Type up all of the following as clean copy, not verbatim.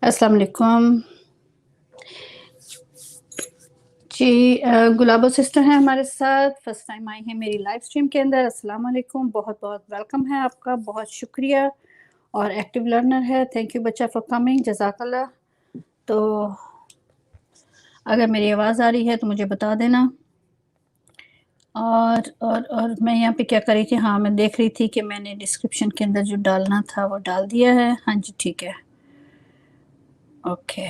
अस्सलाम वालेकुम जी। गुलाबो सिस्टर हैं हमारे साथ, फर्स्ट टाइम आई हैं मेरी लाइव स्ट्रीम के अंदर। अस्सलाम वालेकुम, बहुत बहुत वेलकम है आपका, बहुत शुक्रिया। और एक्टिव लर्नर है, थैंक यू बच्चा फॉर कमिंग, जज़ाकल्लाह। तो अगर मेरी आवाज़ आ रही है तो मुझे बता देना। और मैं यहाँ पे क्या कर रही थी, हाँ मैं देख रही थी कि मैंने डिस्क्रिप्शन के अंदर जो डालना था वो डाल दिया है। हाँ जी ठीक है, ओके।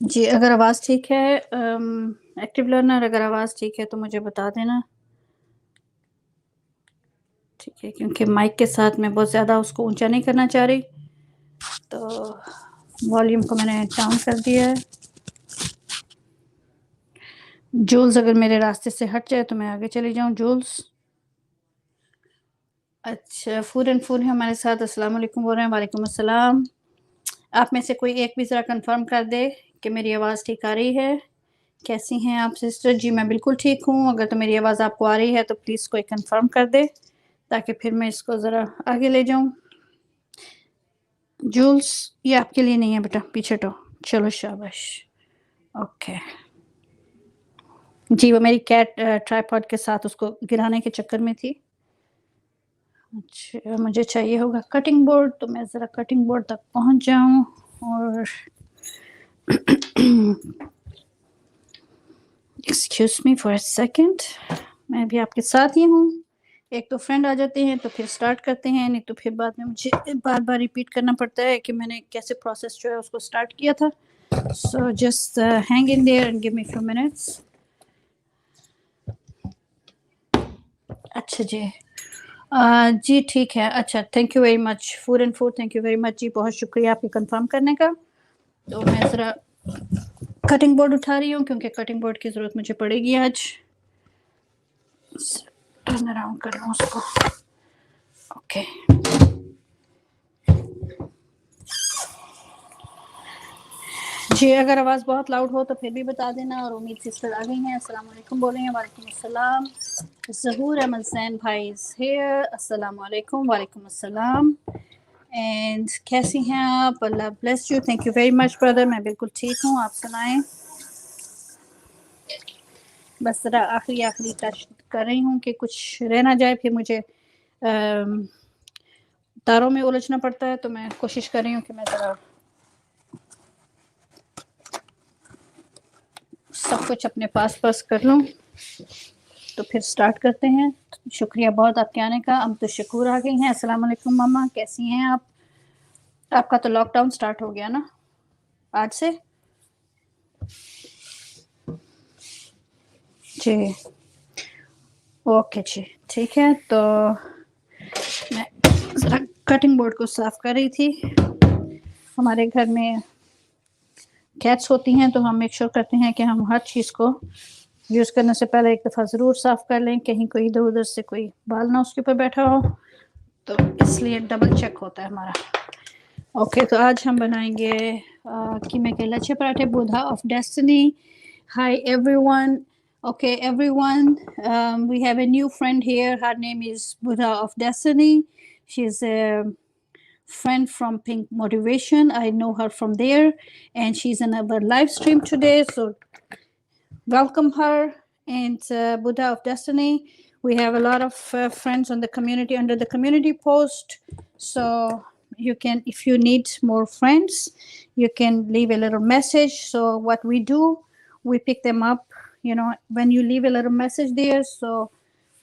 जी अगर आवाज़ ठीक है, एक्टिव लर्नर अगर आवाज़ ठीक है तो मुझे बता देना, ठीक है, क्योंकि माइक के साथ मैं बहुत ज़्यादा उसको ऊंचा नहीं करना चाह रही, तो वॉल्यूम को मैंने डाउन कर दिया है। जूल्स अगर मेरे रास्ते से हट जाए तो मैं आगे चली जाऊँ। जूल्स, अच्छा फूड एंड फूड है हमारे साथ, अस्सलाम वालेकुम बोल रहे हैं। वालेकुम अस्सलाम। आप में से कोई एक भी ज़रा कंफर्म कर दे कि मेरी आवाज़ ठीक आ रही है। कैसी हैं आप सिस्टर? जी मैं बिल्कुल ठीक हूँ। अगर तो मेरी आवाज़ आपको आ रही है तो प्लीज़ कोई कंफर्म कर दे, ताकि फिर मैं इसको ज़रा आगे ले जाऊँ। जूल्स, ये आपके लिए नहीं है बेटा, पीछे हटो। चलो शाबाश, ओके। जी वो मेरी कैट ट्राइपॉड के साथ उसको गिराने के चक्कर में थी। अच्छा मुझे चाहिए होगा कटिंग बोर्ड, तो मैं ज़रा कटिंग बोर्ड तक पहुंच जाऊं। और excuse me for a second, मैं भी आपके साथ ही हूँ। एक तो फ्रेंड आ जाते हैं तो फिर स्टार्ट करते हैं, नहीं तो फिर बाद में मुझे बार बार रिपीट करना पड़ता है कि मैंने कैसे प्रोसेस जो है उसको स्टार्ट किया था। So just hang in there and give me few minutes. अच्छा जी, जी ठीक है। अच्छा thank you very much food and food, thank you very much जी, बहुत शुक्रिया आपके कंफर्म करने का। तो मैं ज़रा कटिंग बोर्ड उठा रही हूँ क्योंकि कटिंग बोर्ड की ज़रूरत मुझे पड़ेगी आज। टर्न अराउंड कर लूँ उसको, ओके। जी अगर आवाज़ बहुत लाउड हो तो फिर भी बता देना। और उम्मीद सिस्टर आ गई हैं, अस्सलाम वालेकुम बोल रही हैं। वालेकुम अस्सलाम। ज़हूर अहमद सैन भाई इज़ हियर, अस्सलाम वालेकुम। वालेकुम अस्सलाम। एंड कैसी हैं आप? Allah bless you, thank you very much brother, मैं बिल्कुल ठीक हूँ, आप सुनाएं। बस ज़रा आखिरी आखिरी टच कर रही हूँ कि कुछ रह ना जाए, फिर मुझे तारों में उलझना पड़ता है, तो मैं कोशिश कर रही हूँ कि मैं ज़रा सब कुछ अपने पास पास कर लूँ। तो फिर स्टार्ट करते हैं। शुक्रिया बहुत आपके आने का। अब तो शकूर आ गई हैं। अस्सलाम वालेकुम मम्मा, कैसी हैं आप? आपका तो लॉकडाउन स्टार्ट हो गया ना आज से? जी ओके जी ठीक है। तो मैं ज़रा कटिंग बोर्ड को साफ़ कर रही थी। हमारे घर में कैट्स होती हैं तो हम मेक श्योर करते हैं कि हम हर चीज़ को यूज़ करने से पहले एक दफ़ा ज़रूर साफ़ कर लें, कहीं कोई इधर उधर से कोई बाल ना उसके ऊपर बैठा हो, तो इसलिए डबल चेक होता है हमारा। ओके तो आज हम बनाएंगे कीमे के लच्छे पराठे, Buddha of destiny. Hi everyone, okay everyone, we have a new friend here, her name is Buddha of Destiny. She's a friend from Pink Motivation, I know her from there, and she's in our live stream today, so welcome her. And Buddha of Destiny, we have a lot of friends on the community, under the community post, so you can, if you need more friends, you can leave a little message. So what we do, we pick them up, you know, when you leave a little message there, so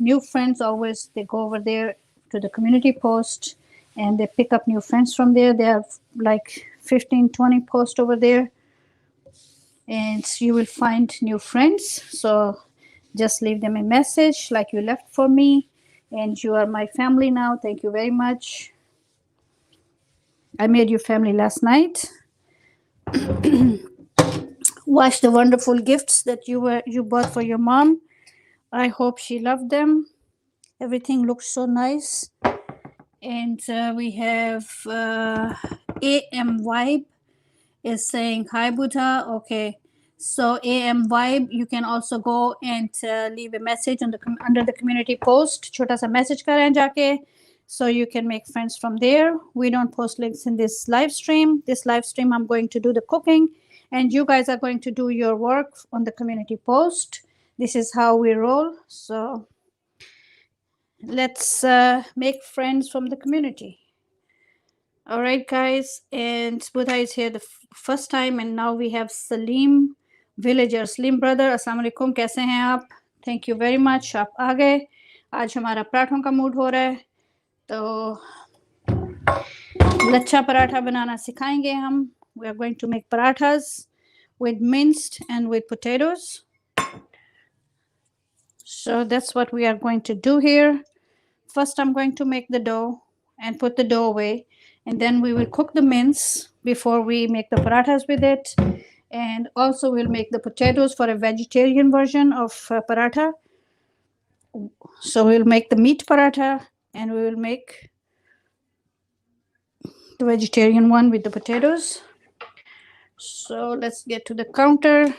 new friends always, they go over there to the community post and they pick up new friends from there. They have like 15-20 posts over there, and you will find new friends. So just leave them a message like you left for me, and you are my family now. Thank you very much. I made you family last night. Watch the wonderful gifts that you bought for your mom. I hope she loved them. Everything looks so nice. And we have AM Vibe is saying hi Buddha. Okay, so AM Vibe, you can also go and leave a message on the under the community post. छोटा सा message करें जाके so you can make friends from there. We don't post links in this live stream. This live stream, I'm going to do the cooking, and you guys are going to do your work on the community post. This is how we roll. So let's make friends from the community. All right, guys, and Buddha is here the first time, and now we have Salim villager. Salim brother, अस्सलाम वालेकुम, कैसे हैं आप? Thank you very much, आप आ गए. आज हमारा पराठों का मूड हो रहा है, तो लच्छा पराठा बनाना सिखाएंगे हम. We are going to make parathas with minced and with potatoes. So that's what we are going to do here. First, I'm going to make the dough and put the dough away. And then we will cook the mince before we make the parathas with it. And also we'll make the potatoes for a vegetarian version of paratha. So we'll make the meat paratha and we will make the vegetarian one with the potatoes. So let's get to the counter.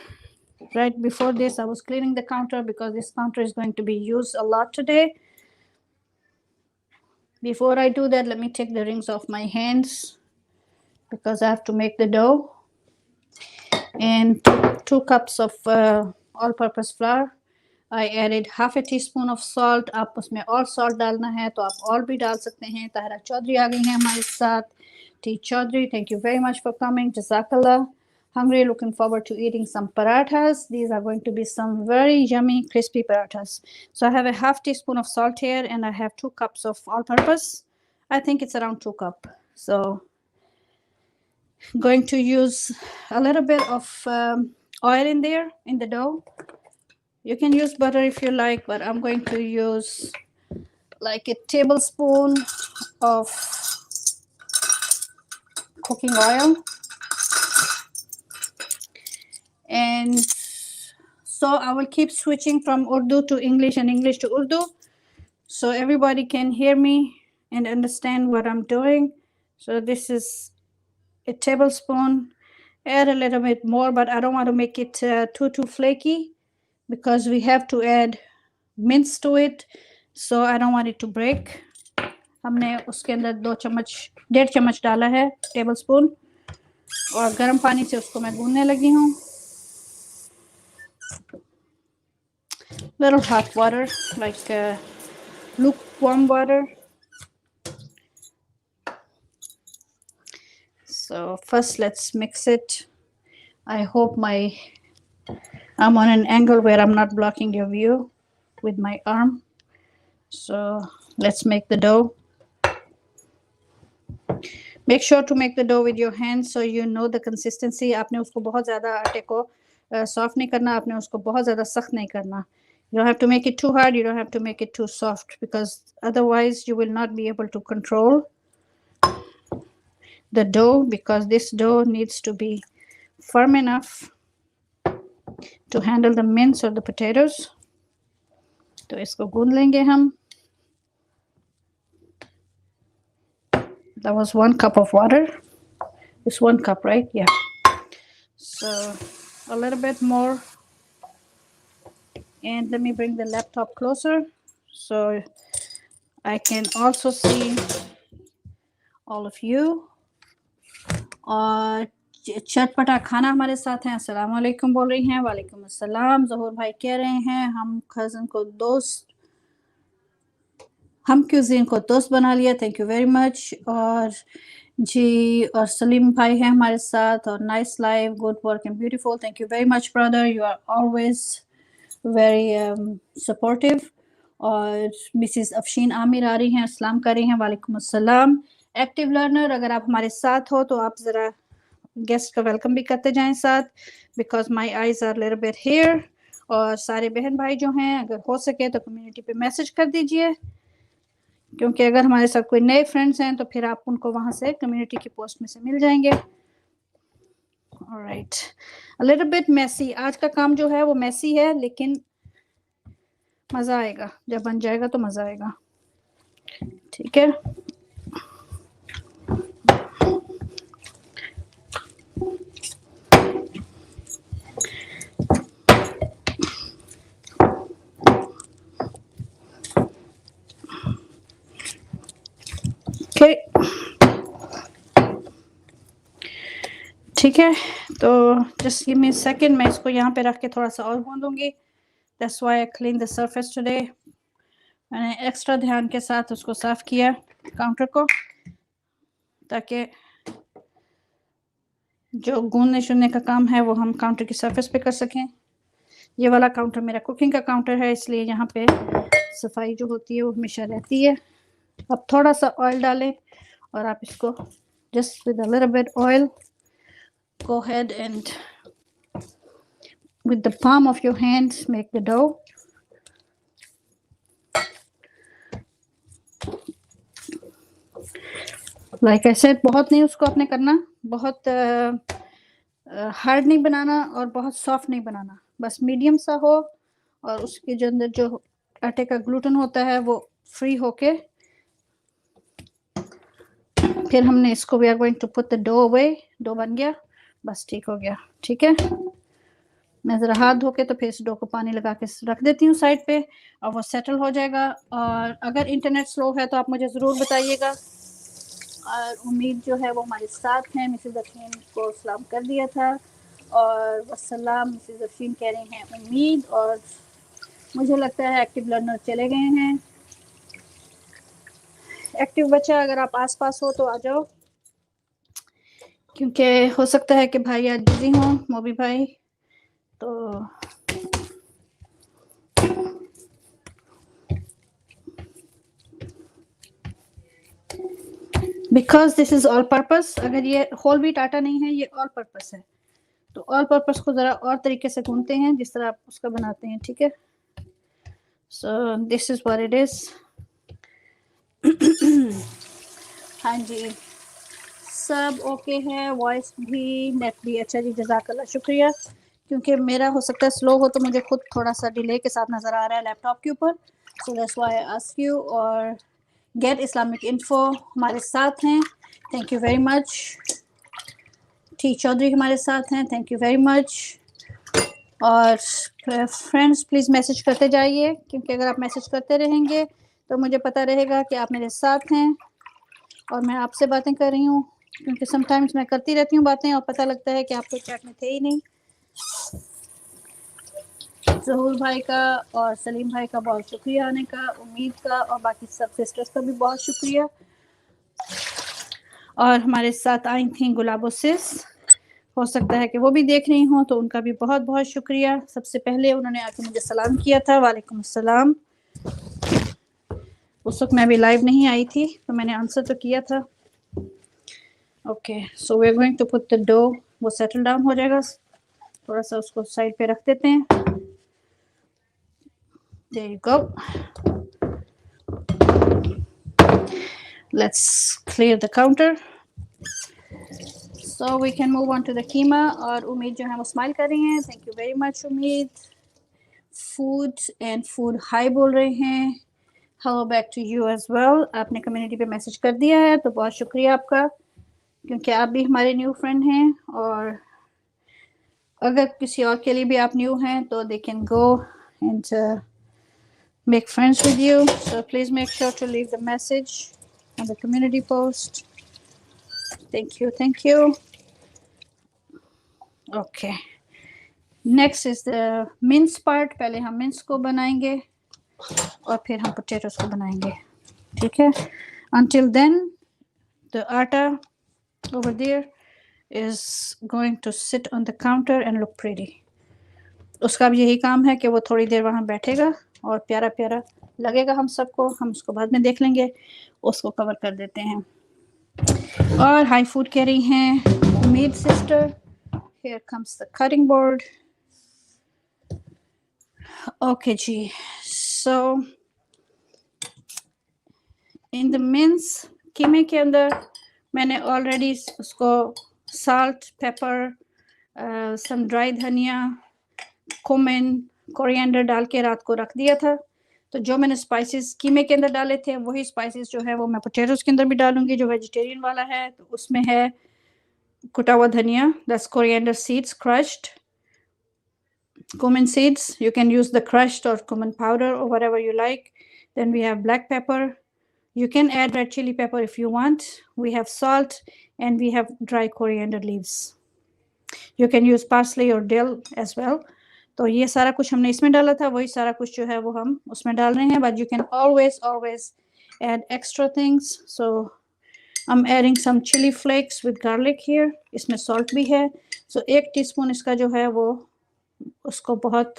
Right before this, I was cleaning the counter because this counter is going to be used a lot today. Before I do that, let me take the rings off my hands because I have to make the dough. And 2 cups of all-purpose flour. I added half a teaspoon of salt. आप उसमें और salt डालना है तो आप और भी डाल सकते हैं. ताहरा चौधरी आ गई हैं हमारे साथ. T Chaudhary, thank you very much for coming. Jazakallah. Hungry, looking forward to eating some parathas. These are going to be some very yummy, crispy parathas. So I have a half teaspoon of salt here, and I have 2 cups of all-purpose. I think it's around 2 cups. So going to use a little bit of oil in there, in the dough. You can use butter if you like, but I'm going to use like a tablespoon of cooking oil. And so I will keep switching from Urdu to English and English to Urdu so everybody can hear me and understand what I'm doing. So this is a tablespoon. Add a little bit more, but I don't want to make it too flaky because we have to add mince to it, so I don't want it to break. हमने उसके अंदर 1.5 चम्मच डाला है tablespoon, और गर्म पानी से उसको मैं गूंदने लगी हूँ. Little hot water, like lukewarm water. So first let's mix it. I hope I'm on an angle where I'm not blocking your view with my arm. So let's make the dough. Make sure to make the dough with your hands so you know the consistency. आपने उसको बहुत ज़्यादा आटे को soft नहीं करना, आपने उसको बहुत ज़्यादा सख्त नहीं करना. You don't have to make it too hard, you don't have to make it too soft, because otherwise you will not be able to control the dough, because this dough needs to be firm enough to handle the mince or the potatoes. तो इसको गूंद लेंगे हम. That was 1 cup of water. It's 1 cup, right? Yeah. So a little bit more. And let me bring the laptop closer so I can also see all of you. और चटपटा खाना हमारे साथ हैं. अस्सलाम वालेकुम बोल रही हैं. वालेकुम अस्सलाम. ज़हूर भाई कह रहे हैं हम क्यूजीन को दोस्त बना लिया. Thank you very much. और जी, और सलीम भाई हैं हमारे साथ. और nice live, good work and beautiful. Thank you very much brother, you are always very supportive. और मिसिस अफशीन आमिर आ रही हैं, अस्सलाम कर रही हैं. वालेकुम अस्सलाम. एक्टिव लर्नर, अगर आप हमारे साथ हो तो आप ज़रा गेस्ट का वेलकम भी करते जाएं साथ, because my eyes are little bit here. और सारे बहन भाई जो हैं, अगर हो सके तो कम्युनिटी पे मैसेज कर दीजिए, क्योंकि अगर हमारे साथ कोई नए फ्रेंड्स हैं तो फिर आप उनको वहाँ से कम्युनिटी की पोस्ट में से मिल जाएंगे. Alright, a little bit messy. आज का काम जो है वो मैसी है, लेकिन मज़ा आएगा. जब बन जाएगा तो मज़ा आएगा. ठीक है. ठीक है, तो जस्ट गिव मी सेकंड, मैं इसको यहाँ पे रख के थोड़ा सा और भूनूंगी। That's why I clean the surface today. मैंने एक्स्ट्रा ध्यान के साथ उसको साफ किया काउंटर को, ताकि जो गूंदने शुनने का काम है वो हम काउंटर की सरफेस पे कर सकें। ये वाला काउंटर मेरा कुकिंग का काउंटर है, इसलिए यहाँ पे सफाई जो होती है वो हमेशा रहती है। अब थोड़ा सा ऑयल डालें और आप इसको just with a little bit oil go ahead and with the palm of your hands make the dough. Like I said, बहुत नहीं उसको आपने करना, बहुत हार्ड नहीं बनाना और बहुत सॉफ्ट नहीं बनाना, बस मीडियम सा हो और उसके जो अंदर जो आटे का ग्लूटेन होता है वो फ्री होके फिर हमने इसको we are going to put the dough away. Dough बन गया, बस ठीक हो गया। ठीक है, मैं ज़रा हाथ धो के तो फिर इस डो को पानी लगा के रख देती हूँ साइड पे और वो सेटल हो जाएगा। और अगर इंटरनेट स्लो है तो आप मुझे ज़रूर बताइएगा। और उम्मीद जो है वो हमारे साथ हैं। मिसेज़ अफीन को सलाम कर दिया था और वसलाम मिसेज़ अफीन कह रही हैं उम्मीद, और मुझे लगता है एक्टिव लर्नर चले गए हैं। एक्टिव बच्चा अगर आप आसपास हो तो आ जाओ, क्योंकि हो सकता है कि भाई आज बिजी हों, मोबी भाई। तो because this is all purpose, अगर ये होल व्हीट आटा नहीं है, ये ऑल पर्पस है, तो ऑल पर्पस को ज़रा और तरीके से गूंथते हैं जिस तरह आप उसका बनाते हैं। ठीक है, so this is what it is. हाँ जी, सब ओके है, वॉइस भी, नेट भी। अच्छा जी, जज़ाकल्लाह, शुक्रिया। क्योंकि मेरा हो सकता है स्लो हो तो मुझे खुद थोड़ा सा डिले के साथ नज़र आ रहा है लैपटॉप के ऊपर, so that's why I ask you. और गेट इस्लामिक इन्फो हमारे साथ हैं, thank you very much. T Chaudhary हमारे साथ हैं, थैंक यू वेरी मच। और फ्रेंड्स प्लीज़ मैसेज करते जाइए, क्योंकि अगर आप मैसेज करते रहेंगे तो मुझे पता रहेगा कि आप मेरे साथ हैं और मैं आपसे बातें कर रही हूँ, क्योंकि समटाइम्स मैं करती रहती हूँ बातें और पता लगता है कि आप तो चैट में थे ही नहीं। ज़हूर भाई का और सलीम भाई का बहुत शुक्रिया आने का, उम्मीद का और बाकी सब सिस्टर्स का भी बहुत शुक्रिया। और हमारे साथ आई थी गुलाबो सिस, हो सकता है कि वो भी देख रही हों, तो उनका भी बहुत बहुत शुक्रिया। सबसे पहले उन्होंने आके मुझे सलाम किया था, वालेकुम अस्सलाम। उस वक्त मैं भी लाइव नहीं आई थी तो मैंने आंसर तो किया था। Okay, so we are going to put the dough, वो सेटल डाउन हो जाएगा, थोड़ा सा उसको साइड पे रख देते हैं। There you go, let's clear the counter so we can move on to the keema. और उम्मीद जो है वो स्माइल कर रही हैं, thank you very much Ummeed. Food and food hi बोल रहे हैं, hello back to you as well. आपने कम्युनिटी पे मैसेज कर दिया है तो बहुत शुक्रिया आपका, क्योंकि आप भी हमारे न्यू फ्रेंड हैं। और अगर किसी और के लिए भी आप न्यू हैं तो they can go and make friends with you, so please make sure to leave the message on the community post. Thank you, thank you. Okay, next is the mince part। पहले हम mince को बनाएंगे और फिर हम potatoes को बनाएंगे, ठीक है। Until then the atta over there is going to sit on the counter and look pretty. उसका भी यही काम है कि वो थोड़ी देर वहाँ बैठेगा और प्यारा प्यारा लगेगा हम सबको। हम उसको बाद में देख लेंगे, उसको कवर कर देते हैं। और हाई फूड कह रही हैं उम्मीद sister, here comes the cutting board. Okay जी, so in the mince कीमे के अंदर मैंने ऑलरेडी उसको salt, pepper, some dry धनिया, cumin, कोरिएंडर डाल के रात को रख दिया था। तो जो मैंने स्पाइसेस कीमे के अंदर डाले थे वही स्पाइसेस जो है वो मैं पोटैटोज के अंदर भी डालूंगी, जो वेजिटेरियन वाला है। तो उसमें है कुटा हुआ धनिया, that's coriander seeds crushed, cumin seeds, you can use the crushed or cumin powder or whatever you like. Then we have black pepper, you can add red chili pepper if you want. We have salt and we have dry coriander leaves. You can use parsley और dill as well. तो ये सारा कुछ हमने इसमें डाला था, वही सारा कुछ जो है वो हम उसमें डाल रहे हैं, but you can always always add extra things. So I am adding some chilli flakes with garlic here, इसमें सॉल्ट भी है। सो 1 टीस्पून इसका जो है वो उसको बहुत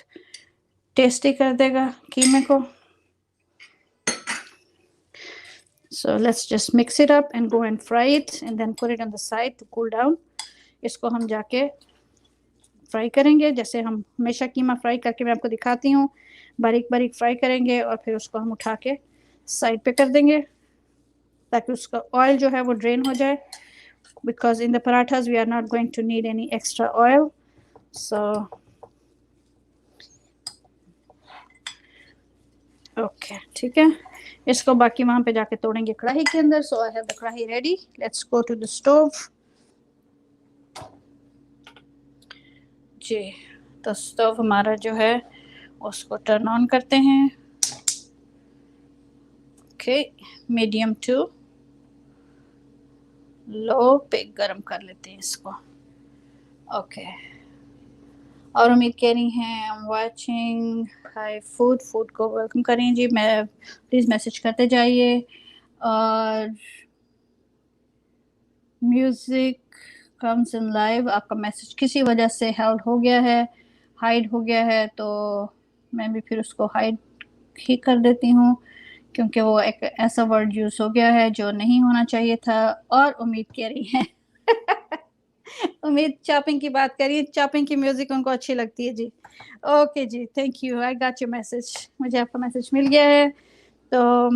टेस्टी कर देगा कीमे को। So let's just mix it up and go and fry it and then put it on the side to cool down. इसको हम जाके फ्राई करेंगे जैसे हम हमेशा कीमा फ्राई करके मैं आपको दिखाती हूँ, बारीक बारीक फ्राई करेंगे और फिर उसको हम उठा के साइड पे कर देंगे ताकि उसका ऑयल जो है वो ड्रेन हो जाए, because in the parathas we are not going to need any extra oil. So okay, ठीक है, इसको बाकी वहां पे जाके तोड़ेंगे कढ़ाई के अंदर। So I have the kadai ready, let's go to the stove. जी, तो स्टोव हमारा जो है उसको टर्न ऑन करते हैं। ओके, मीडियम टू लो पे गरम कर लेते हैं इसको। ओके, और उम्मीद कह रही हैं वाचिंग हाई फूड फूड को वेलकम करें जी, मैं प्लीज़ मैसेज करते जाइए। और म्यूज़िक कम्स इन लाइव, आपका मैसेज किसी वजह से हेल्ड हो गया है, हाइड हो गया है, तो मैं भी फिर उसको हाइड ही कर देती हूँ क्योंकि वो एक ऐसा वर्ड यूज़ हो गया है जो नहीं होना चाहिए था। और उम्मीद कह रही है उम्मीद चॉपिंग की बात करिए, चॉपिंग की म्यूजिक उनको अच्छी लगती है जी। ओके जी, thank you, I got your message, मुझे आपका मैसेज मिल गया है। तो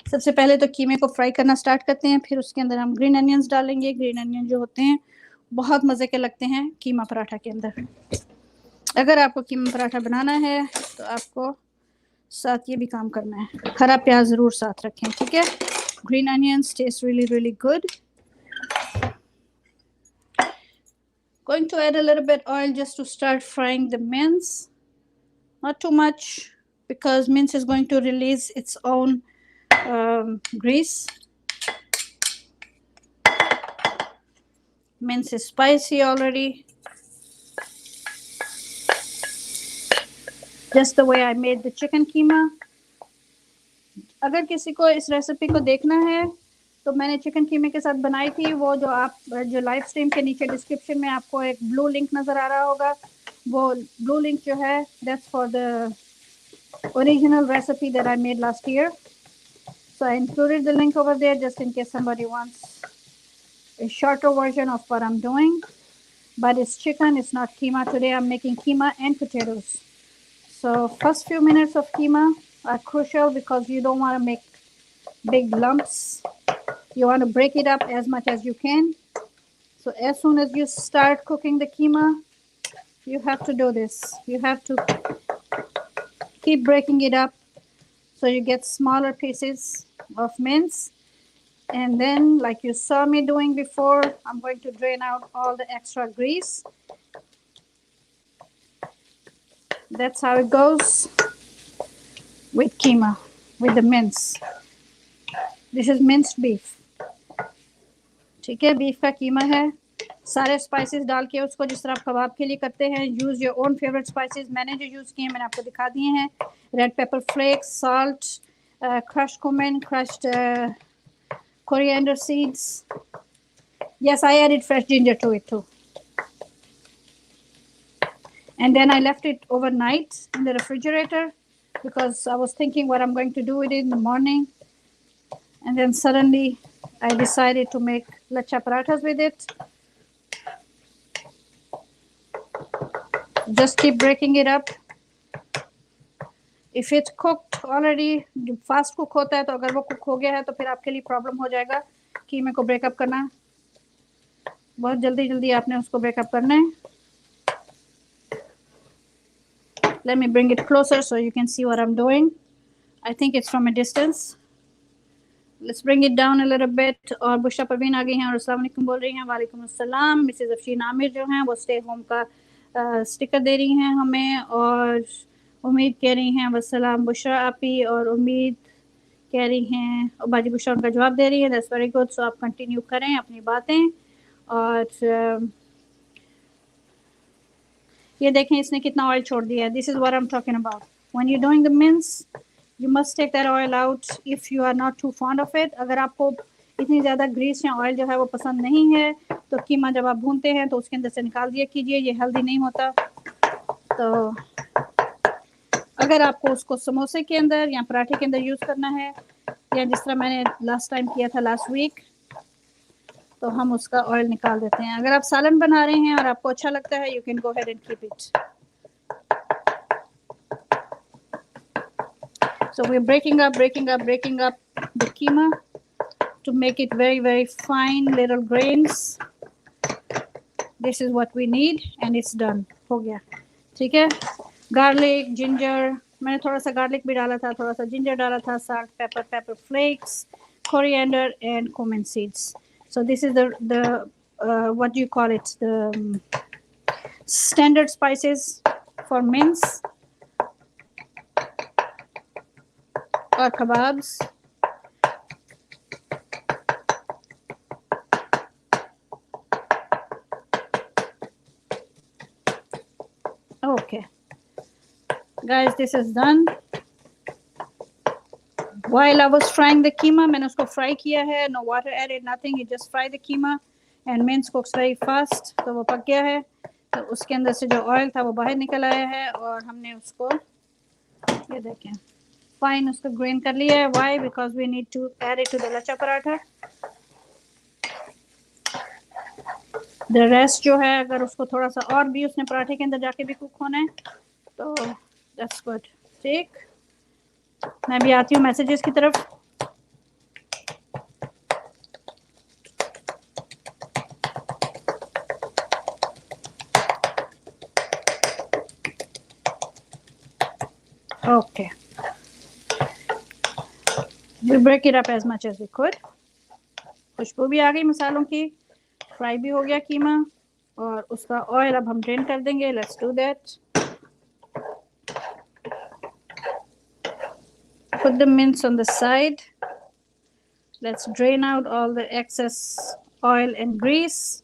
सबसे पहले तो कीमे को फ्राई करना स्टार्ट करते हैं, फिर उसके अंदर हम ग्रीन अनियंस डालेंगे। ग्रीन अनियन जो होते हैं बहुत मज़े के लगते हैं कीमा पराठा के अंदर। अगर आपको कीमा पराठा बनाना है तो आपको साथ ये भी काम करना है, हरा प्याज ज़रूर साथ रखें, ठीक है। Green onions test really really good. Going to add a little bit oil just to start frying the mince, not too much because mince is going to release its own grease. Mince is spicy already, just the way I made the chicken keema. अगर किसी को इस recipe को देखना है तो मैंने chicken कीमे के साथ बनाई थी, वो जो आप जो लाइव स्ट्रीम के नीचे डिस्क्रिप्शन में आपको एक ब्लू लिंक नज़र आ रहा होगा, वो ब्लू लिंक जो है that's for the original recipe that I made last year. So I included the link over there just in case somebody wants a shorter version of what I'm doing, but it's chicken, it's not keema. Today I'm making keema and potatoes. So first few minutes of keema are crucial because you don't want to make big lumps. You want to break it up as much as you can. So as soon as you start cooking the keema, you have to do this. You have to keep breaking it up so you get smaller pieces of mince. And then, like you saw me doing before, I'm going to drain out all the extra grease. That's how it goes with keema, with the mince. This is minced beef. ठीक है, beef का कीमा है। सारे spices डाल के उसको जिस तरह आप कबाब के लिए करते हैं, use your own favourite spices. मैंने जो यूज़ किए हैं मैंने आपको दिखा दिए हैं। Red pepper flakes, salt, crushed cumin, crushed coriander seeds. Yes, I added fresh ginger to it too. And then I left it overnight in the refrigerator because I was thinking what I'm going to do with it in the morning. And then suddenly I decided to make lacha parathas with it. Just keep breaking it up. If it's cooked already, fast cook होता है, तो अगर वो cook हो गया है तो फिर आपके लिए प्रॉब्लम हो जाएगा कीमे को ब्रेकअप करना। बहुत जल्दी जल्दी आपने उसको ब्रेकअप करना है। Let me bring it closer so you can see what I'm doing. I think it's from a distance. Let's bring it down a little bit. और बुशरा परवीन आ गई हैं और अस्सलाम वालेकुम बोल रही हैं। वालेकुम अस्सलाम। मिसेज अफशीन आमिर जो हैं वो स्टे होम का स्टिकर दे रही हैं हमें, और उम्मीद कह रही हैं वसलाम बुशरा आपी, और उम्मीद कह रही हैं और बाजी बुशरा उनका जवाब दे रही है। That's very good. सो आप कंटिन्यू करें अपनी बातें। और ये देखें इसने कितना ऑयल छोड़ दिया है. This is what I am talking about. When you doing the mince you must take that oil out if you are not too fond of it. अगर आपको इतनी ज़्यादा ग्रीस या ऑयल जो है वो पसंद नहीं है तो कीमा जब आप भूनते हैं तो उसके अंदर से निकाल दिया कीजिए. ये हेल्दी नहीं होता. तो अगर आपको उसको समोसे के अंदर या पराठे के अंदर यूज़ करना है या जिस तरह मैंने लास्ट टाइम किया था लास्ट वीक, तो हम उसका ऑयल निकाल देते हैं. अगर आप सालन बना रहे हैं और आपको अच्छा लगता है, you can go ahead and keep it. So we're breaking up the keema to make it very, very fine little grains. This is what we need and it's done. हो गया. ठीक है. Garlic, ginger. मैंने थोड़ा सा garlic भी डाला था, थोड़ा सा ginger डाला था, salt, pepper, pepper flakes, coriander and cumin seeds. So this is the what do you call it? The standard spices for mince or kebabs. Okay, guys, this is done. While I was frying the keema, मैंने उसको fry किया है. No water added, nothing. You just fry the keema and mince cooks very fast. तो वो पक गया है. तो उसके अंदर से जो ऑयल था वो बाहर निकल आया है और हमने उसको ये देखें फाइन उसको ग्रेन कर लिया है. Why? Because we need to add it to the lacha paratha. The rest जो है अगर उसको थोड़ा सा और भी उसने पराठे के अंदर जाके भी कुक होना है तो that's good. ठीक, मैं भी आती हूँ मैसेजेस की तरफ. Okay, we break it up as much as we could. खुशबू भी आ गई मसालों की. फ्राई भी हो गया कीमा और उसका ऑयल अब हम ड्रेन कर देंगे. Let's do that. Put the mince on the side. Let's drain out all the excess oil and grease.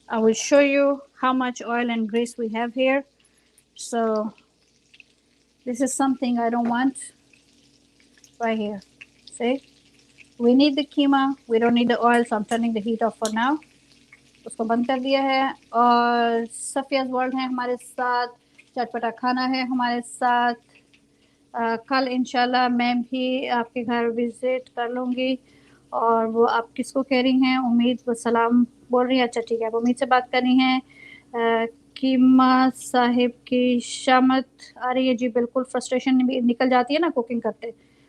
I will show you how much oil and grease we have here. So this is something I don't want right here. See, we need the keema, we don't need the oil, so I'm turning the heat off for now. उसको बंद कर दिया है और सफियाज world है हमारे साथ. चटपटा खाना है हमारे साथ. कल इंशाल्लाह मैं भी आपके घर विजिट कर लूँगी. और वो आप किसको कह रही हैं? उम्मीद वो सलाम बोल रही है. अच्छा ठीक है, आप उम्मीद से बात कर रही हैं. कीमा साहिब की शामत आ रही है. जी बिल्कुल, फ्रस्ट्रेशन भी निकल जाती है ना कुकिंग करते.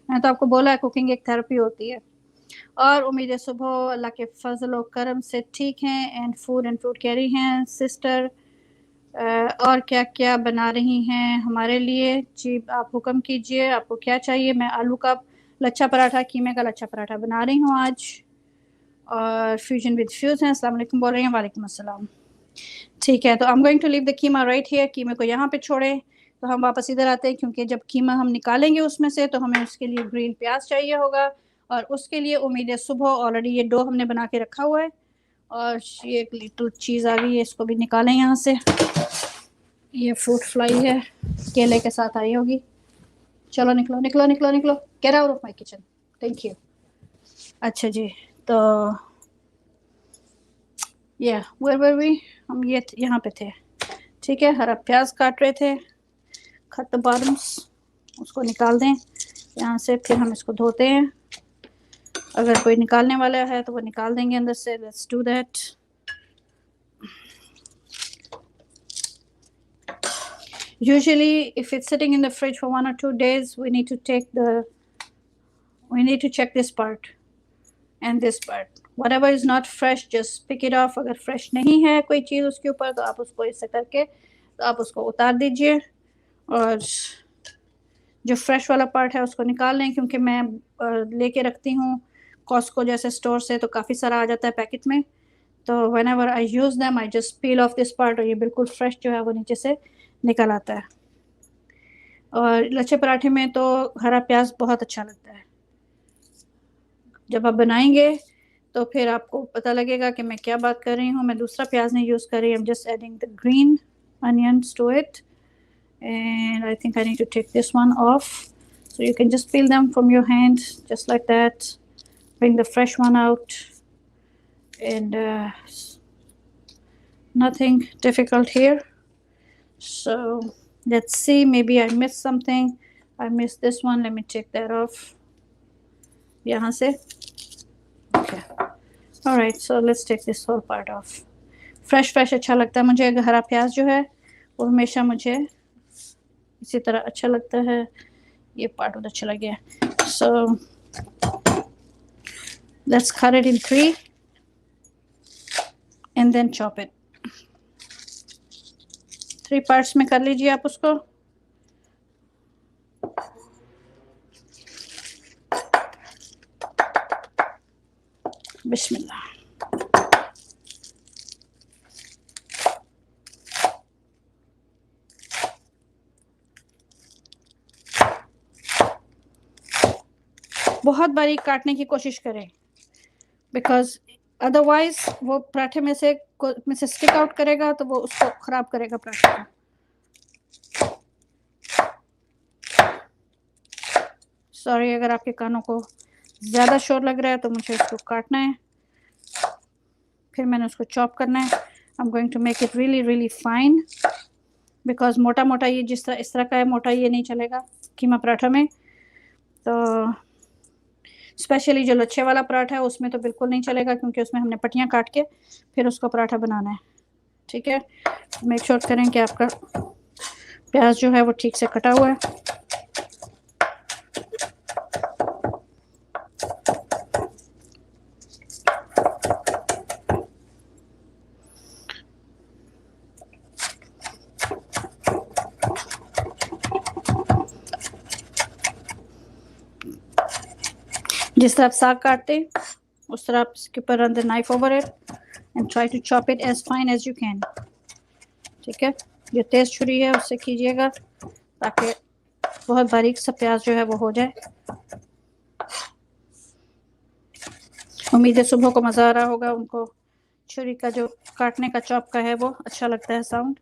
मैंने तो आपको बोला है कुकिंग एक थेरेपी होती है. और उम्मीद सुबह अल्लाह के फजल और करम से ठीक हैं. एंड फूड एंड फ्रूट कह रही हैं सिस्टर. और क्या क्या बना रही हैं हमारे लिए? जी आप हुक्म कीजिए, आपको क्या चाहिए? मैं आलू का लच्छा पराठा, कीमे का लच्छा पराठा बना रही हूँ आज. और फ्यूजन विद फ्यूज हैं. अस्सलाम वालेकुम बोल रही हैं. वालेकुम अस्सलाम. ठीक है, तो I am going to leave the keema right here. कीमे को यहाँ पे छोड़ें तो हम वापस इधर आते हैं क्योंकि जब कीमा हम निकालेंगे उसमें से तो हमें उसके लिए ग्रीन प्याज चाहिए होगा. और उसके लिए उम्मीद सुबह ऑलरेडी ये डो हमने बना के रखा हुआ है. और ये एक लिटिल चीज़ आ गई है, इसको भी निकालें यहाँ से. ये फ्रूट फ्लाई है, केले के साथ आई होगी. चलो निकलो निकलो निकलो निकलो. Get out of my kitchen. Thank you. अच्छा जी, तो वेयर वर वी? हम ये यहाँ पे थे. ठीक है, हरा प्याज काट रहे थे. Cut the bottoms. उसको निकाल दें यहाँ से. फिर हम इसको धोते हैं. अगर कोई निकालने वाला है तो वो निकाल देंगे अंदर से. Let's do that. Usually if it's sitting in the fridge for 1 or 2 days, we need to check this part and this part. Whatever is not fresh, just pick it off. अगर fresh नहीं है कोई चीज़ उसके ऊपर तो आप उसको इससे करके तो आप उसको उतार दीजिए. और जो फ्रेश वाला पार्ट है उसको निकाल लें क्योंकि मैं लेके रखती हूँ कॉस्को जैसे स्टोर से, तो काफ़ी सारा आ जाता है पैकेट में. तो whenever I use them, I just peel off this part और ये बिल्कुल फ्रेश जो है वो नीचे से निकल आता है. और लच्छे पराठे में तो हरा प्याज बहुत अच्छा लगता है. जब आप बनाएंगे तो फिर आपको पता लगेगा कि मैं क्या बात कर रही हूँ। मैं दूसरा प्याज नहीं यूज़ कर रही, I am just adding the green onions to it, and I think I need to take this one off. So you can just peel them from your hand just like that, bring the fresh one out, and nothing difficult here. So let's see, maybe I missed something. I missed this one, let me take that off यहाँ से. Okay, all right, so let's take this whole part off. Fresh अच्छा लगता है मुझे, हरा प्याज जो है वो हमेशा मुझे इसी तरह अच्छा लगता है. ये पार्ट बहुत अच्छा लग गया. So let's cut it in 3 and then chop it. 3 parts में कर लीजिए आप उसको. बिस्मिल्लाह. बहुत बारीक काटने की कोशिश करें, बिकॉज अदरवाइज वो पराठे में से स्टिक आउट करेगा तो वो उसको खराब करेगा पराठे को. सॉरी अगर आपके कानों को ज़्यादा शोर लग रहा है तो मुझे उसको काटना है, फिर मैंने उसको चॉप करना है. I am going to make it really really fine, because मोटा मोटा ये जिस तरह इस तरह का है, मोटा ये नहीं चलेगा कीमा पराठा में. तो स्पेशली जो लच्छे वाला पराठा है उसमें तो बिल्कुल नहीं चलेगा, क्योंकि उसमें हमने पट्टियाँ काट के फिर उसको पराठा बनाना है. ठीक है, मेक श्योर करें कि आपका प्याज जो है वो ठीक से कटा हुआ है. जिस तरह आप साग काटते उस तरह आप इसके ऊपर run the knife over it and try to chop it as fine as you can. ठीक है, जो तेज छुरी है उससे कीजिएगा ताकि बहुत बारीक सा प्याज जो है वो हो जाए. उम्मीद है सुबह को मज़ा आ रहा होगा, उनको छुरी का जो काटने का चॉप का है वो अच्छा लगता है साउंड.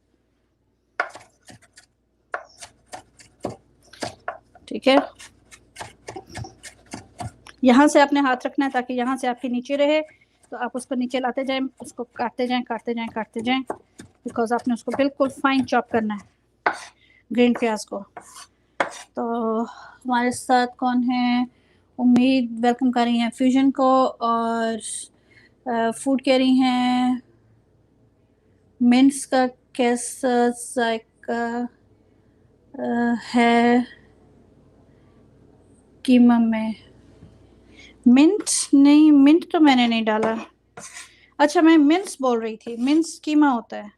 ठीक है, यहाँ से आपने हाथ रखना है ताकि यहाँ से आपके नीचे रहे, तो आप उसको नीचे लाते जाएं, उसको काटते जाएं काटते जाएं काटते जाएं, बिकॉज आपने उसको बिल्कुल फाइन चॉप करना है ग्रीन प्याज को. तो हमारे साथ कौन है? उम्मीद वेलकम कर रही हैं फ्यूजन को, और फूड कह रही हैं मिंस का कैसा जायका है कीमा में. मिंट नहीं, मिंट तो मैंने नहीं डाला. अच्छा, मैं मिंस बोल रही थी. मिंस कीमा होता है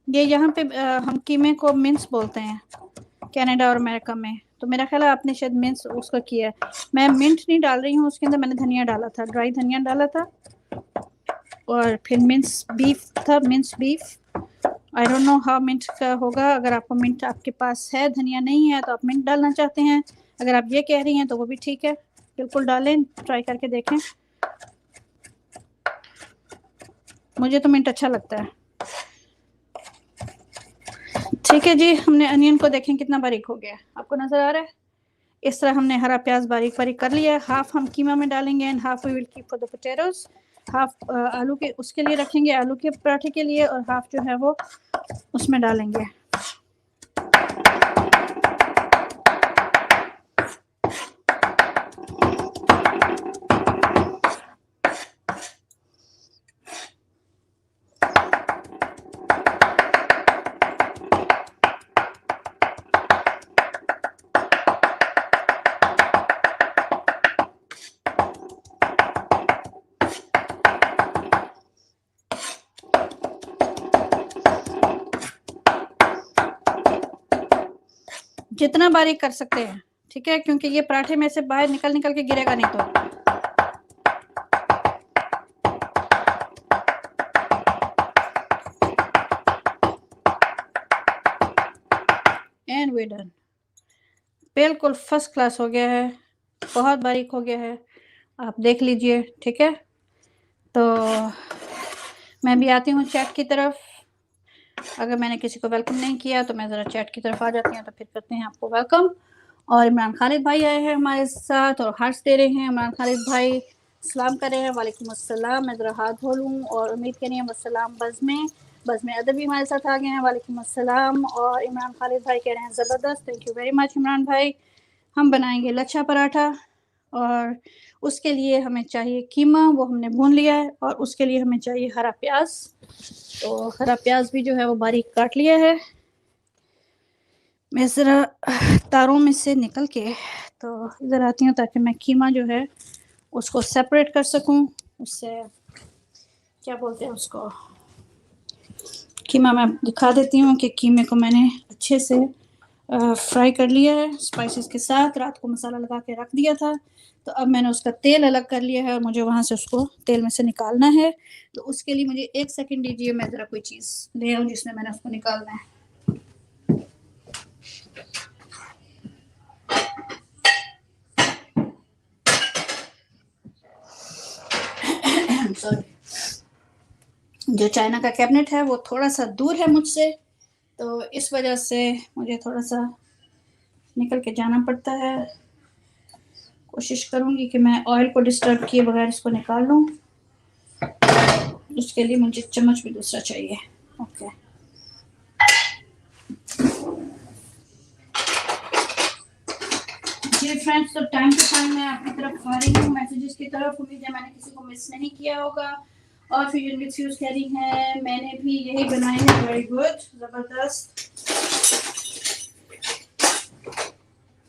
ये, यहाँ पे हम कीमे को मिंस बोलते हैं कनाडा और अमेरिका में. तो मेरा ख्याल है आपने शायद मिंस उसका किया है. मैं मिंट नहीं डाल रही हूँ उसके अंदर, मैंने धनिया डाला था, ड्राई धनिया डाला था, और फिर मिंस बीफ था, mince beef. I don't know how mint का होगा. अगर आपको मिंट आपके पास है, धनिया नहीं है, तो आप मिंट डालना चाहते हैं. अगर आप ये कह रही हैं तो वो भी ठीक है, बिल्कुल डालें, ट्राई करके देखें. मुझे तो मिंट अच्छा लगता है. ठीक है जी, हमने अनियन को देखें कितना बारीक हो गया, आपको नज़र आ रहा है. इस तरह हमने हरा प्याज बारीक बारीक कर लिया है. हाफ हम कीमा में डालेंगे and half we will keep for the potatoes. Half आलू के उसके लिए रखेंगे, आलू के पराठे के लिए, और हाफ जो है वो उसमें डालेंगे. जितना बारीक कर सकते हैं, ठीक है, क्योंकि ये पराठे में से बाहर निकल निकल के गिरेगा नहीं. तो एंड वी डन. बिल्कुल फर्स्ट क्लास हो गया है, बहुत बारीक हो गया है, आप देख लीजिए. ठीक है, तो मैं भी आती हूँ चैट की तरफ। अगर मैंने किसी को वेलकम नहीं किया तो मैं ज़रा चैट की तरफ आ जाती हूँ, तो फिर करते हैं आपको वेलकम। और इमरान खालिद भाई आए हैं हमारे साथ और हार्ट्स दे रहे हैं। इमरान खालिद भाई सलाम कर रहे हैं, वालेकुम अस्सलाम। मैं ज़रा हाथ धो लूँ और उम्मीद करिए वसलाम। बज़ में अदब भी हमारे साथ आ गए हैं, वालेकुम अस्सलाम। और इमरान खालिद भाई कह रहे हैं ज़बरदस्त, thank you very much Imran भाई। हम बनाएंगे लच्छा पराठा और उसके लिए हमें चाहिए कीमा, वो हमने भून लिया है। और उसके लिए हमें चाहिए हरा प्याज, तो हरा प्याज भी जो है वो बारीक काट लिया है। मैं ज़रा तारों में से निकल के तो इधर आती हूँ ताकि मैं कीमा जो है उसको सेपरेट कर सकूँ। उससे क्या बोलते हैं उसको, कीमा मैं दिखा देती हूँ कि कीमे को मैंने अच्छे से फ्राई कर लिया है स्पाइसेस के साथ। रात को मसाला लगा के रख दिया था, तो अब मैंने उसका तेल अलग कर लिया है और मुझे वहाँ से उसको तेल में से निकालना है। तो उसके लिए मुझे 1 सेकंड दीजिए, मैं ज़रा कोई चीज़ ले आऊँ जिसमें मैंने उसको निकालना है। सॉरी, जो चाइना का कैबिनेट है वो थोड़ा सा दूर है मुझसे, तो इस वजह से मुझे थोड़ा सा निकल के जाना पड़ता है। कोशिश करूँगी कि मैं ऑयल को डिस्टर्ब किए बगैर इसको निकाल लूँ। उसके लिए मुझे चम्मच भी दूसरा चाहिए। ओके, जी फ्रेंड्स, तो टाइम टू टाइम मैं आपकी तरफ आ रही हूँ मैसेजेस की तरफ। उम्मीद है मैंने किसी को मिस नहीं किया होगा। और फ्यूजन विद फ्यूज कह रही हैं मैंने भी यही बनाई है, वेरी गुड, ज़बरदस्त।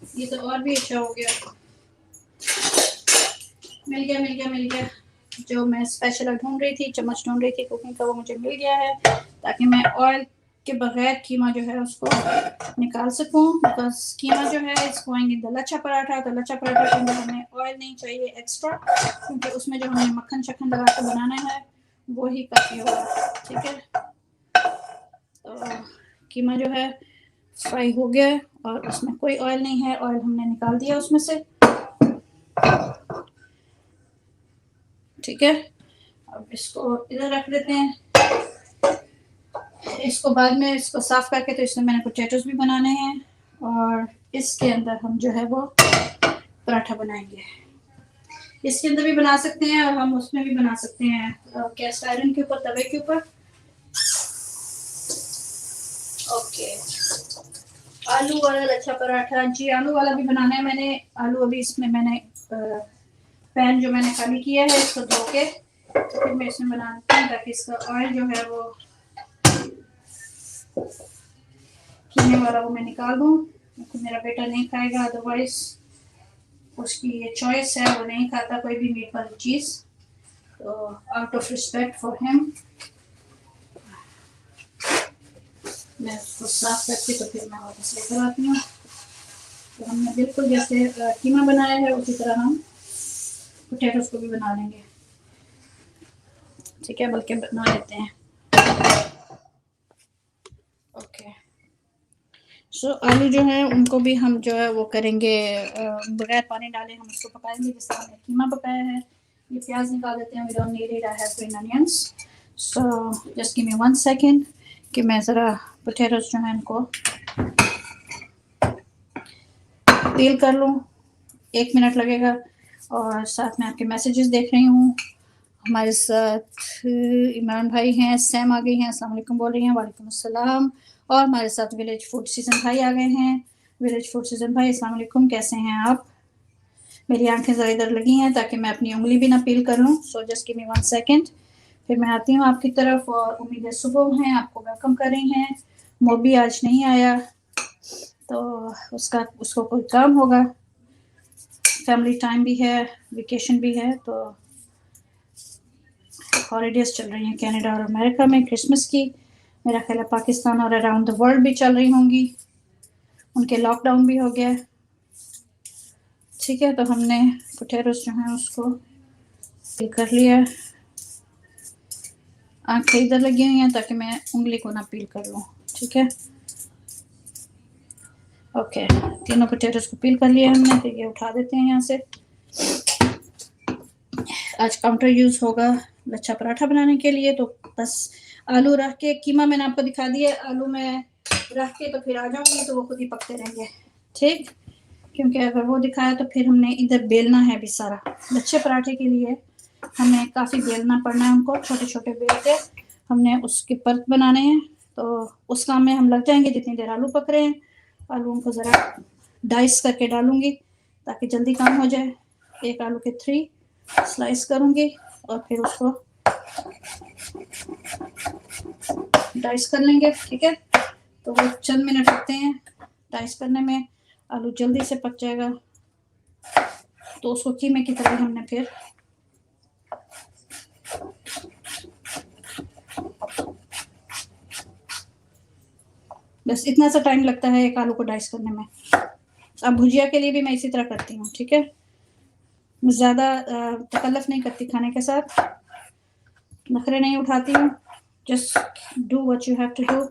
ये तो और भी अच्छा हो गया। मिल गया। जो मैं स्पेशल ढूंढ रही थी, चम्मच ढूंढ रही थी कुकिंग का, वो मुझे मिल गया है, ताकि मैं ऑयल के बगैर कीमा जो है उसको निकाल सकूं। बिकॉज कीमा जो है इसको आएंगे द लच्छा पराठा, तो लच्छा पराठा के अंदर हमें ऑयल नहीं चाहिए एक्स्ट्रा, क्योंकि उसमें जो हमें मक्खन शक्खन लगा के बनाना है वो ही काफ़ी होगा। ठीक है, तो कीमा जो है फ्राई हो गया है और उसमें कोई ऑयल नहीं है, ऑयल हमने निकाल दिया उसमें से। ठीक है, अब इसको इधर रख देते हैं। इसको बाद में इसको साफ करके, तो इसमें मैंने पोटैटोस भी बनाने हैं और इसके अंदर हम जो है वो पराठा बनाएंगे। इसके अंदर भी बना सकते हैं और हम उसमें भी बना सकते हैं, कैस्ट आयरन के ऊपर, तवे के ऊपर। ओके, आलू वाला लच्छा पराठा, जी आलू वाला भी बनाना है मैंने। आलू अभी इसमें मैंने पैन जो मैंने खाली किया है इसको धो के, तो फिर मैं इसमें बनाती हूँ ताकि इसका ऑयल जो है वो कीमे वाला वो मैं निकाल दूँ, क्योंकि मेरा बेटा नहीं खाएगा, अदरवाइज उसकी ये चॉइस है, वो नहीं खाता कोई भी मीट वाली चीज़, तो out of respect for him मैं उसको साफ करके तो फिर मैं वापस लेकर आती हूँ। तो हमने बिल्कुल जैसे कीमा बनाया है उसी तरह हम पोटैटोस को भी बना लेंगे। ठीक है, बल्कि बना लेते हैं। ओके, सो आलू जो है उनको भी हम जो है वो करेंगे बगैर पानी डाले हम उसको पकाएंगे, जिस तरह हमने कीमा पकाया है। ये प्याज निकाल देते हैं, we don't need it, I have green onions. So just give me 1 second कि मैं ज़रा पोटैटोस जो है इनको पील कर लूँ, 1 मिनट लगेगा। और साथ में आपके मैसेजेस देख रही हूँ। हमारे साथ इमरान भाई हैं, सैम आ गई हैं, अस्सलाम वालेकुम बोल रही हैं, वालेकुम अस्सलाम। और हमारे साथ विलेज फूड सीजन भाई आ गए हैं। विलेज फूड सीजन भाई अस्सलाम वालेकुम, कैसे हैं आप? मेरी आंखें ज़रा इधर लगी हैं ताकि मैं अपनी उंगली भी ना पील कर लूँ। सो जस्ट गिव मी 1 सेकेंड, फिर मैं आती हूँ आपकी तरफ। और उम्मीद है सुबह हैं, आपको वेलकम कर रही हैं। मोबी आज नहीं आया, तो उसको कोई काम होगा, फैमिली टाइम भी है, वेकेशन भी है, तो हॉलीडेज चल रही हैं कनाडा और अमेरिका में क्रिसमस की। मेरा ख्याल है पाकिस्तान और अराउंड द वर्ल्ड भी चल रही होंगी, उनके लॉकडाउन भी हो गया। ठीक है, तो हमने पोटैटोस जो है उसको पील कर लिया। आंखें इधर लगी हुई हैं ताकि मैं उंगली को ना पील कर लूँ। ठीक है, ओके, तीनों पोटैटोस को पील कर लिया हमने, तो ये उठा देते हैं यहाँ से। आज काउंटर यूज़ होगा लच्छा पराठा बनाने के लिए। तो बस आलू रख के, कीमा मैंने आपको दिखा दिया, आलू में रख के तो फिर आ जाऊंगी तो वो खुद ही पकते रहेंगे, ठीक। क्योंकि अगर वो दिखाया तो फिर हमने इधर बेलना है भी सारा। लच्छे पराठे के लिए हमें काफ़ी बेलना पड़ना है उनको, छोटे छोटे बेल के हमने उसकी परत बनाने हैं। तो उस काम में हम लग जाएंगे जितनी देर आलू पक रहे हैं। आलूओं को ज़रा डाइस करके डालूंगी ताकि जल्दी काम हो जाए। एक आलू के 3 स्लाइस करूंगी और फिर उसको डाइस कर लेंगे, ठीक है। तो वो चंद मिनट लगते हैं डाइस करने में, आलू जल्दी से पक जाएगा। तो उसको कीमे की तरह हमने फिर बस इतना सा टाइम लगता है एक आलू को डाइस करने में। अब भुजिया के लिए भी मैं इसी तरह करती हूँ, ठीक है। मैं ज़्यादा तकल्लुफ़ नहीं करती खाने के साथ, नखरे नहीं उठाती हूँ। Just do what you have to do,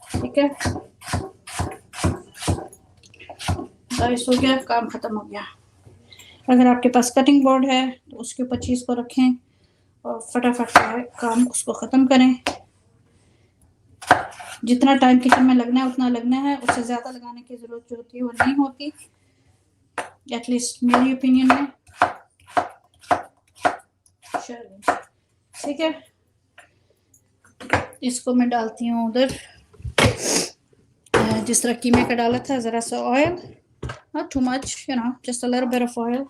ठीक है। डाइस हो गया, काम ख़त्म हो गया। अगर आपके पास कटिंग बोर्ड है तो उसके ऊपर चीज़ को रखें और फटाफट काम उसको ख़त्म करें। जितना टाइम किचन में लगना है उतना लगना है, उससे ज़्यादा लगाने की ज़रूरत जो होती है वो नहीं होती, एटलीस्ट मेरी ओपिनियन में। चलिए ठीक है, इसको मैं डालती हूँ उधर जिस तरह कीमे का डाला था, ज़रा सा oil, not too much, you know, just a little bit of oil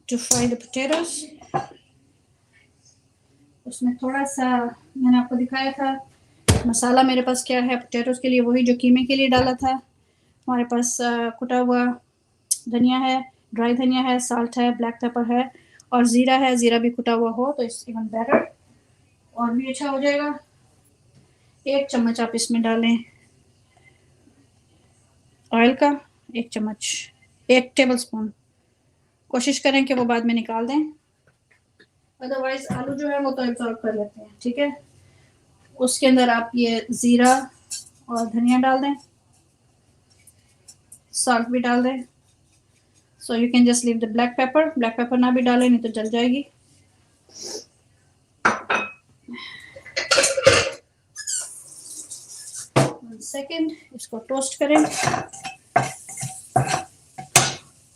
to fry the potatoes. उसमें थोड़ा सा मैंने आपको दिखाया था मसाला मेरे पास क्या है पोटैटोज़ के लिए, वही जो कीमे के लिए डाला था। हमारे पास कुटा हुआ धनिया है, ड्राई धनिया है, साल्ट है, ब्लैक पेपर है और ज़ीरा है। ज़ीरा भी कुटा हुआ हो तो इट्स इवन बेटर, और भी अच्छा हो जाएगा। 1 चम्मच आप इसमें डालें ऑयल का, 1 चम्मच, 1 टेबल स्पून। कोशिश करें कि वो बाद में निकाल दें, अदरवाइज आलू जो है वो तो एब्जॉर्ब कर लेते हैं, ठीक है। उसके अंदर आप ये ज़ीरा और धनिया डाल दें, सॉल्ट भी डाल दें। सो you can just leave the black pepper, black pepper ना भी डालें नहीं तो जल जाएगी। सेकंड, इसको टोस्ट करें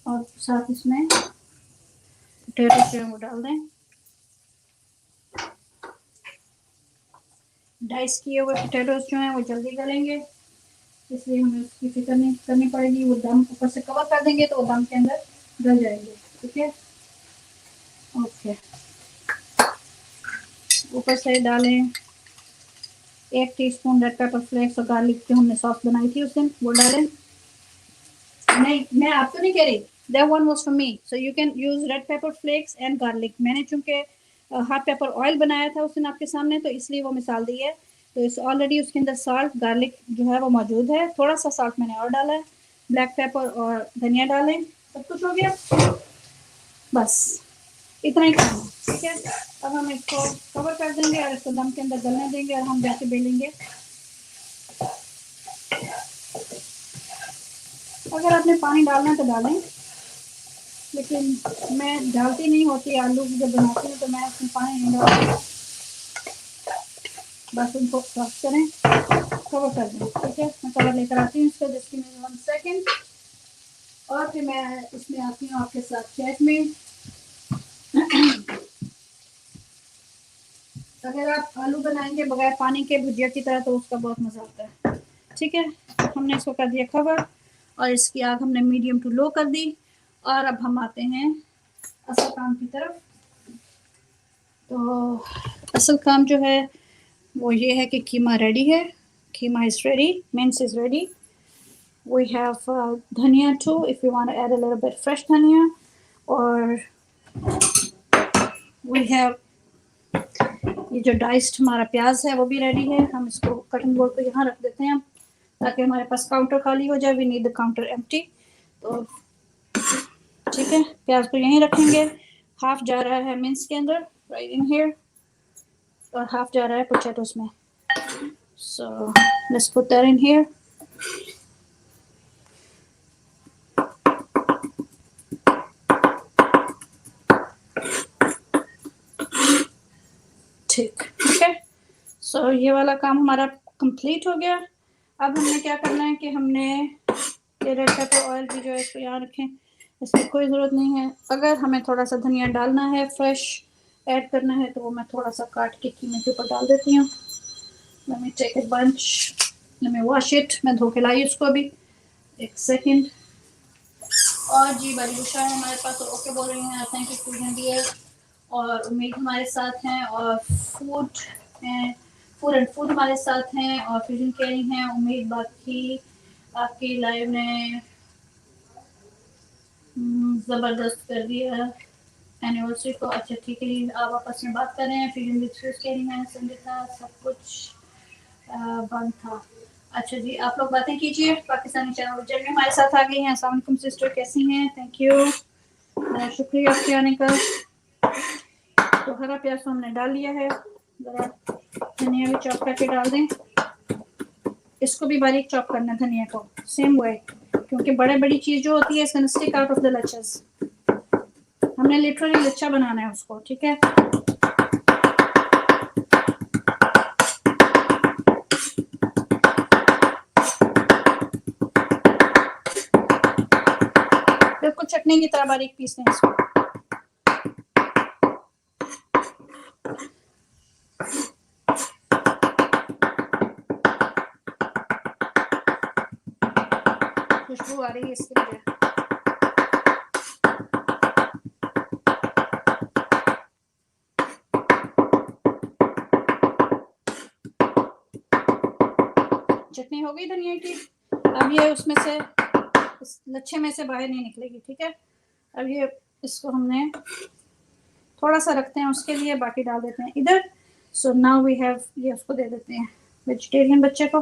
और साथ इसमें पोटैटो जो है वो डाल दें। डाइस किए हुए पोटैटोज जो हैं वो जल्दी गलेंगे, इसलिए हमें उसकी फिक्र नहीं करनी पड़ेगी। वो दम ऊपर से कवर कर देंगे तो वो दम के अंदर गल जाएंगे, ठीक है। ओके, ऊपर से डालें 1 टीस्पून रेड पेपर फ्लेक्स और गार्लिक जो हमने सॉस बनाई थी उस दिन, वो डालें। नहीं, मैं आपको नहीं कह रही, that one was for me, so you can use red pepper flakes and garlic. मैंने चूंकि हॉट पेपर ऑयल बनाया था उस दिन आपके सामने, तो इसलिए वो मिसाल दी है। तो इस ऑलरेडी उसके अंदर साल्ट गार्लिक जो है वो मौजूद है, थोड़ा सा साल्ट मैंने और डाला है, ब्लैक पेपर और धनिया डालें, सब कुछ हो गया। बस इतना ही काम है, ठीक है। अब हम इसको कवर कर देंगे और इसको दम के अंदर गलने देंगे और हम जाके बेलेंगे। अगर आपने पानी डालना है तो डालें, लेकिन मैं डालती नहीं होती, आलू जब बनाती हूँ तो मैं उसमें पानी नहीं डालती, बस उनको सॉफ्ट करें, कवर कर दें, ठीक है। मैं कवर लेकर आती हूँ इसको, जस्ट गिव मी 1 सेकंड, और फिर मैं इसमें आती हूँ आपके साथ चैट में। अगर आप आलू बनाएंगे बगैर पानी के भुजिया की तरह तो उसका बहुत मज़ा आता है, ठीक है। हमने इसको कर दिया कवर और इसकी आग हमने मीडियम टू लो कर दी, और अब हम आते हैं असल काम की तरफ। तो असल काम जो है वो ये है कि कीमा रेडी है, keema is ready, mince is ready. We have dhaniya too if you want to add a little bit fresh dhaniya, और वी हैव ये जो डाइस्ड हमारा प्याज है वो भी रेडी है। हम इसको कटिंग बोर्ड पे यहाँ रख देते हैं ताकि हमारे पास काउंटर खाली हो जाए, we need the counter empty. तो ठीक है, प्याज को यहीं रखेंगे। हाफ जा रहा है मिंस के अंदर, राइट इन हियर, और हाफ जा रहा है पोटैटोस में। So let's put that in here. ठीक है। सो ये वाला काम हमारा कंप्लीट हो गया। अब हमने क्या करना है कि हमने ये रेड पेपर ऑयल भी जो है इसको यहाँ रखें, इसकी कोई ज़रूरत नहीं है। अगर हमें थोड़ा सा धनिया डालना है, फ्रेश ऐड करना है, तो वो मैं थोड़ा सा काट के कीमे के ऊपर डाल देती हूँ। Let me take a bunch, let me wash it। मैं धो के लाई उसको अभी, एक सेकेंड। और जी बलूशा है हमारे पास, ओके बोल रही हैं, थैंक यू फूड डियर। और उम्मीद हमारे साथ हैं, और फूड एंड फूड हमारे साथ हैं, और फ्यूजन केयरिंग हैं। उम्मीद बाकी आपकी लाइव ने ज़बरदस्त कर दिया एनिवर्सरी को। अच्छा ठीक है, आप आपस में बात कर रहे हैं। फ्यूजन केयरिंग है, संगीता सब कुछ बंद था। अच्छा जी, आप लोग बातें कीजिए। पाकिस्तानी चैनल जब हमारे साथ आ गई हैं। अस्सलाम वालेकुम सिस्टर, कैसी हैं? थैंक यू, बहुत शुक्रिया आपके आने का। तो हरा प्याज तो हमने डाल लिया है, ज़रा धनिया भी चॉप करके डाल दें। इसको भी बारीक चॉप करना धनिया को, सेम वे, क्योंकि बड़े बड़ी चीज़ जो होती है इसका स्टिक आउट ऑफ द लचेस। हमने लिटरली लच्छा बनाना है उसको, ठीक है। बिल्कुल चटनी की तरह बारीक पीसते हैं इसको। खुशबू आ रही है इसके लिए। चटनी हो गई धनिया की। अब ये उसमें से, इस लच्छे में से बाहर नहीं निकलेगी, ठीक है। अब ये इसको हमने थोड़ा सा रखते हैं उसके लिए, बाकी डाल देते हैं इधर। सो नाउ वी हैव, ये उसको दे देते हैं वेजिटेरियन बच्चे को,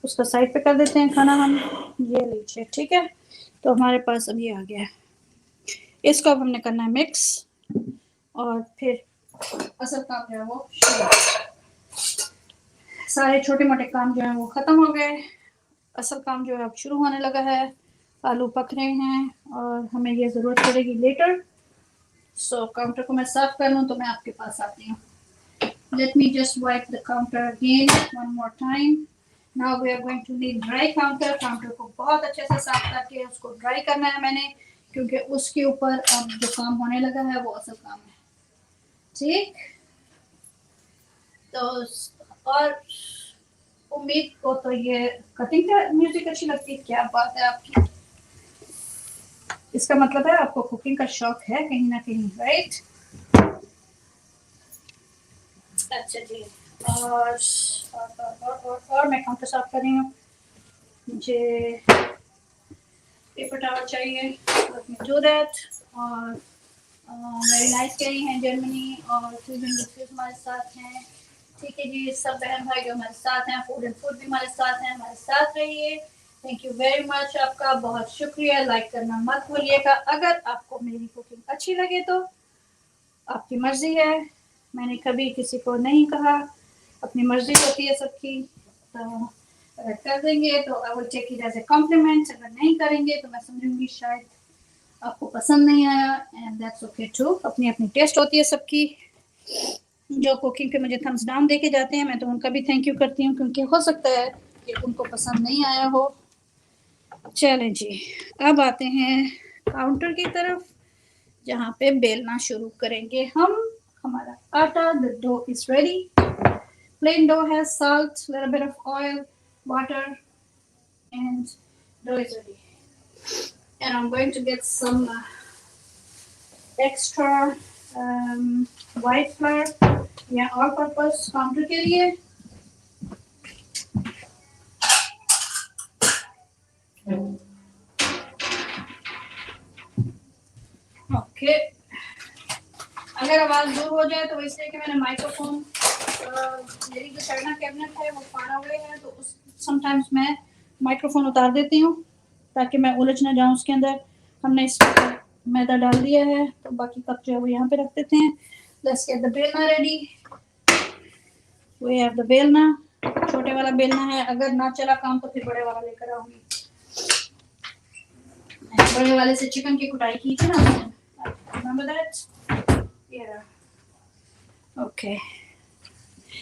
उसको साइड पे कर देते हैं खाना हम। ये लीजिए, ठीक है। तो हमारे पास अब ये आ गया है। इसको अब हमने करना है मिक्स, और फिर असल काम जो है वो सारे छोटे मोटे काम जो है वो ख़त्म हो गए। असल काम जो है अब शुरू होने लगा है। आलू पक रहे हैं और हमें ये ज़रूरत पड़ेगी लेटर। सो काउंटर को मैं साफ कर लूँ तो मैं आपके पास आती हूँ। Let me just wipe the counter again one more time. Now we are going to need dry counter. Counter को बहुत अच्छे से साफ करके उसको ड्राई करना है मैंने, क्योंकि उसके ऊपर अब जो काम होने लगा है वो असल काम है, ठीक। तो और उम्मीद को तो ये कटिंग का म्यूजिक अच्छी लगती है। क्या बात है आपकी, इसका मतलब है आपको कुकिंग का शौक है कहीं ना कहीं, राइट। अच्छा जी, और मैं काउंटर साफ कर रही हूँ। मुझे पेपर टॉवल चाहिए, let me do that। और वेरी नाइस कही हैं जर्मनी, और हमारे साथ हैं, ठीक है जी। सब बहन भाई जो हमारे साथ हैं, फूड एंड फूड भी हमारे साथ हैं, हमारे साथ रहिए। थैंक यू वेरी मच, आपका बहुत शुक्रिया। लाइक करना मत भूलिएगा। अगर आपको मेरी कुकिंग अच्छी लगे तो आपकी मर्जी है, मैंने कभी किसी को नहीं कहा, अपनी मर्जी होती है सबकी। तो अगर कर देंगे तो I will take it as a compliment, अगर नहीं करेंगे तो मैं समझूंगी शायद आपको पसंद नहीं आया, एंड दैट्स ओके टू। अपनी अपनी टेस्ट होती है सबकी। जो कुकिंग पे मुझे थम्स डाउन देके जाते हैं मैं तो उनका भी थैंक यू करती हूँ, क्योंकि हो सकता है कि उनको पसंद नहीं आया हो। चलें जी, अब आते हैं काउंटर की तरफ, जहाँ पे बेलना शुरू करेंगे हम। हमारा आटा, the dough is ready. Plain dough है, salt, little bit of oil, water, and dough is ready। And I'm going to get some extra white flour या all purpose काउंटर के लिए। ओके, अगर आवाज दूर हो जाए तो इसलिए कि मैंने माइक्रोफोन, मेरी जो चढ़ना कैबिनेट है वो फाड़ा हुए है, तो उस समटाइम्स मैं माइक्रोफोन उतार देती हूँ ताकि मैं उलझ ना जाऊँ उसके अंदर। हमने इस मैदा डाल दिया है तो बाकी कप जो है वो यहाँ पे रख देते हैं। लेट्स गेट द बेलना रेडी। वी हैव द बेलना, छोटे वाला बेलना है, अगर ना चला काम तो फिर बड़े वाला लेकर आऊंगी। बड़े वाले से चिकन की कुटाई की थी ना, रिमेंबर दैट। Yeah. Okay.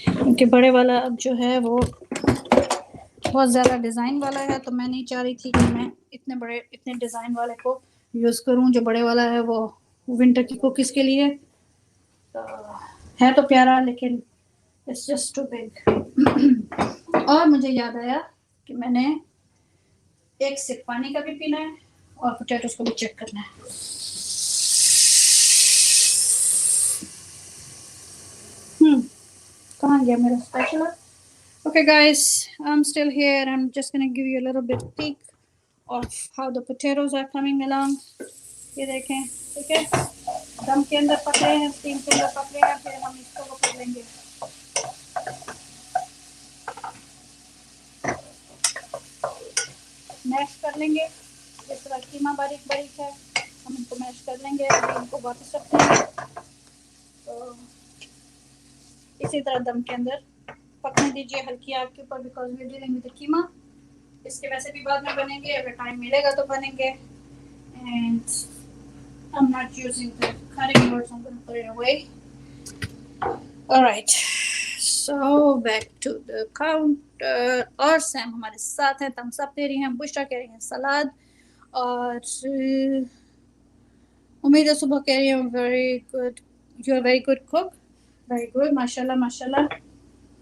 क्योंकि बड़े वाला अब जो है वो बहुत ज़्यादा डिज़ाइन वाला है, तो मैं नहीं चाह रही थी कि मैं इतने डिज़ाइन वाले को यूज़ करूं। जो बड़े वाला है वो विंटर की कुकीज़ के लिए तो है तो प्यारा, लेकिन इट्स जस्ट टू बिग। और मुझे याद आया कि मैंने एक सिप पानी का भी पीना है और पोटैटोस को भी चेक करना है। कहाँ गया मेरा special? Okay guys, I'm still here. I'm just gonna give you a little bit peek of how the potatoes are coming along. ये देखें, ठीक है, दम के अंदर पक रहे हैं, स्टीम के अंदर पक रहे हैं। फिर हम इसको वो कर लेंगे, मैश कर लेंगे। जिस तरह कीमा बारीक बारीक है, हम इनको मैश कर लेंगे। अभी इनको वापस रख देंगे, तो इसी तरह दम के अंदर पकने दीजिए हल्की आग के ऊपर, because we dealing with the keema. इसके वैसे भी बाद में बनेंगे, अगर टाइम मिलेगा तो बनेंगे। And I'm not using the cutting boards, I'm going to put it away. Alright, so back to the counter. और सैम हमारे साथ हैं, थम्स अप दे रही हैं, बुशरा कह रही हैं सलाद, और उम्मीद है सुबह कह रही हैं very good, you are very good cook, very good, माशाल्लाह माशाल्लाह।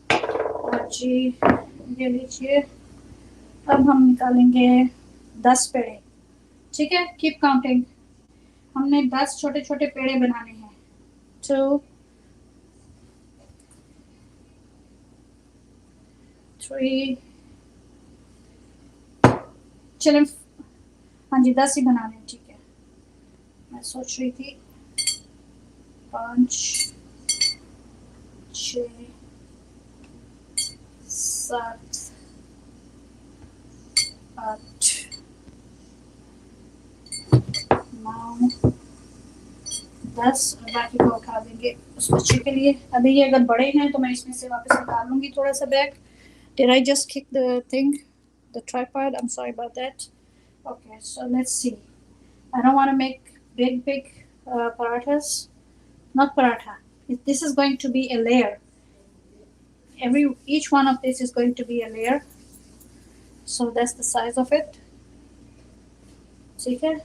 और जी ये लीजिए, अब हम निकालेंगे 10 पेड़े, ठीक है, कीप काउंटिंग। हमने 10 छोटे छोटे पेड़े बनाने हैं। 2 3 चलें, हाँ जी 10 ही बनाने हैं, ठीक है। मैं सोच रही थी 5 6 7 8 9 10, और बाकी को उठा देंगे उस बच्चे के लिए। अभी ये अगर बड़े हैं तो मैं इसमें से वापस निकाल लूँगी थोड़ा सा bag. Did I just kick the thing, the tripod? I'm sorry about that. Okay, so let's see. I don't want to make big parathas. Not paratha. This is going to be a layer. Each one of this is going to be a layer. So that's the size of it. ठीक है?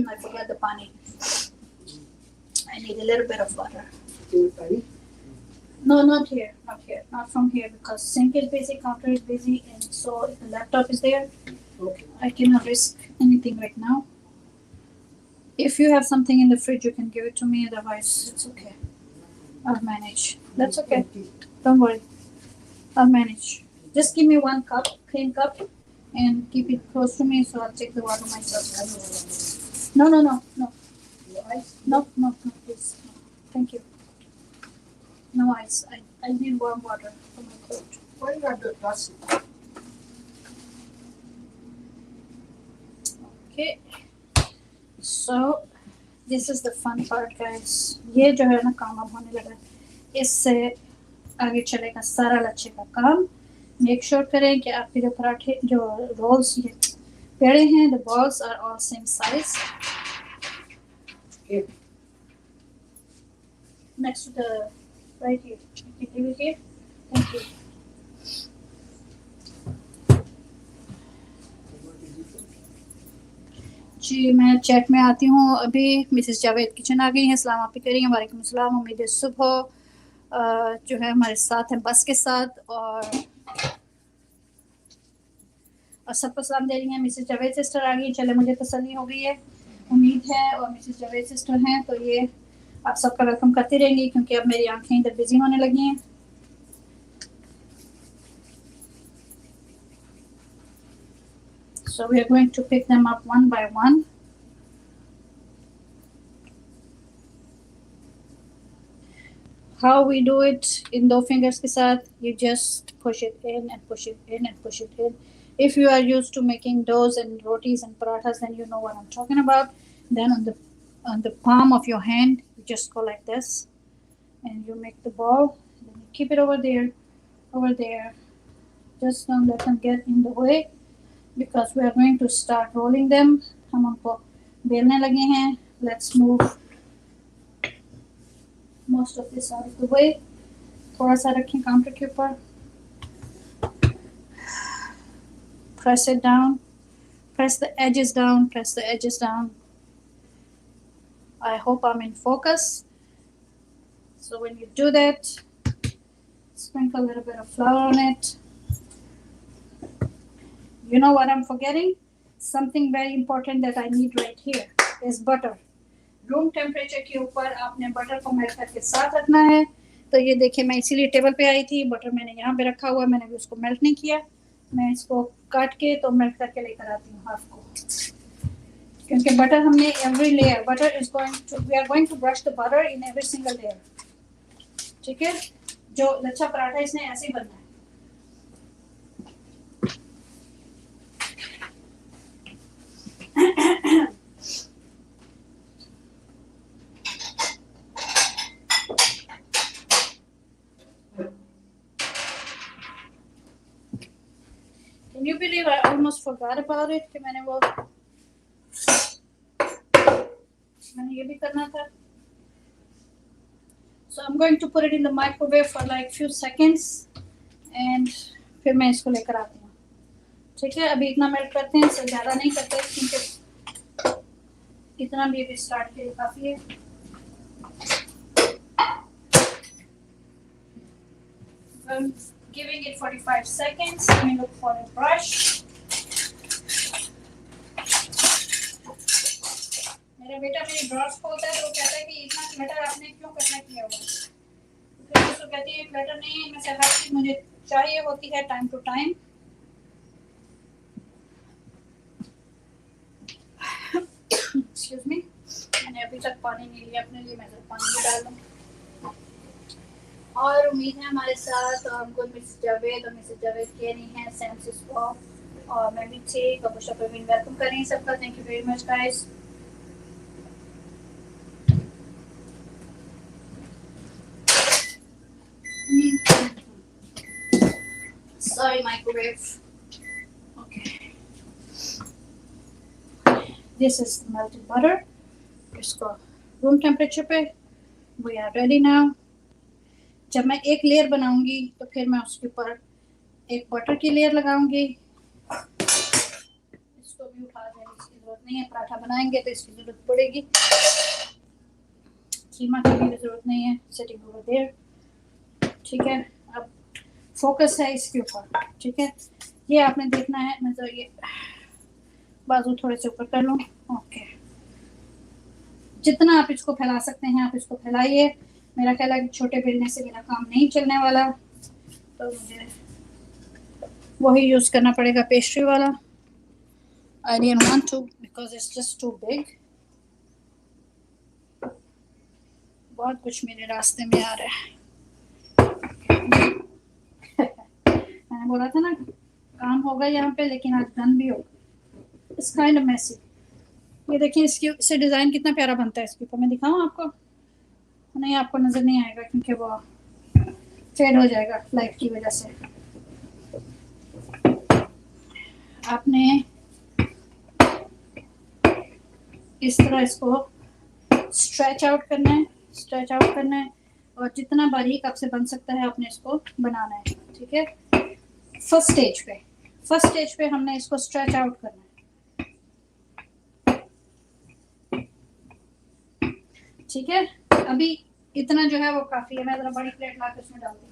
I forgot the pani. I need a little bit of water. No, not here, not from here, because sink is busy, counter is busy, and so if the laptop is there, okay, I cannot risk anything right now. If you have something in the fridge, you can give it to me. Otherwise, it's okay. I'll manage. That's okay. Don't worry. I'll manage. Just give me 1 cup, clean cup, and keep it close to me, so I'll take the water myself. No, please. No. Thank you. No ice. I need warm water for my coat. Why not the plastic? Okay. So this is the fun part, guys. ये जो है ना काम अब होने लगा, इससे आगे चलेगा सारा लच्छे का काम। मेक श्योर करें कि आपके जो पराठे, जो रोल्स, ये पेड़े हैं, the balls are all same size. Okay. Next to the right here. You can leave it here. Thank you. जी मैं चैट में आती हूँ। अभी मिसेस जावेद किचन आ गई हैं, सलाम आप कह रही हैं। वालेकुम सलाम, उम्मीद है सुबह जो है हमारे साथ हैं बस के साथ, और सबको सलाम दे रही हैं। मिसेस जावेद सिस्टर आ गई, चले मुझे तसल्ली हो गई है, उम्मीद है, और मिसेस जावेद सिस्टर हैं तो ये आप सबका वेलकम करती रहेंगी, क्योंकि अब मेरी आंखें इधर बिजी होने लगी हैं। So we are going to pick them up one by one. How we do it in 2 fingers के साथ, you just push it in and push it in and push it in. If you are used to making doughs and rotis and parathas, then you know what I'm talking about. Then on the palm of your hand, you just go like this, and you make the ball. Then you keep it over there. over there. Just don't let them get in the way because we are going to start rolling them. हम उनको बेलने लगे हैं. Let's move most of this out of the way. थोड़ा सा रखें counter के ऊपर. Press it down. Press the edges down. Press the edges down. I hope I'm in focus. So when you do that, sprinkle a little bit of flour on it. You know what I'm forgetting? Something very important that I need right here is butter. Room temperature के ऊपर आपने butter को melt करके साथ रखना है. तो ये देखिए मैं इसीलिए टेबल पे आई थी. बटर मैंने यहाँ पे रखा हुआ है. मैंने भी उसको मेल्ट नहीं किया. मैं इसको काट के तो मेल्ट करके लेकर आती हूँ हाफ को. क्योंकि बटर हमने every layer butter is going to we are going to brush the butter in every single layer. ठीक है. जो लच्छा पराठा इसने ऐसे ही बनना है. Can you believe I almost forgot about it कि मैंने ये भी करना था. So I'm going to put it in the microwave for like few seconds and फिर मैं इसको लेकर आती हूँ. ठीक है. अभी इतना मेल्ट करते हैं. इससे ज़्यादा नहीं करते क्योंकि इतना भी अभी स्टार्ट के लिए काफ़ी है. I'm giving it 45 seconds. Let me look for a brush. मेरा बेटा मेरी ड्रॉर्स खोलता है तो कहता है कि इतना क्लटर आपने क्यों करना किया हुआ है. तो उसको कहती है क्लटर नहीं, इनमें से हर चीज़ मुझे चाहिए होती है time to time. Excuse me. मैंने अभी तक पानी नहीं लिया अपने लिए. मैं तो पानी भी डाल दूँ. और उम्मीद है हमारे साथ हमको मिस जावेद और मिसेस जावेद के नहीं है. सैम सिस्को और मैं भी थी. कबूशा परवीन वेलकम करें सबका. Thank you very much guys. Sorry, microwave. Okay. This is melted butter. इसको room temperature पे. We are ready now. जब मैं एक लेयर बनाऊंगी तो फिर मैं उसके ऊपर एक बटर की लेयर लगाऊंगी. इसको भी उठा देने की जरूरत नहीं है. पराठा बनाएंगे तो इसकी जरूरत पड़ेगी. कीमा की भी जरूरत नहीं है. Setting over there. ठीक है. अब फोकस है इसके ऊपर. ठीक है. ये आपने देखना है. मैं तो ये बाजू थोड़े से ऊपर कर लूँ. ओके. जितना आप इसको फैला सकते हैं आप इसको फैलाइए. मेरा ख्याल है कि छोटे बेलने से मेरा काम नहीं चलने वाला. तो मुझे वही यूज़ करना पड़ेगा पेस्ट्री वाला. I didn't want to because it's just too big. बहुत कुछ मेरे रास्ते में आ रहा है. मैंने बोला था ना काम होगा यहाँ पे लेकिन आज डन भी होगा. It's kind of messy. ये देखिए इससे डिज़ाइन कितना प्यारा बनता है. इसके ऊपर मैं दिखाऊँ आपको. नहीं आपको नज़र नहीं आएगा क्योंकि वो फेड हो जाएगा लाइट की वजह से. आपने इस तरह इसको स्ट्रेच आउट करना है. स्ट्रेच आउट करना है और जितना बारीक आपसे बन सकता है आपने इसको बनाना है. ठीक है. फर्स्ट स्टेज पे हमने इसको स्ट्रेच आउट करना है. ठीक है. अभी इतना जो है वो काफी है. मैं जरा बड़ी प्लेट लाकर इसमें डाल दूँ.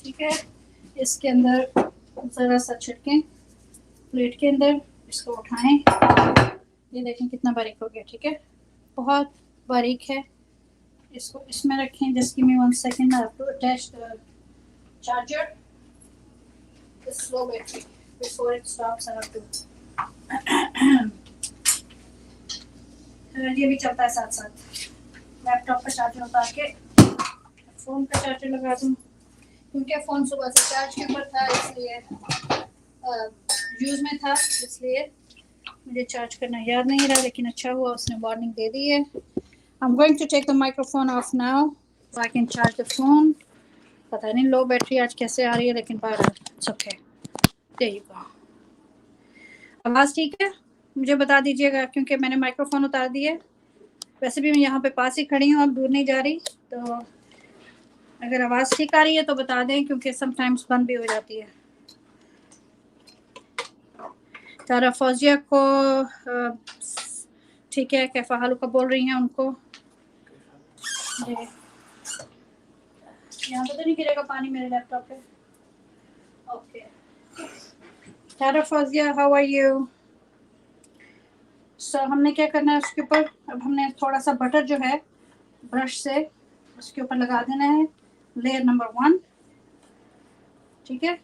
ठीक है. इसके अंदर जरा सा छिड़कें प्लेट के अंदर. इसको उठाएं. ये देखें कितना बारीक हो गया. ठीक है. बहुत बारीक है. इसको इसमें रखें. Just give me 1 second. I have to attach the charger. The slow battery before it stops. I have to. ये भी चलता है साथ साथ. लैपटॉप का चार्जर उतार के फोन का चार्जर लगा दूँ. क्योंकि फ़ोन सुबह से चार्ज के ऊपर था, इसलिए यूज़ में था, इसलिए मुझे चार्ज करना याद नहीं रहा, लेकिन अच्छा हुआ उसने वार्निंग दे दी है। I'm going to take the microphone off now so I can charge the phone. पता नहीं लो बैटरी आज कैसे आ रही है, लेकिन बहरहाल it's okay. There you go. आवाज़ ठीक है? मुझे बता दीजिएगा, क्योंकि मैंने माइक्रोफोन उतार दिए। वैसे भी मैं यहाँ पे पास ही खड़ी हूँ, अब दूर नहीं जा रही, तो अगर आवाज़ ठीक आ रही है तो बता दें, क्योंकि समटाइम्स बंद भी हो जाती है। तारा फौजिया को ठीक है, कैफा हालू का बोल रही हैं उनको। यहाँ पे तो नहीं गिरेगा पानी मेरे लैपटॉप पे? Okay. Tara Fauzia, how are you? So हमने क्या करना है उसके ऊपर, अब हमने थोड़ा सा बटर जो है ब्रश से उसके ऊपर लगा देना है, लेयर नंबर 1। ठीक है,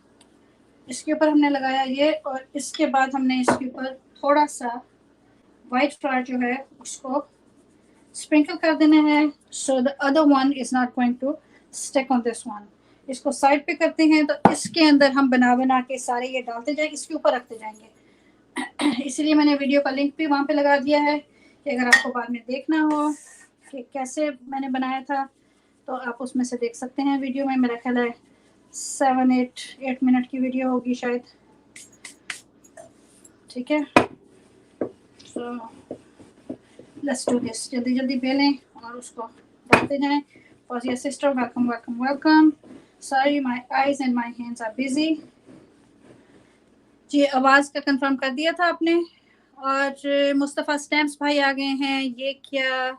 इसके ऊपर हमने लगाया ये, और इसके बाद हमने इसके ऊपर थोड़ा सा वाइट फ्लावर जो है उसको स्प्रिंकल कर देना है, so the other one is not going to stick on this one. इसको साइड पे करते हैं, तो इसके अंदर हम बना बना के सारे ये डालते जाएंगे, इसके ऊपर रखते जाएंगे। इसलिए मैंने वीडियो का लिंक भी वहाँ पे लगा दिया है कि अगर आपको बाद में देखना हो कि कैसे मैंने बनाया था, तो आप उसमें से देख सकते हैं। वीडियो में मेरा ख्याल है 7-8 मिनट की वीडियो होगी शायद। ठीक है, सो लेट्स डू दिस। जल्दी जल्दी बेलें और उसको डालते जाएं। Fauzia sister, welcome welcome welcome. Sorry my eyes and my hands are busy. जी, आवाज़ का कंफर्म कर दिया था आपने। और मुस्तफ़ा स्टैम्प्स भाई आ गए हैं। ये क्या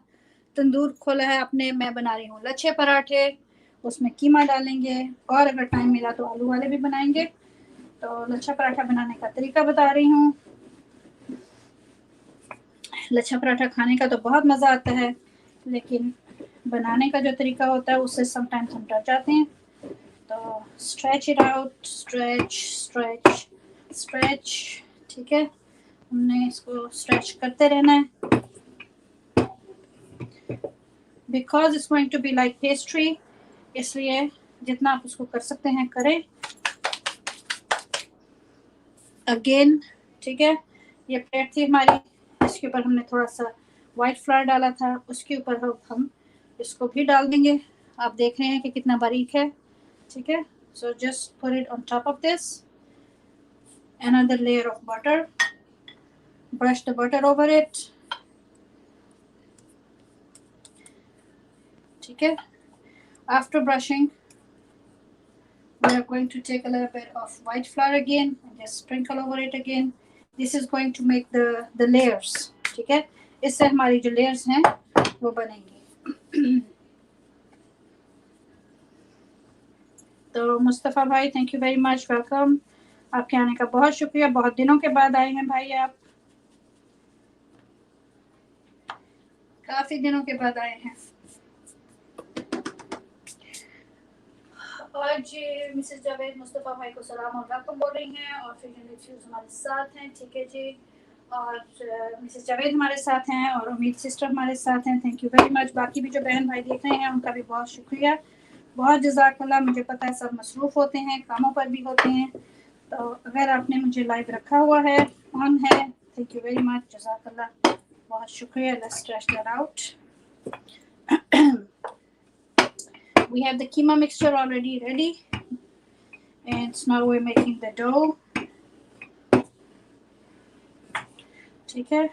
तंदूर खोला है आपने? मैं बना रही हूँ लच्छे पराठे, उसमें कीमा डालेंगे, और अगर टाइम मिला तो आलू वाले भी बनाएंगे। तो लच्छा पराठा बनाने का तरीका बता रही हूँ। लच्छा पराठा खाने का तो बहुत मज़ा आता है, लेकिन बनाने का जो तरीका होता है उससे समटाइम्स हम डर जाते हैं। तो stretch it out, stretch stretch stretch. ठीक है, हमने इसको स्ट्रेच करते रहना है, because it's going to be like pastry, इसलिए जितना आप उसको कर सकते हैं करें। अगेन, ठीक है, ये प्लेट थी हमारी, इसके ऊपर हमने थोड़ा सा वाइट फ्लावर डाला था, उसके ऊपर हम इसको भी डाल देंगे। आप देख रहे हैं कि कितना बारीक है। ठीक है, so just put it on top of this, another layer of butter, brush the butter over it. ठीक है, after brushing we are going to take a little bit of white flour again and just sprinkle over it again. This is going to make the layers. ठीक है, इससे हमारी जो layers हैं वो बनेंगी। तो मुस्तफ़ा भाई, thank you very much, welcome. आपके आने का बहुत शुक्रिया, बहुत दिनों के बाद आए हैं भाई आप, काफ़ी दिनों के बाद आए हैं। आज मिसेस जावेद मुस्तफ़ा भाई को सलाम और वेलकम बोल रही हैं, और फिर हमारे साथ हैं। ठीक है जी, और मिसेस जावेद हमारे साथ हैं, और उम्मीद सिस्टर हमारे साथ हैं। Thank you very much. बाकी भी जो बहन भाई देख रहे हैं उनका भी बहुत शुक्रिया, बहुत जज़ाकल्लाह। मुझे पता है सब मसरूफ़ होते हैं, कामों पर भी होते हैं, तो अगर आपने मुझे लाइव रखा हुआ है, ऑन है, थैंक यू वेरी मच, जज़ाकल्लाह, बहुत शुक्रिया। Let's stretch that out. We have the keema mixture already ready, and now we're making the dough. ठीक है,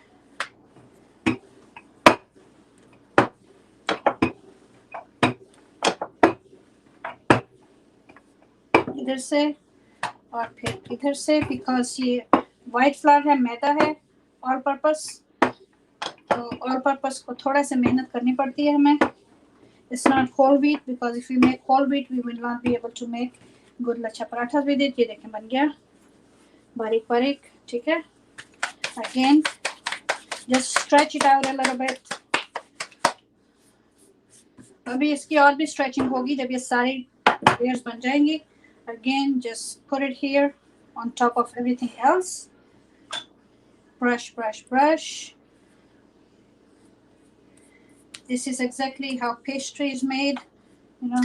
इधर से और फिर इधर से, बिकॉज ये वाइट फ्लावर है, मैदा है, ऑल पर्पस, तो ऑल पर्पस को थोड़ा सा मेहनत करनी पड़ती है हमें। It's not whole wheat, because if we make whole wheat we will not be able to make good lachha paratha with it. ये देखें बन गया बारीक बारीक। ठीक है, again just stretch it out a little bit. अभी इसकी और भी स्ट्रेचिंग होगी जब ये सारी layers बन जाएंगी। Again just put it here on top of everything else. Brush brush brush. This is exactly how pastry is made, you know,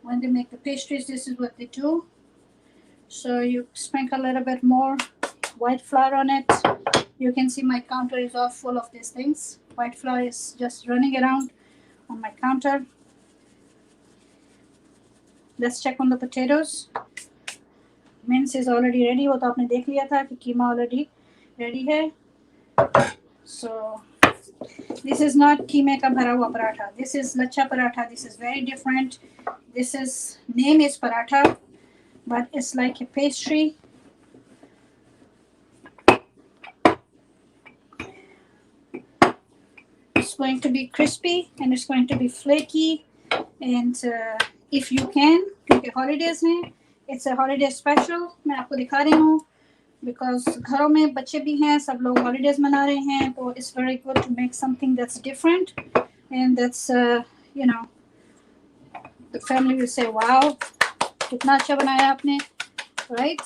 when they make the pastries, this is what they do. So you sprinkle a little bit more white flour on it. You can see my counter is all full of these things. White flour is just running around on my counter. Let's check on the potatoes. Mince is already ready. वो तो आपने देख लिया था कि कीमा already ready है. So this is not कीमे का भरा हुआ paratha. This is lachha paratha. This is very different. This is name is paratha, but it's like a pastry. It's going to be crispy and it's going to be flaky. And if you can, क्योंकि holidays हैं, it's a holiday special. मैं आपको दिखा रही हूँ because घरों में बच्चे भी हैं, सब लोग holidays मना रहे हैं, तो it's very good to make something that's different and that's you know, the family will say, wow, कितना अच्छा बनाया आपने, right?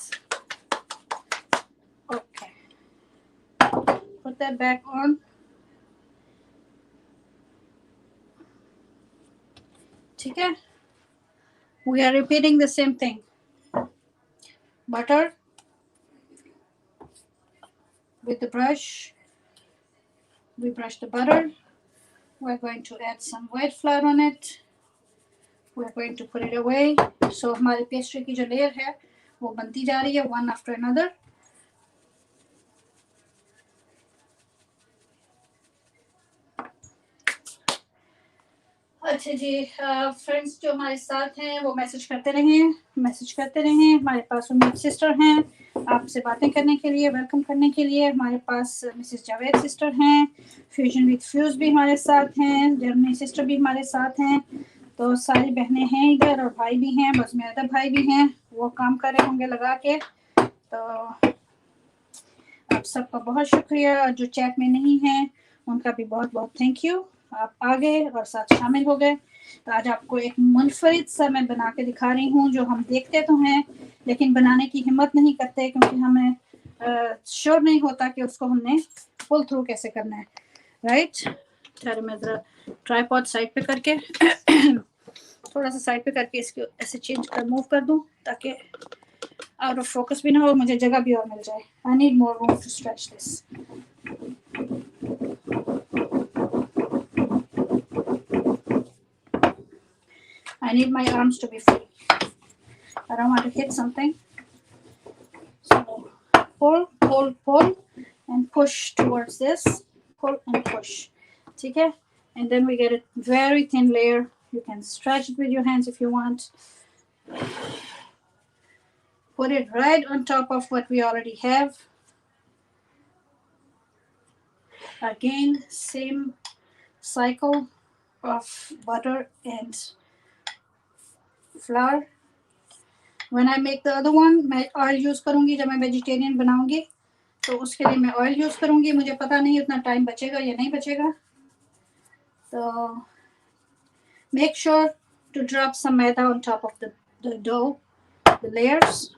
Okay, put that back on. ठीक है? We are repeating the same thing. Butter with the brush. We brush the butter. We're going to add some white flour on it. We're going to put it away. So हमारी pastry की जो layer है वो बनती जा रही है one after another. अच्छा जी, फ्रेंड्स जो हमारे साथ हैं वो मैसेज करते रहें. हमारे पास उम्मीद सिस्टर हैं आपसे बातें करने के लिए, वेलकम करने के लिए. हमारे पास मिसेस जावेद सिस्टर हैं, फ्यूजन विद फ्यूज भी हमारे साथ हैं, जर्मनी सिस्टर भी हमारे साथ हैं. तो सारी बहनें हैं इधर और भाई भी हैं, बस मेरे भाई भी हैं, वो काम कर रहे होंगे लगा के. तो आप सबका बहुत शुक्रिया. जो चैट में नहीं हैं उनका भी बहुत बहुत थैंक यू. आप आ गए और साथ शामिल हो गए. तो आज आपको एक मुनफरिद सा मैं बना के दिखा रही हूँ जो हम देखते तो हैं लेकिन बनाने की हिम्मत नहीं करते क्योंकि हमें श्योर नहीं होता कि उसको हमने पुल थ्रू कैसे करना है. राइट, चलो मैं ज़रा ट्राइपॉड साइड पे करके थोड़ा सा साइड पे करके इसको ऐसे चेंज कर मूव कर दूँ ताकि आउट ऑफ फोकस भी ना हो, मुझे जगह भी और मिल जाए. I need more room to stretch this. I need my arms to be free. I don't want to hit something. So pull, pull, pull, and push towards this. Pull and push. Okay? And then we get a very thin layer. You can stretch it with your hands if you want. Put it right on top of what we already have. Again, same cycle of butter and flour. When I make the other one, मैं oil use करूँगी. जब मैं vegetarian बनाऊँगी तो उसके लिए मैं oil use करूँगी. मुझे पता नहीं उतना time बचेगा या नहीं बचेगा. तो make sure to drop some maida on top of the dough, the layers.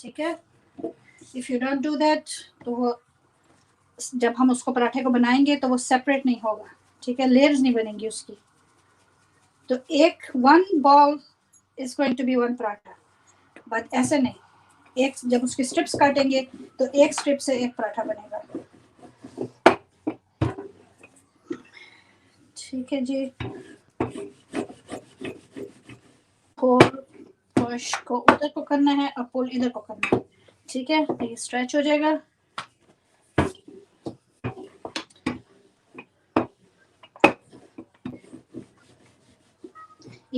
ठीक है? If you don't do that, तो वो जब हम उसको पराठे को बनाएंगे तो वो separate नहीं होगा. ठीक है? Layers नहीं बनेंगी उसकी. तो एक one ball is going to be one paratha, but ऐसे नहीं. एक जब उसके स्ट्रिप्स काटेंगे तो एक स्ट्रिप से एक पराठा बनेगा. ठीक है जी. पुल पुश को उधर को करना है और पुल इधर को करना है. ठीक है, ये स्ट्रेच हो जाएगा.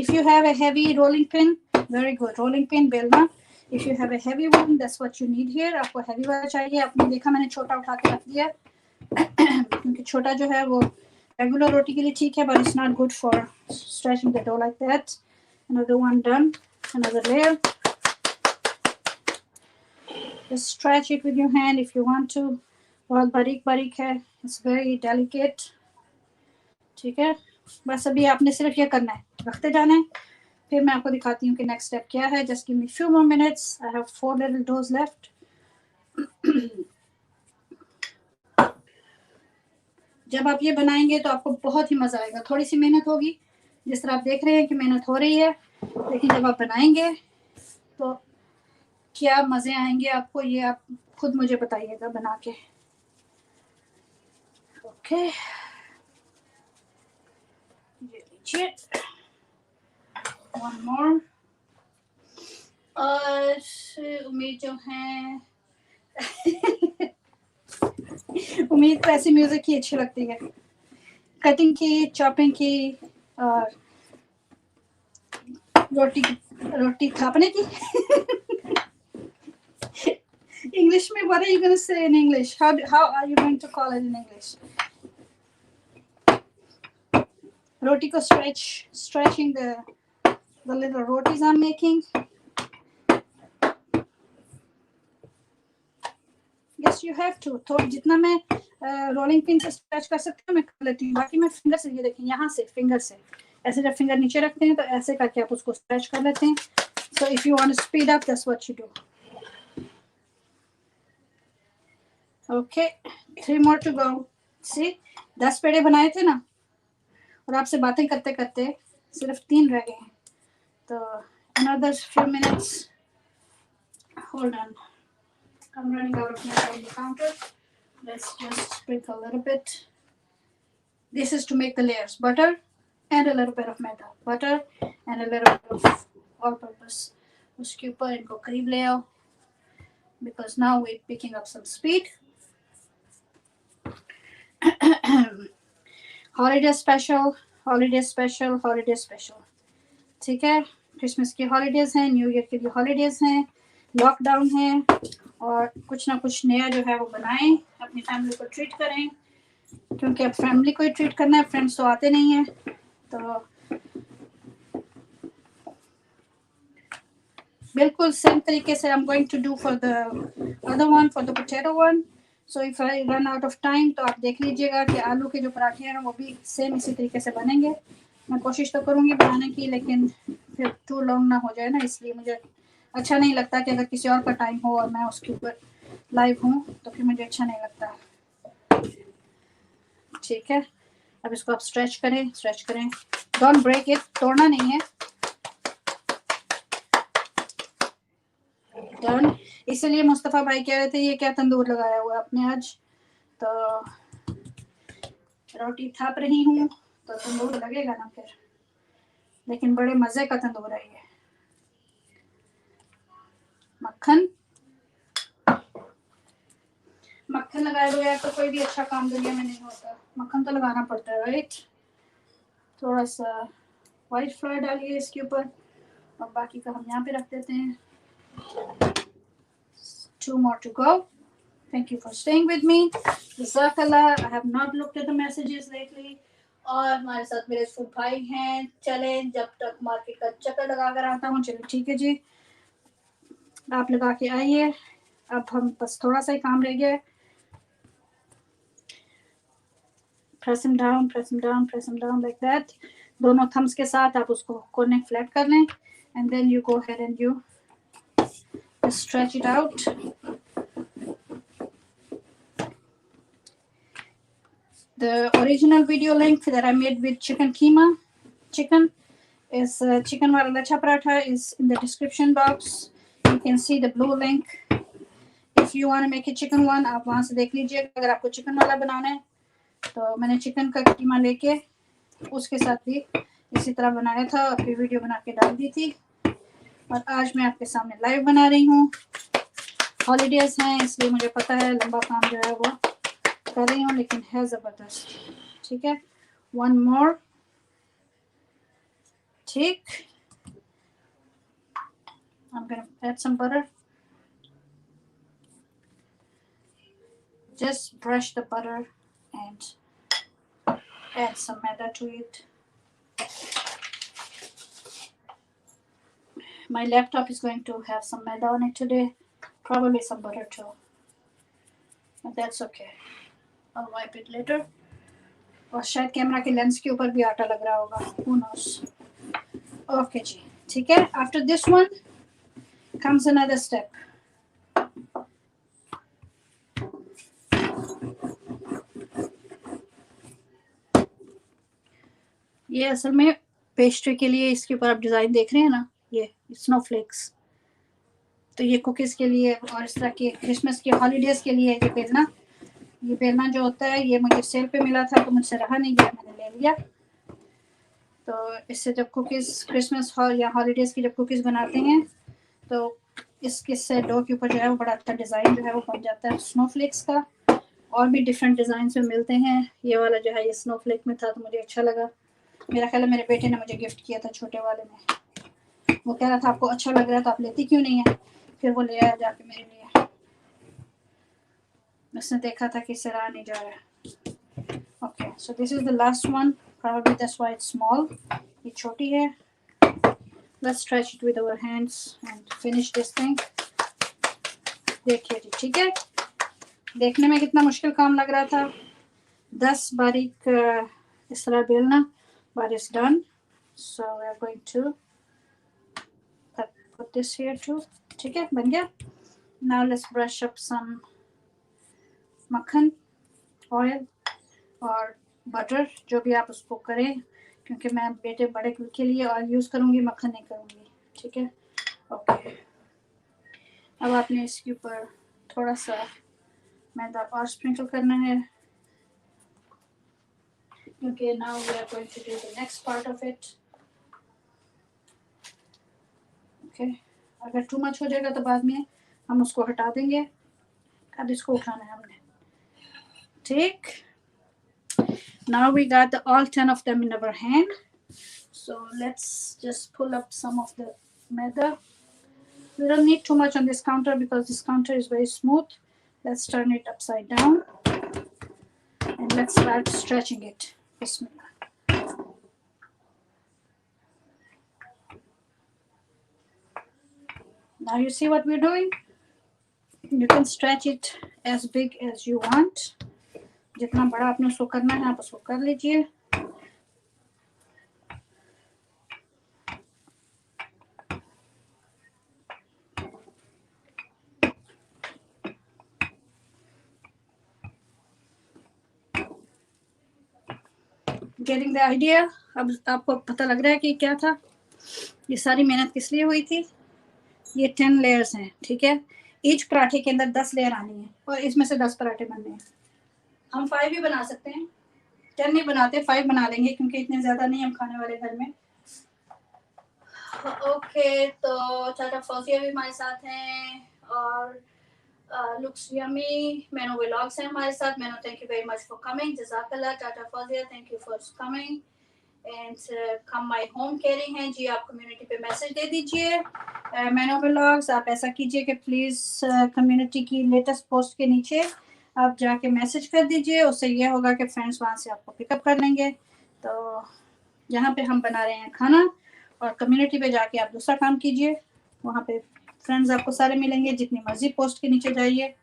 If you have a heavy rolling pin, very good. Rolling pin बेलना. If you have a heavy one, that's what you need here. आपको heavy वाला चाहिए. आपने देखा मैंने छोटा उठा के रख दिया क्योंकि छोटा जो है वो regular रोटी के लिए ठीक है, but it's not good for stretching the dough like that. Another one done. Another layer. Just stretch it with your hand if you want to. बहुत बारीक बारीक है. It's very delicate. ठीक है, बस अभी आपने सिर्फ ये करना है, रखते जाना है. फिर मैं आपको दिखाती हूँ कि नेक्स्ट स्टेप क्या है. Just give me few more minutes. I have 4 little doughs left. जब आप ये बनाएंगे तो आपको बहुत ही मजा आएगा. थोड़ी सी मेहनत होगी जिस तरह आप देख रहे हैं कि मेहनत हो रही है, लेकिन जब आप बनाएंगे तो क्या मज़े आएंगे आपको, ये आप खुद मुझे बताइएगा बना के। ओके, ये लीजिए, वन मोर। और उम्मीद जो है उम्मीद को ऐसी म्यूजिक ही अच्छी लगती है, कटिंग की, चॉपिंग की, और रोटी थापने की। English में what are you going to say in English? How are you going to call it in English? Roti ko stretching the little rotis I'm making. Yes, you have to. तो जितना मैं rolling pin से stretch कर सकती हूँ मैं कर लेती हूँ, बाकी मैं फिंगर से, ये देखिए यहाँ से फिंगर से ऐसे जब फिंगर नीचे रखते हैं तो ऐसे करके आप उसको स्ट्रेच कर लेते हैं. So if you want to speed up, that's what you do. Okay, 3 more to go. See, 10 पेड़े बनाए थे ना, और आपसे बातें करते करते सिर्फ 3 रह गए हैं. तो another few minutes. Hold on, I'm running out of milk on the counter. Let's just sprinkle a little bit. This is to make the layers. Butter and a little bit of maida. Butter and a little bit of all-purpose. उसके ऊपर इनको करीब ले आओ, because now we're picking up some speed. Holiday special, holiday special, holiday special. ठीक है, Christmas की holidays हैं, न्यू ईयर के लिए हॉलीडेज हैं, लॉकडाउन है, और कुछ ना कुछ नया जो है वो बनाएं, अपनी फैमिली को ट्रीट करें, क्योंकि अब फैमिली को ही ट्रीट करना है, फ्रेंड्स तो आते नहीं हैं. तो बिल्कुल सेम तरीके से I am going to do for the other one, for the potato one. So if I run out of time तो आप देख लीजिएगा कि आलू के जो पराठे हैं वो भी सेम इसी तरीके से बनेंगे. मैं कोशिश तो करूँगी बनाने की, लेकिन फिर टू लॉन्ग ना हो जाए ना, इसलिए मुझे अच्छा नहीं लगता कि अगर किसी और का टाइम हो और मैं उसके ऊपर लाइव हूँ तो फिर मुझे अच्छा नहीं लगता. ठीक है, अब इसको आप स्ट्रेच करें, डोंट ब्रेक इट, तोड़ना नहीं है. डन. इसलिए मुस्तफ़ा भाई कह रहे थे ये क्या तंदूर लगाया हुआ आपने आज, तो रोटी थाप रही हूँ तो तंदूर लगेगा ना फिर, लेकिन बड़े मजे का तंदूर है ये. मक्खन लगाए बगैर तो कोई भी अच्छा काम दुनिया में नहीं होता, मक्खन तो लगाना पड़ता है, राइट. थोड़ा सा वाइट फ्लोर डालिए इसके ऊपर, और बाकी का हम यहाँ पे रख देते हैं. 2 more to go. Thank you for staying with me. Jazakallah. I have not looked at the messages lately. और हमारे साथ मेरे फूड भाई हैं. चलें जब तक मार्केट का चक्कर लगा कर आता हूँ. चलिए ठीक है जी, आप लगा के आइए. अब हम बस थोड़ा सा ही काम रह गया है. Press him down, press him down, press him down like that. दोनों थम्स के साथ आप उसको कोने फ्लैट कर लें, and then you go ahead and you stretch it out. The original video link that I made with chicken Keema chicken is chicken Wala Lacha Paratha is in the description box. You can see the blue link. If you want to make a chicken one, आप वहाँ से देख लीजिएगा. अगर आपको chicken वाला बनाना है तो मैंने चिकन का कीमा लेके उसके साथ भी इसी तरह बनाया था, अपनी वीडियो बना के डाल दी थी, और आज मैं आपके सामने लाइव बना रही हूँ. हॉलीडेज हैं इसलिए मुझे पता है लंबा काम जो है वो कर रही हूँ, लेकिन है ज़बरदस्त. ठीक है, 1 more. ठीक, I'm gonna add some butter. Just brush the butter and add some maida to it. My laptop is going to have some maida on it today, probably some butter too, but that's okay. I'll wipe it later. और शायद camera के lens के ऊपर भी आटा लग रहा होगा, who knows. Okay जी, ठीक है. After this one comes another step. ये असल में पेस्ट्री के लिए इसके ऊपर आप डिज़ाइन देख रहे हैं ना, ये स्नोफ्लेक्स, तो ये कुकीज़ के लिए और इस तरह की क्रिसमस की हॉलीडेज़ के लिए ये बेलना जो होता है ये मुझे सेल पे मिला था तो मुझसे रहा नहीं गया, मैंने ले लिया। तो इससे जब कुकीज़ क्रिसमस या हॉलीडेज़ की जब कुकीज़ बनाते हैं तो इसके से डो के ऊपर जो है वो बड़ा अच्छा डिज़ाइन जो है वो बन जाता है स्नोफ्लेक्स का। और भी डिफरेंट डिज़ाइन में मिलते हैं, ये वाला जो है ये स्नोफ्लेक में था तो मुझे अच्छा लगा। मेरा ख्याल है मेरे बेटे ने मुझे गिफ्ट किया था, छोटे वाले ने। वो कह रहा था आपको अच्छा लग रहा है तो आप लेती क्यों नहीं है, फिर वो ले आया जाके मेरे लिए। उसने देखा था कि इससे रहा नहीं जा रहा। Okay, so this is the last one, probably that's why it's small, ये छोटी है। Let's stretch it with our hands and finish this thing. देखिए जी, ठीक है, देखने में कितना मुश्किल काम लग रहा था। 10 बारीक इस तरह बेलना, but it's done. So we are going to put this here too. ठीक है, बन गया। Now let's brush up some मक्खन, ऑयल और बटर, जो भी आप उसको करें, क्योंकि मैं बेटे बड़े के लिए ऑयल यूज़ करूँगी, मक्खन नहीं करूँगी। ठीक है, ओके। अब आपने इसके ऊपर थोड़ा सा मैदा और स्प्रिंकल करना है, क्योंकि now we are going to do the next part of it. Okay, अगर टू मच हो जाएगा तो बाद में हम उसको हटा देंगे, अब इसको उठाना है हमने। ठीक, now we got all 10 of them in our hand, so let's just pull up some of the maida. We don't need too much on this counter because this counter is very smooth. Let's turn it upside down and let's start stretching it. Bismillah. Now you see what we're doing? You can stretch it as big as you want. जितना बड़ा आपने उसको करना है आप उसको कर लीजिए। Getting the idea? अब आपको पता लग रहा है कि क्या था, ये सारी मेहनत किस लिए हुई थी। ये 10 लेयर्स हैं, ठीक है। ईच पराठे के अंदर 10 लेयर आनी है और इसमें से 10 पराठे बनने हैं। हम 5 भी बना सकते हैं, 10 नहीं बनाते, 5 बना लेंगे क्योंकि इतने ज़्यादा नहीं हम खाने वाले घर में। ओके, तो चाचा फौजिया भी हमारे साथ हैं और looks yummy. Menu vlogs हैं हमारे साथ। Menu, thank you very much for coming. Jazakallah. Tata Fazia, thank you for coming. And come my home कह रही हैं जी, आप कम्युनिटी पे मैसेज दे दीजिए। Menu vlogs आप ऐसा कीजिए कि प्लीज़ कम्युनिटी की लेटेस्ट पोस्ट के नीचे आप जाके मैसेज कर दीजिए, उससे ये होगा कि फ्रेंड्स वहाँ से आपको पिकअप कर लेंगे। तो यहाँ पे हम बना रहे हैं खाना और कम्युनिटी पे जाके आप दूसरा काम कीजिए, वहाँ पे फ्रेंड्स आपको सारे मिलेंगे। जितनी मर्जी पोस्ट के नीचे जाइए,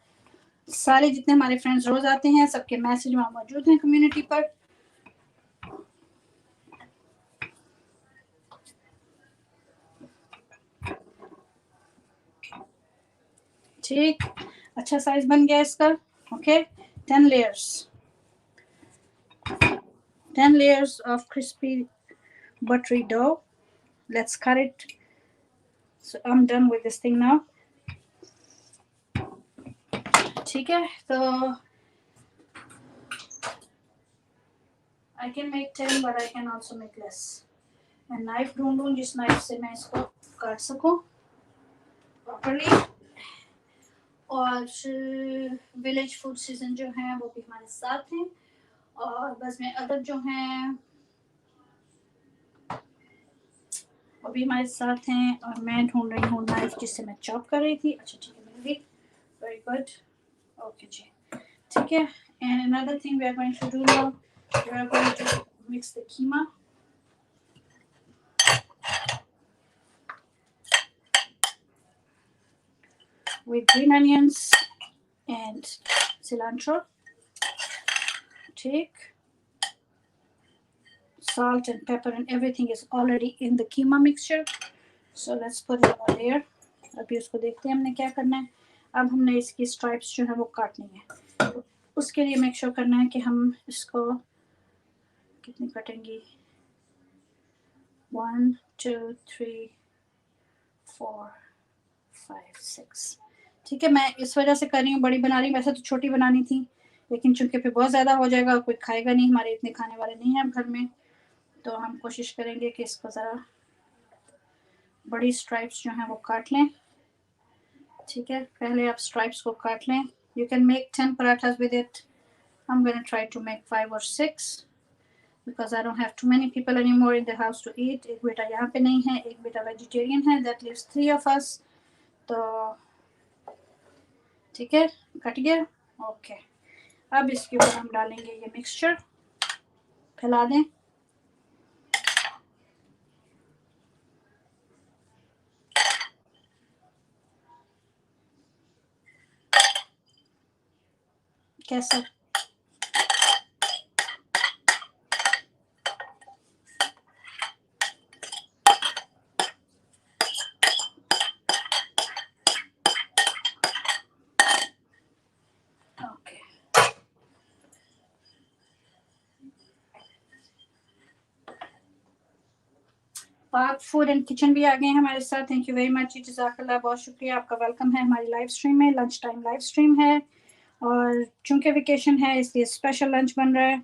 सारे जितने हमारे फ्रेंड्स रोज आते हैं सबके मैसेज वहाँ मौजूद हैं कम्युनिटी पर। ठीक, अच्छा साइज बन गया इसका। Okay, 10 layers, 10 layers of crispy buttery dough. Let's cut it. So I'm done with this thing now. ठीक है, तो I can make 10 but I can also make less. मैं नाइफ ढूंढूं जिस नाइफ से मैं इसको काट सकूं प्रॉपर्ली। और विलेज फूड सीजन जो है वो भी हमारे साथ हैं और बस में अदर जो हैं वो भी हमारे साथ हैं। और मैं ढूंढ रही हूँ नाइफ जिससे मैं चॉप कर रही थी। अच्छा ठीक है, मिल गई, वेरी गुड। ओके जी, ठीक है। And another thing we are going to do now, we are going to mix the keema with green onions and cilantro. Take salt and pepper and everything is already in the keema mixture. So let's put it over there. अभी उसको देखते हैं हमने क्या करना है। अब हमने इसकी स्ट्राइप्स जो है वो काटनी है, तो उसके लिए मेक श्योर करना है कि हम इसको कितनी कटेंगी, 1 2 3 4 5 6। ठीक है, मैं इस वजह से कर रही हूँ, बड़ी बना रही हूँ। वैसे तो छोटी बनानी थी, लेकिन चूंकि फिर बहुत ज़्यादा हो जाएगा, कोई खाएगा नहीं, हमारे इतने खाने वाले नहीं हैं घर में, तो हम कोशिश करेंगे कि इसको ज़रा बड़ी स्ट्राइप्स जो हैं वो काट लें। ठीक है, पहले आप स्ट्राइप्स को काट लें। You can make 10 parathas with it. I'm gonna try to make 5 or 6 because I don't have too many people anymore in the house to eat. एक बेटा यहाँ पे नहीं है, एक बेटा वेजिटेरियन है, that leaves 3 of us. तो ठीक है, कट गया। ओके, अब इसके ऊपर हम डालेंगे ये मिक्सचर, फैला दें। कैसा? ओके, पाक फूड एंड किचन भी आ गए हैं हमारे साथ। थैंक यू वेरी मच, जज़ाकल्लाह, बहुत शुक्रिया, आपका वेलकम है हमारी लाइव स्ट्रीम में। लंच टाइम लाइव स्ट्रीम है, और चूंकि वेकेशन है इसलिए स्पेशल लंच बन रहा है।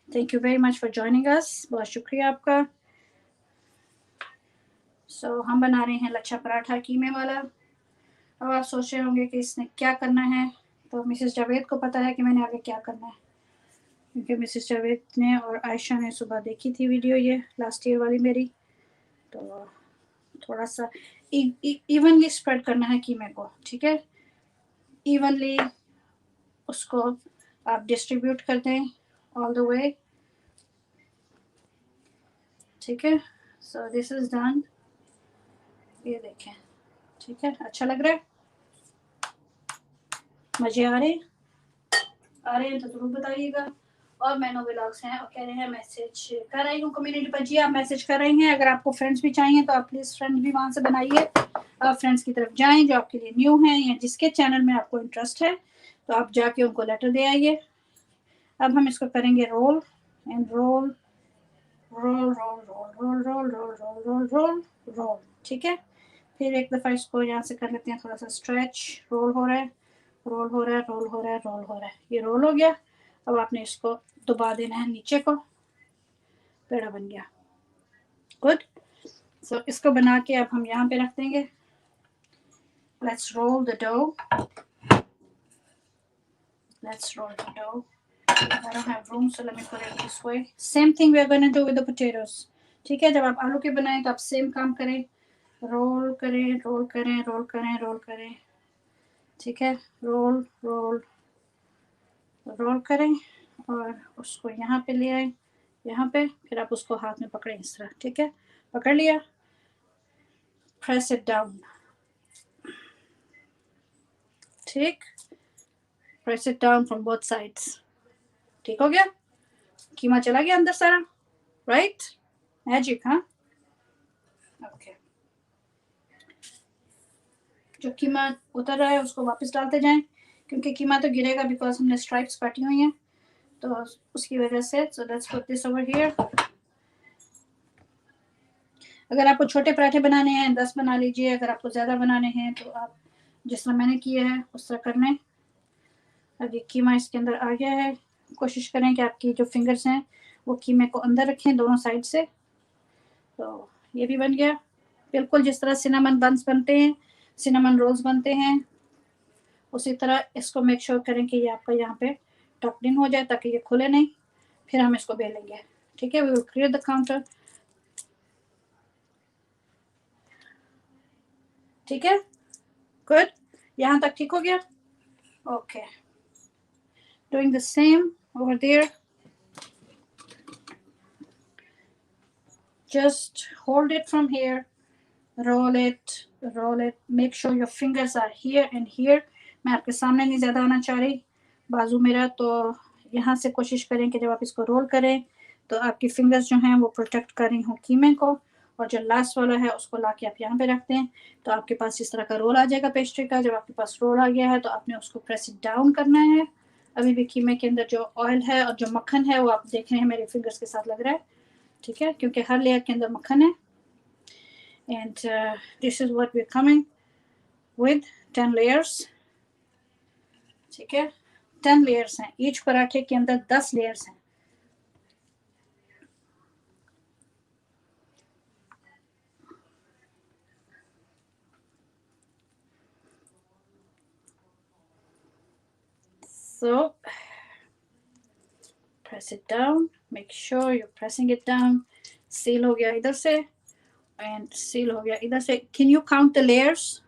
Thank you very much for joining us, बहुत शुक्रिया आपका। हम बना रहे हैं लच्छा पराठा कीमे वाला। अब आप सोच रहे होंगे कि इसने क्या करना है, तो मिसेस जावेद को पता है कि मैंने आगे क्या करना है, क्योंकि मिसेस जावेद ने और आयशा ने सुबह देखी थी वीडियो, ये लास्ट ईयर वाली मेरी। तो थोड़ा सा इवनली स्प्रेड करना है कीमे को। ठीक है, इवनली उसको आप डिस्ट्रीब्यूट कर दें ऑल द वे। ठीक है, सो दिस इज डन, ये देखें। ठीक है, अच्छा लग रहा है, मजे आ रहे हैं तो जरूर बताइएगा। और मैनो व्लॉग्स हैं और कह रहे हैं मैसेज कर रही हूँ कम्युनिटी पर। जी, आप मैसेज कर रही हैं, अगर आपको फ्रेंड्स भी चाहिए तो आप प्लीज़ फ्रेंड्स भी वहाँ से बनाइए। आप फ्रेंड्स की तरफ जाएं जो आपके लिए न्यू हैं या जिसके चैनल में आपको इंटरेस्ट है, तो आप जाके उनको लेटर दे आइए। अब हम इसको करेंगे roll and roll roll roll roll roll roll roll roll roll roll roll. ठीक है, फिर एक दफ़ा इसको यहाँ से कर लेते हैं थोड़ा सा स्ट्रेच। रोल हो रहा है, रोल हो रहा है, रोल हो रहा है, रोल हो रहा है, ये रोल हो गया। अब आपने इसको दबा देना है नीचे को, पेड़ा बन गया। गुड, सो इसको बना के अब हम यहाँ पे रख देंगे। Let's roll the dough, let's roll the dough. I don't have room, so let me put it this way. Same thing we are going to do with the potatoes. ठीक है, जब आप आलू के बनाएं तो आप सेम काम करें, रोल करें, रोल करें, रोल करें, रोल करें। ठीक है, रोल रोल रोल करें और उसको यहाँ पे ले आए, यहाँ पे, फिर आप उसको हाथ में पकड़ें इस तरह। ठीक है, पकड़ लिया, प्रेस इट डाउन। ठीक, press it down from both sides. ठीक हो गया, कीमा चला गया अंदर सारा, राइट? मैजिक, हाँ। ओके, जो कीमा उतर रहा है उसको वापस डालते जाएं, क्योंकि कीमा तो गिरेगा बिकॉज हमने स्ट्राइप्स काटी हुई हैं, तो उसकी वजह से। So let's put this over here. अगर आपको छोटे पराठे बनाने हैं 10 बना लीजिए, अगर आपको ज़्यादा बनाने हैं तो आप जिस तरह मैंने किया है उस तरह कर लें। अब ये कीमा इसके अंदर आ गया है, कोशिश करें कि आपकी जो फिंगर्स हैं वो कीमे को अंदर रखें दोनों साइड से। तो ये भी बन गया, बिल्कुल जिस तरह सिनेमन बंस बनते हैं, सिनेमन रोल्स बनते हैं, उसी तरह इसको मेक श्योर करें कि ये आपका यहाँ पे टॉप्ड इन हो जाए ताकि ये खुले नहीं। फिर हम इसको बेलेंगे। ठीक है, we will clear the counter. ठीक है, गुड, यहाँ तक ठीक हो गया। Okay, doing the same over there. Just hold it from here, roll it, make sure your fingers are here and here. मैं आपके सामने नहीं ज़्यादा आना चाह रही, बाजू मेरा, तो यहाँ से कोशिश करें कि जब आप इसको रोल करें तो आपकी फिंगर्स जो हैं वो प्रोटेक्ट कर रही हों कीमे को, और जो लास्ट वाला है उसको ला के आप यहाँ पे रखते हैं तो आपके पास इस तरह का रोल आ जाएगा पेस्ट्री का। जब आपके पास रोल आ गया है तो आपने उसको प्रेस इट डाउन करना है। अभी भी कीमे के अंदर जो ऑयल है और जो मक्खन है वो आप देख रहे हैं मेरे फिंगर्स के साथ लग रहा है, ठीक है, क्योंकि हर लेयर के अंदर मक्खन है। And this is what we are coming with 10 layers. ठीक है, 10 लेयर्स हैं, ईच पराठे के अंदर 10 लेयर्स हैं। So press it down, make sure you're pressing it down. Seal हो गया इधर से एंड सील हो गया इधर से। Can you count the layers?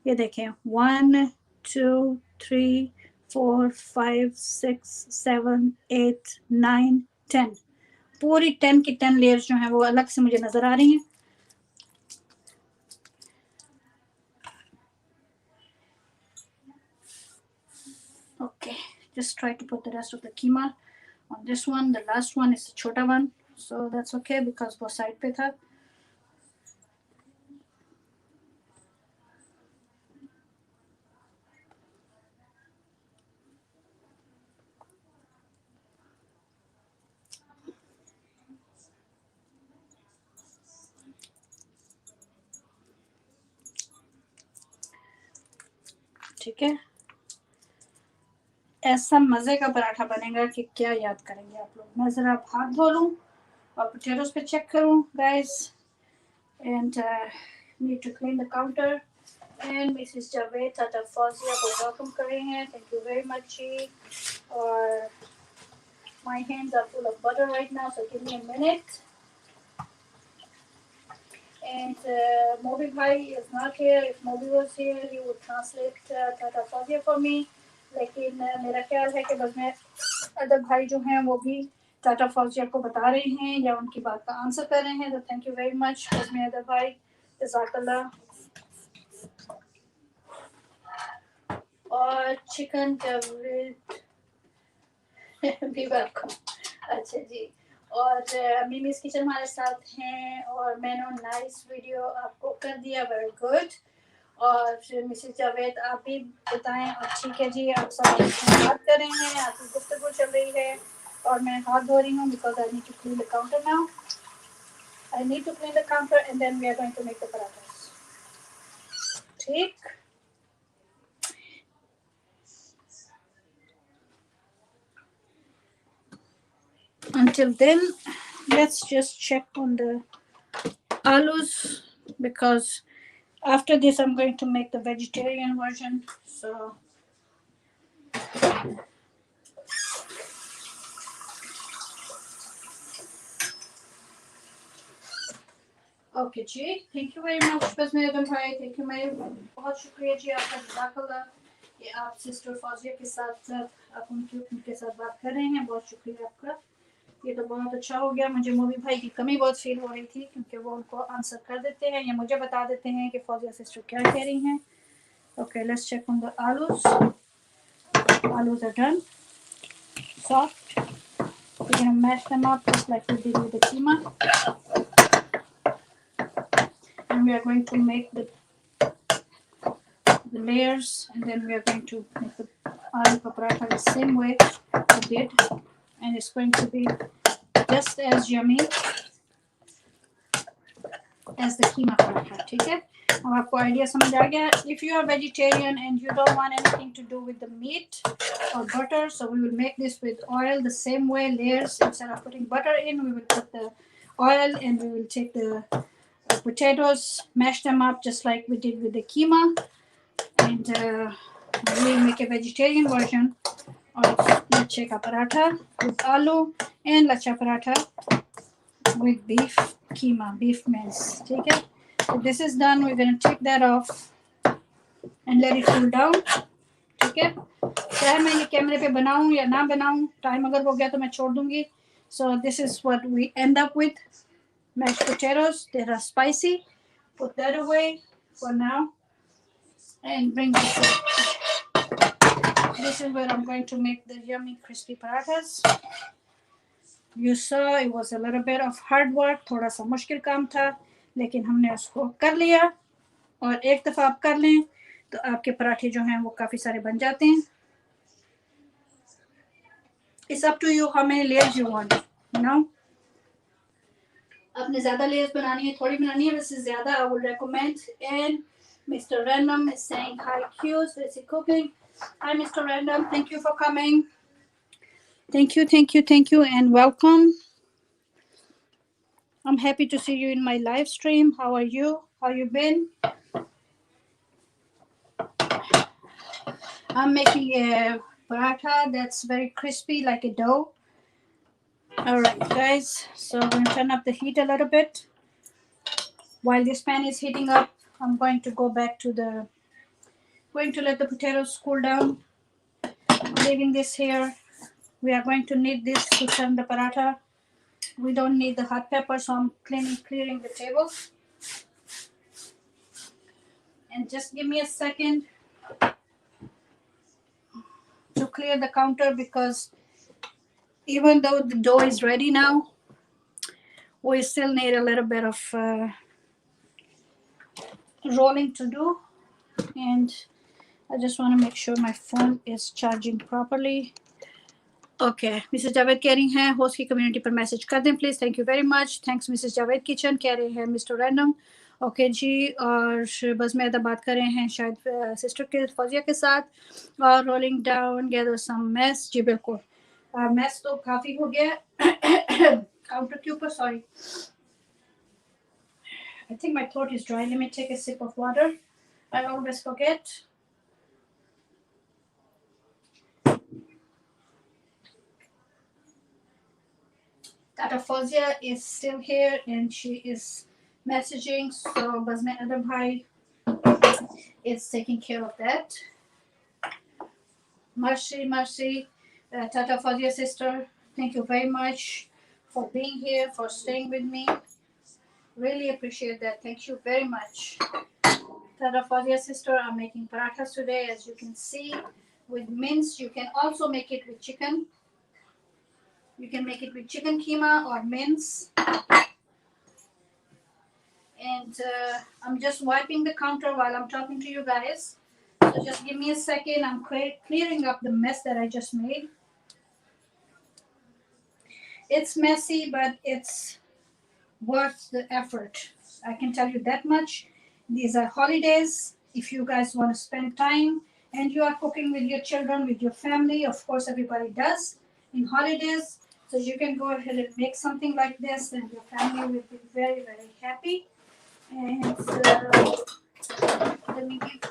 ये देखें, 1 2 3 4 5 6 7 8 9 10। पूरी 10 की 10 लेयर्स जो हैं वो अलग से मुझे नजर आ रही हैं। Okay, just try to put the rest of the keema on this one. The last one is the chota one, so that's okay because वो side पे था। ठीक है, ऐसा मजे का पराठा बनेगा कि क्या याद करेंगे आप लोग। मैं जरा हाथ धो लूं और पोटैटोस पे चेक करूं guys. And need to clean the counter. And Mrs Javed Tata Fauzia को वेलकम कर रहे हैं, थैंक यू वेरी मच जी। और my hands are full of butter right now, so give me a minute. And Moby Bhai is not here. If Moby was here, he would translate Tata Fazia for me. लेकिन मेरा ख्याल है कि बस मैं other भाई जो हैं वो भी टाटा फौजिया को बता रहे हैं या उनकी बात का आंसर कर रहे हैं। तो थैंक यू वेरी मच बस मेरे अदर भाई, जज़ाकल्लाह। और चिकन जावेद भी वेलकम। अच्छा जी। और मिमीज किचन हमारे साथ हैं और मैंने नाइस वीडियो आपको कर दिया, वेरी गुड। और मिसेस जावेद आप भी बताएं। और ठीक है जी, आप सब बात कर रहे हैं, आपकी गुफ्तगू चल रही है और मैं हाथ धो रही हूँ because I need to clean the counter now. I need to clean the counter and then we are going to make the paratha. ठीक, until then let's just check on the aloos because after this I'm going to make the vegetarian version. So okay जी, thank you very much बस मेरे भाई, thank you. मैं बहुत शुक्रिया जी आपका, जज़ाकल्लाह कि आप सिस्टर फौजिया के साथ आप उनके साथ बात कर रहे हैं, बहुत शुक्रिया आपका। ये तो बहुत अच्छा हो गया। मुझे मोबी भाई की कमी बहुत फील हो रही थी क्योंकि वो उनको आंसर कर देते हैं या मुझे बता देते हैं कि फौजिया सिस्टर क्या कह रही हैं। Okay, let's check on the aloos. Aloos are done soft. We're going to mash them up just like we did with the keema. And we are going to make the layers and then we are going to make the aloo paratha the same way we did. And it's going to be just as yummy as the keema paratha. ठीक है, अब आपको idea समझ आ गया। If you are vegetarian and you don't want anything to do with the meat or butter, so we will make this with oil the same way, layers. Instead of putting butter in, we will put the oil and we will take the potatoes, mash them up just like we did with the keema, and we'll make a vegetarian version of lache ka paratha with aloo and lacha paratha with beef keema, beef mince. ठीक है, so this is done. We're going to take that off and let it cool down. ठीक है, चाहे मैं ये कैमरे पे बनाऊं या ना बनाऊं, टाइम अगर हो गया तो मैं छोड़ दूंगी। So this is what we end up with. Mashed potatoes, they are spicy. Put that away for now and bring this up. This is where I'm going to make the yummy crispy parathas. You saw it was a little bit of hard work, थोड़ा सा मुश्किल काम था लेकिन हमने उसको कर लिया। और एक दफ़ा आप कर लें तो आपके पराठे जो हैं वो काफ़ी सारे बन जाते हैं। It's up to you how many layers you want, you know. आपने ज़्यादा लेयर्स बनानी है, थोड़ी बनानी है, वैसे ज़्यादा I would recommend. And Mr. Random is saying hi, Q's, Basic Cooking. Hi, Mr. Random. Thank you for coming. Thank you, thank you, thank you, and welcome. I'm happy to see you in my live stream. How are you? How you been? I'm making a paratha that's very crispy, like a dough. All right, guys. So I'm gonna turn up the heat a little bit. While this pan is heating up, I'm going to go back to the. Going to let the potatoes cool down. Leaving this here. We are going to need this to turn the paratha. We don't need the hot pepper, so I'm clearing the table. And just give me a second to clear the counter because even though the dough is ready now, we still need a little bit of rolling to do. And I just want to make sure my phone is charging properly. Okay Mrs Javed कह रही हैं host की community पर message कर दें please. Thank you very much. Thanks Mrs Javed. Kitchen कह रहे हैं मिस्टर रैंडम. ओके जी. और बस मैं अदा बात कर रहे हैं शायद सिस्टर के फौजिया के साथ. और rolling down gather some mess. जी बिल्कुल मैस तो काफ़ी हो गया काउंटर के ऊपर. Sorry, I think my throat is dry. Let me take a sip of water. I always forget. Tata Fozia is still here and she is messaging. So Bazme Adam Bhai is taking care of that. Mercy, Tata Fozia sister, thank you very much for being here, for staying with me. Really appreciate that. Thank you very much. Tata Fozia sister, I'm making parathas today, as you can see, with mince. You can also make it with chicken. You can make it with chicken keema or mince. And I'm just wiping the counter while I'm talking to you guys. So just give me a second. I'm clearing up the mess that I just made. It's messy, but it's worth the effort. I can tell you that much. These are holidays. If you guys want to spend time and you are cooking with your children, with your family, of course everybody does in holidays. So you can go ahead and make something like this and your family will be very, very happy. And let me give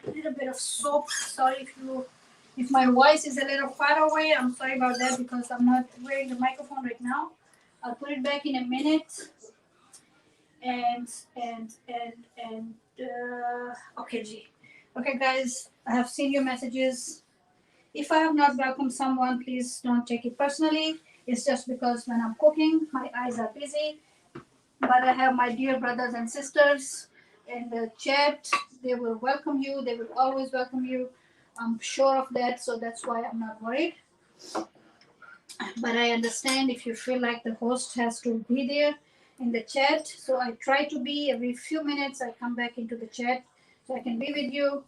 a little bit of soap. Sorry if my voice is a little far away. I'm sorry about that because I'm not wearing the microphone right now. I'll put it back in a minute. Okay, G. Okay, guys, I have seen your messages. If I have not welcomed someone, please don't take it personally. It's just because when I'm cooking, my eyes are busy. But I have my dear brothers and sisters in the chat. They will welcome you. They will always welcome you. I'm sure of that, so that's why I'm not worried. But I understand if you feel like the host has to be there in the chat. So I try to be every few minutes. I come back into the chat so I can be with you.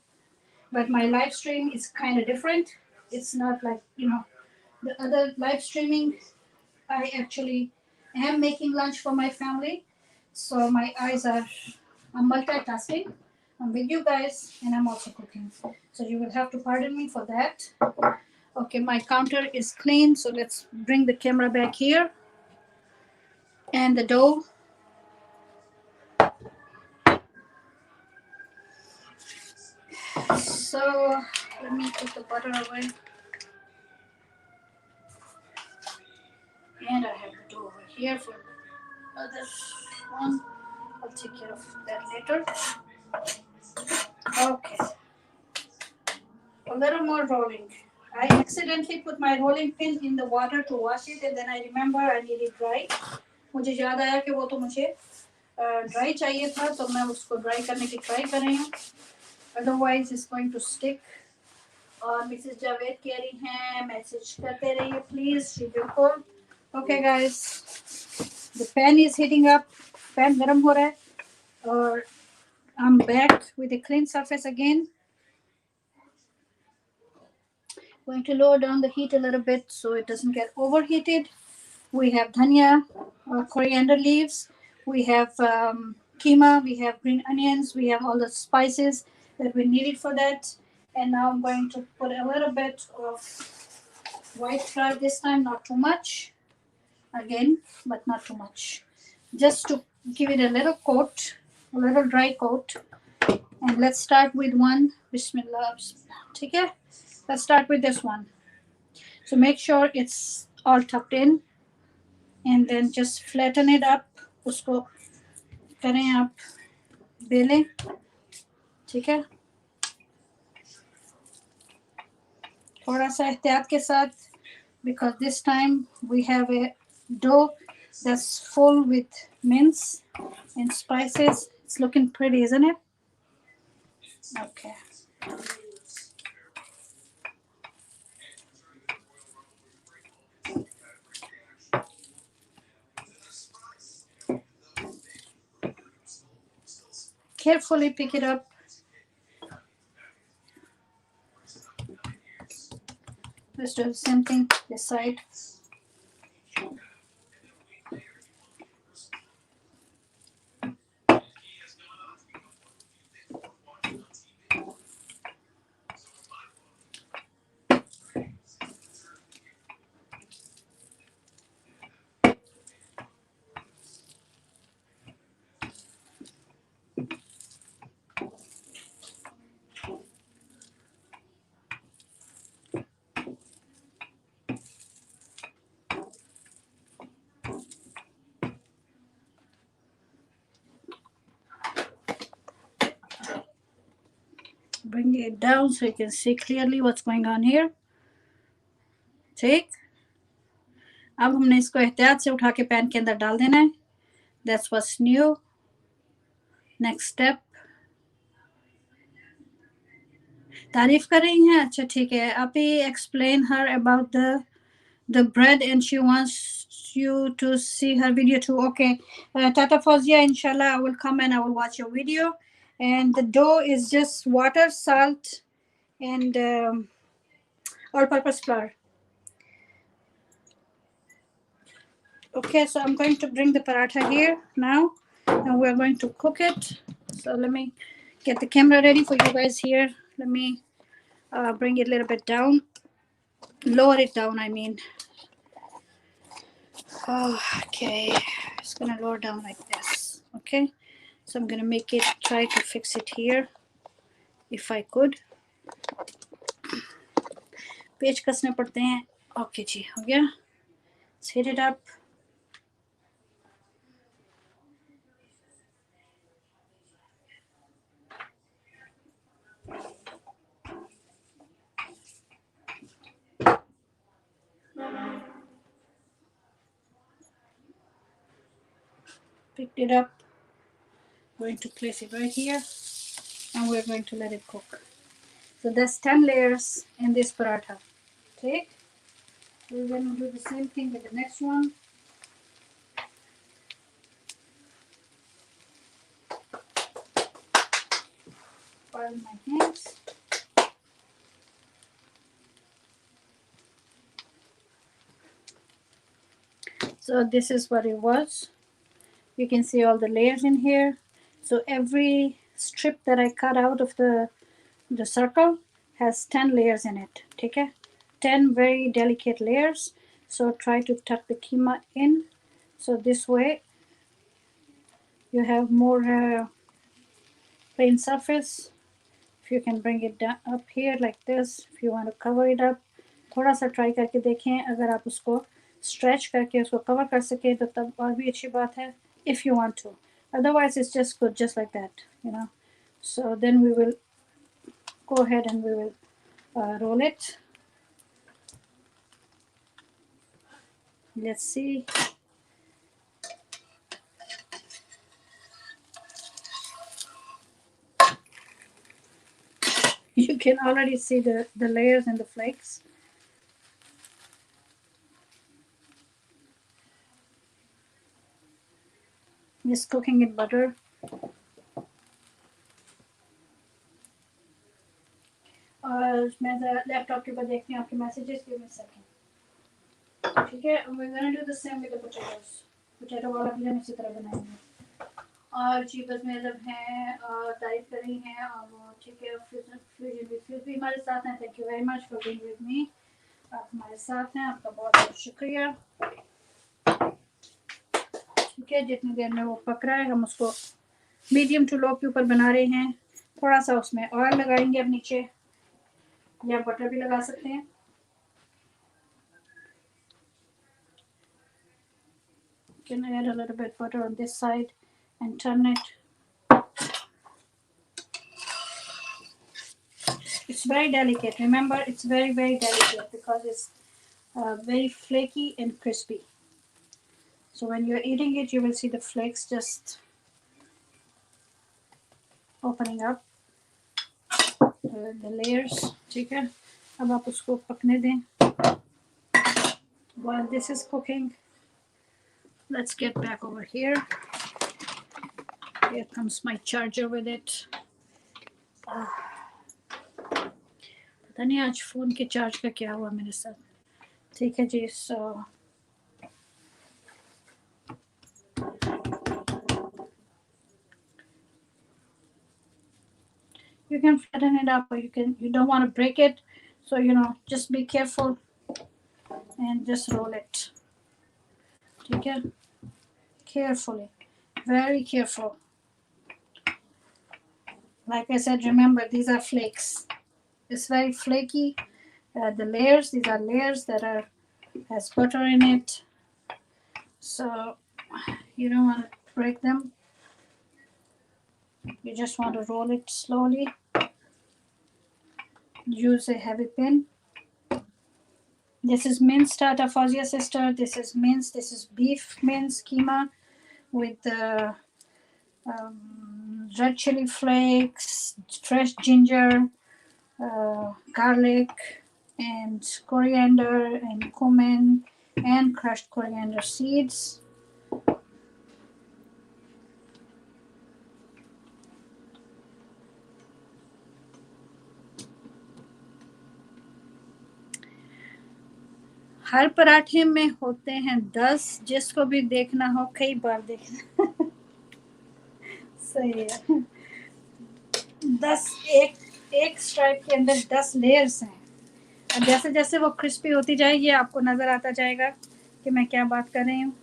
But my live stream is kind of different. It's not like, the other live streaming. I actually am making lunch for my family. So my eyes are, I'm multitasking. I'm with you guys and I'm also cooking. So you will have to pardon me for that. Okay, my counter is clean. So let's bring the camera back here. And the dough. So let me put the butter away. And I have the dough over here for the other one. I'll take care of that later. Okay. A little more rolling. I accidentally put my rolling pin in the water to wash it and then I remember I need it dry. मुझे याद आया कि वो तो मुझे dry चाहिए था तो मैं उसको ड्राई करने की ट्राई कर रही हूँ. Otherwise it's going to stick. और मिसेस जावेद कह रही हैं मैसेज करते रहिए प्लीज. जी बिल्कुल. Okay guys, the pan is heating up. Pan गर्म हो रहा है और I'm back with a clean surface again. Going to lower down the heat a little bit so it doesn't get overheated. We have dhania, coriander leaves. We have keema. We have green onions. We have all the spices that we needed for that. And now I'm going to put a little bit of white flour this time, not too much. Again, but not too much. Just to give it a little coat, a little dry coat. And let's start with one. Bismillah. Bismillah. Okay? Let's start with this one. So make sure it's all tucked in. And then just flatten it up. उसको करें आप बेलें. ठीक है? थोड़ा सा एहतियात के साथ, because this time we have a dough that's full with mince and spices. It's looking pretty, isn't it? Okay. Carefully pick it up. Let's do the same thing this side. Bring it down so you can see clearly what's going on here. ठीक. अब हमने इसको एहतियात से उठा के pan के अंदर डाल देना है. That's what's new. Next step. तारीफ कर रही हैं. अच्छा ठीक है. अभी explain her about the bread and she wants you to see her video too. Okay. Tata Fawzia, inshallah, I will come and I will watch your video. And the dough is just water, salt, and all-purpose flour. Okay, so I'm going to bring the paratha here now, and we're going to cook it. So let me get the camera ready for you guys here. Let me bring it a little bit down. Lower it down, I mean. Okay, it's gonna lower down like this. Okay, so I'm gonna make it, try to fix it here if I could. पेच कसने पड़ते हैं. Okay जी, हो गया. Let's heat it up. Picked it up. Going to place it right here, and we're going to let it cook. So there's 10 layers in this paratha. Okay, we're going to do the same thing with the next one. Pardon my hands. So this is what it was. You can see all the layers in here. So every strip that I cut out of the circle has 10 layers in it. Okay, 10 very delicate layers. So try to tuck the keema in. So this way you have more plain surface. If you can bring it down up here like this, if you want to cover it up, थोड़ा सा try करके देखें. अगर आप उसको stretch करके उसको cover कर सके तो तब और भी अच्छी बात है. If you want to, otherwise it's just good just like that, you know. So then we will go ahead and we will roll it. Let's see. You can already see the layers and the flakes. Just cooking in butter. और मैं laptop के ऊपर देखती हूँ आपके messages. Give me a second. ठीक है, we're gonna do the same with the potatoes. Potato वाला भी हम इसी तरह बनाएंगे। और जी बस मेजब हैं तारीफ कर रही हैं और वो ठीक है फ्यूजन भी हमारे साथ हैं। Thank you very much for being with me. आप हमारे साथ हैं, आपका बहुत बहुत शुक्रिया। ठीक है, जितनी देर में वो पक रहा है हम उसको मीडियम टू लो के ऊपर बना रहे हैं। थोड़ा सा उसमें ऑयल लगाएंगे अब नीचे, या बटर भी लगा सकते हैं। Can add a little bit butter on this side and turn it. It's very delicate. Remember, it's very delicate because it's very flaky and crispy. So when you're eating it, you will see the flakes just opening up the layers. ठीक है, अब आप उसको पकने दें। While this is cooking, let's get back over here. Here comes my charger with it. पता नहीं आज फोन के चार्ज का क्या हुआ मेरे साथ। ठीक है जी, so you can flatten it up, or you don't want to break it, so just be careful and just roll it. ठीक है, carefully, very careful. Like I said, remember these are flakes. It's very flaky. These are layers that has butter in it, so you don't want to break them. You just want to roll it slowly. Use a heavy pin. This is mince starter, Fauzia's sister. This is mince. This is beef mince keema with red chili flakes, fresh ginger, garlic, and coriander, and cumin, and crushed coriander seeds. हर पराठे में होते हैं 10, जिसको भी देखना हो कई बार देखना। सही है, 10 एक स्ट्राइप के अंदर 10 लेयर्स हैं। और जैसे जैसे वो क्रिस्पी होती जाएगी आपको नज़र आता जाएगा कि मैं क्या बात कर रही हूँ।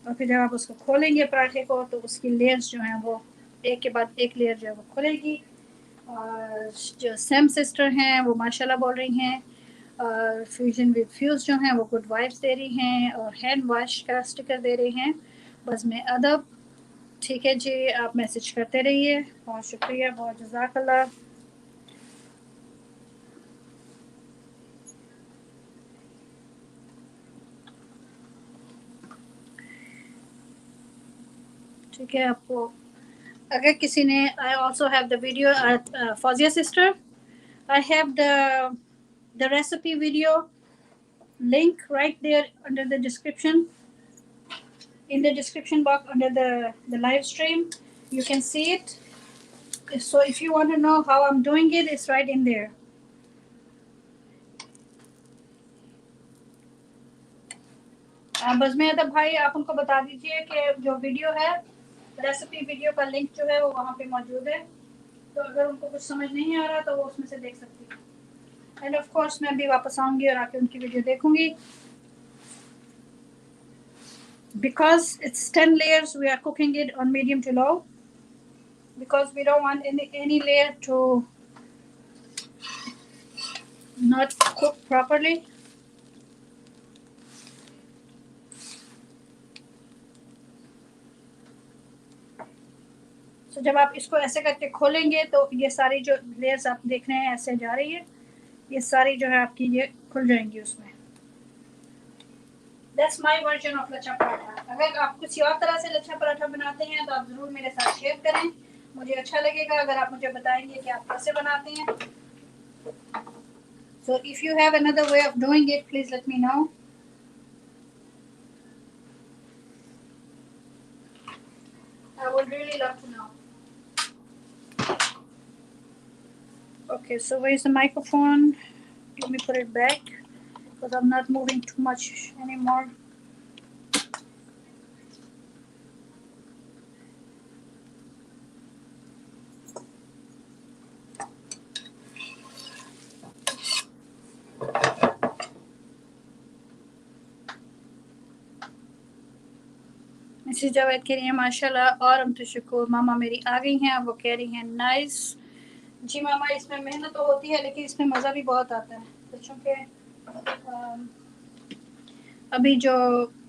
और फिर जब आप उसको खोलेंगे पराठे को, तो उसकी लेयर्स जो हैं वो एक के बाद एक लेयर जो है वो खुलेगी। और जो सेम सिस्टर हैं वो माशाल्लाह बोल रही हैं, और फ्यूजन विद फ्यूज जो हैं वो गुड वाइब्स दे रही हैं, और हैंड वॉश का स्टिकर दे रही हैं। बस में अदब। ठीक है जी, आप मैसेज करते रहिए। बहुत शुक्रिया, बहुत जज़ाकल्लाह। ठीक है, आपको अगर किसी ने I also have the video Fauzia sister, I have the recipe video link right there under the description, in the description box under the live stream. You can see it. So if you want to know how I'm doing it, it's right in there. बस में अदब भाई आप उनको बता दीजिए कि जो वीडियो है, रेसिपी वीडियो का लिंक जो है वो वहाँ पे मौजूद है। तो अगर उनको कुछ समझ नहीं आ रहा तो वो उसमें से देख सकती है। एंड ऑफ कोर्स मैं भी वापस आऊंगी और आके उनकी वीडियो देखूंगी। Because it's 10 layers, we are cooking it on medium to low because we don't want any layer to not cook properly. So जब आप इसको ऐसे करके खोलेंगे तो ये सारी जो लेयर्स आप देख रहे हैं ऐसे जा रही है, ये सारी जो है आपकी ये खुल जाएंगी उसमें। That's my version of lachha paratha. अगर आप किसी और तरह से लच्छा पराठा बनाते हैं तो आप ज़रूर मेरे साथ शेयर करें, मुझे अच्छा लगेगा अगर आप मुझे बताएंगे कि आप कैसे बनाते हैं। So if you have another way of doing it, please let me know. I would really love to know. Okay, so where's the microphone? Let me put it back. because I'm not moving too much anymore. Mrs Javed कह रही हैं माशाल्लाह और हम तो शुक्र। मामा मेरी आ गई हैं, वो कह रही हैं नाइस। जी मामा, इसमें मेहनत तो होती है लेकिन इसमें मज़ा भी बहुत आता है। तो चूँकि अभी जो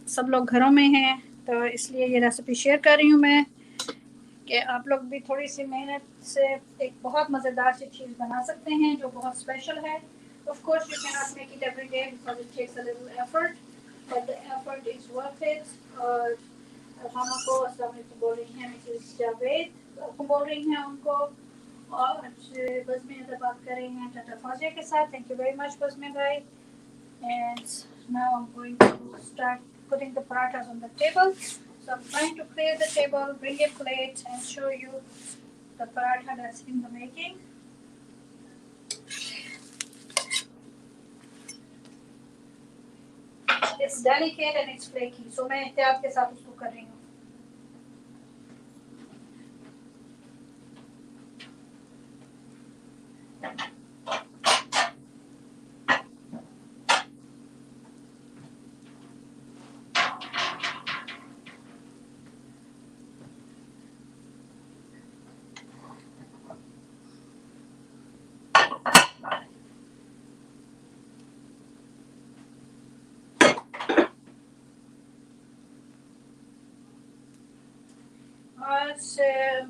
सब लोग घरों में हैं तो इसलिए ये रेसिपी शेयर कर रही हूँ मैं कि आप लोग भी थोड़ी सी मेहनत से एक बहुत मज़ेदार सी चीज़ बना सकते हैं जो बहुत स्पेशल है। Of course you cannot make it every day because it takes a little effort, but the effort is worth it. और हम आपको अस्सलाम वालेकुम बोल रही हैं मिसेस जावेद आपको बोल रही हैं उनको, और बज़मी अदर बात कर रही हैं टाटा फौजिया के साथ। Thank you very much Bazmee भाई। And now I'm going to start putting the parathas on the table. So I'm trying to clear the table, bring a plate and show you the paratha that's in the making. It's delicate and it's flaky, so मैं एहतियात के साथ उसको कर रही हूँ।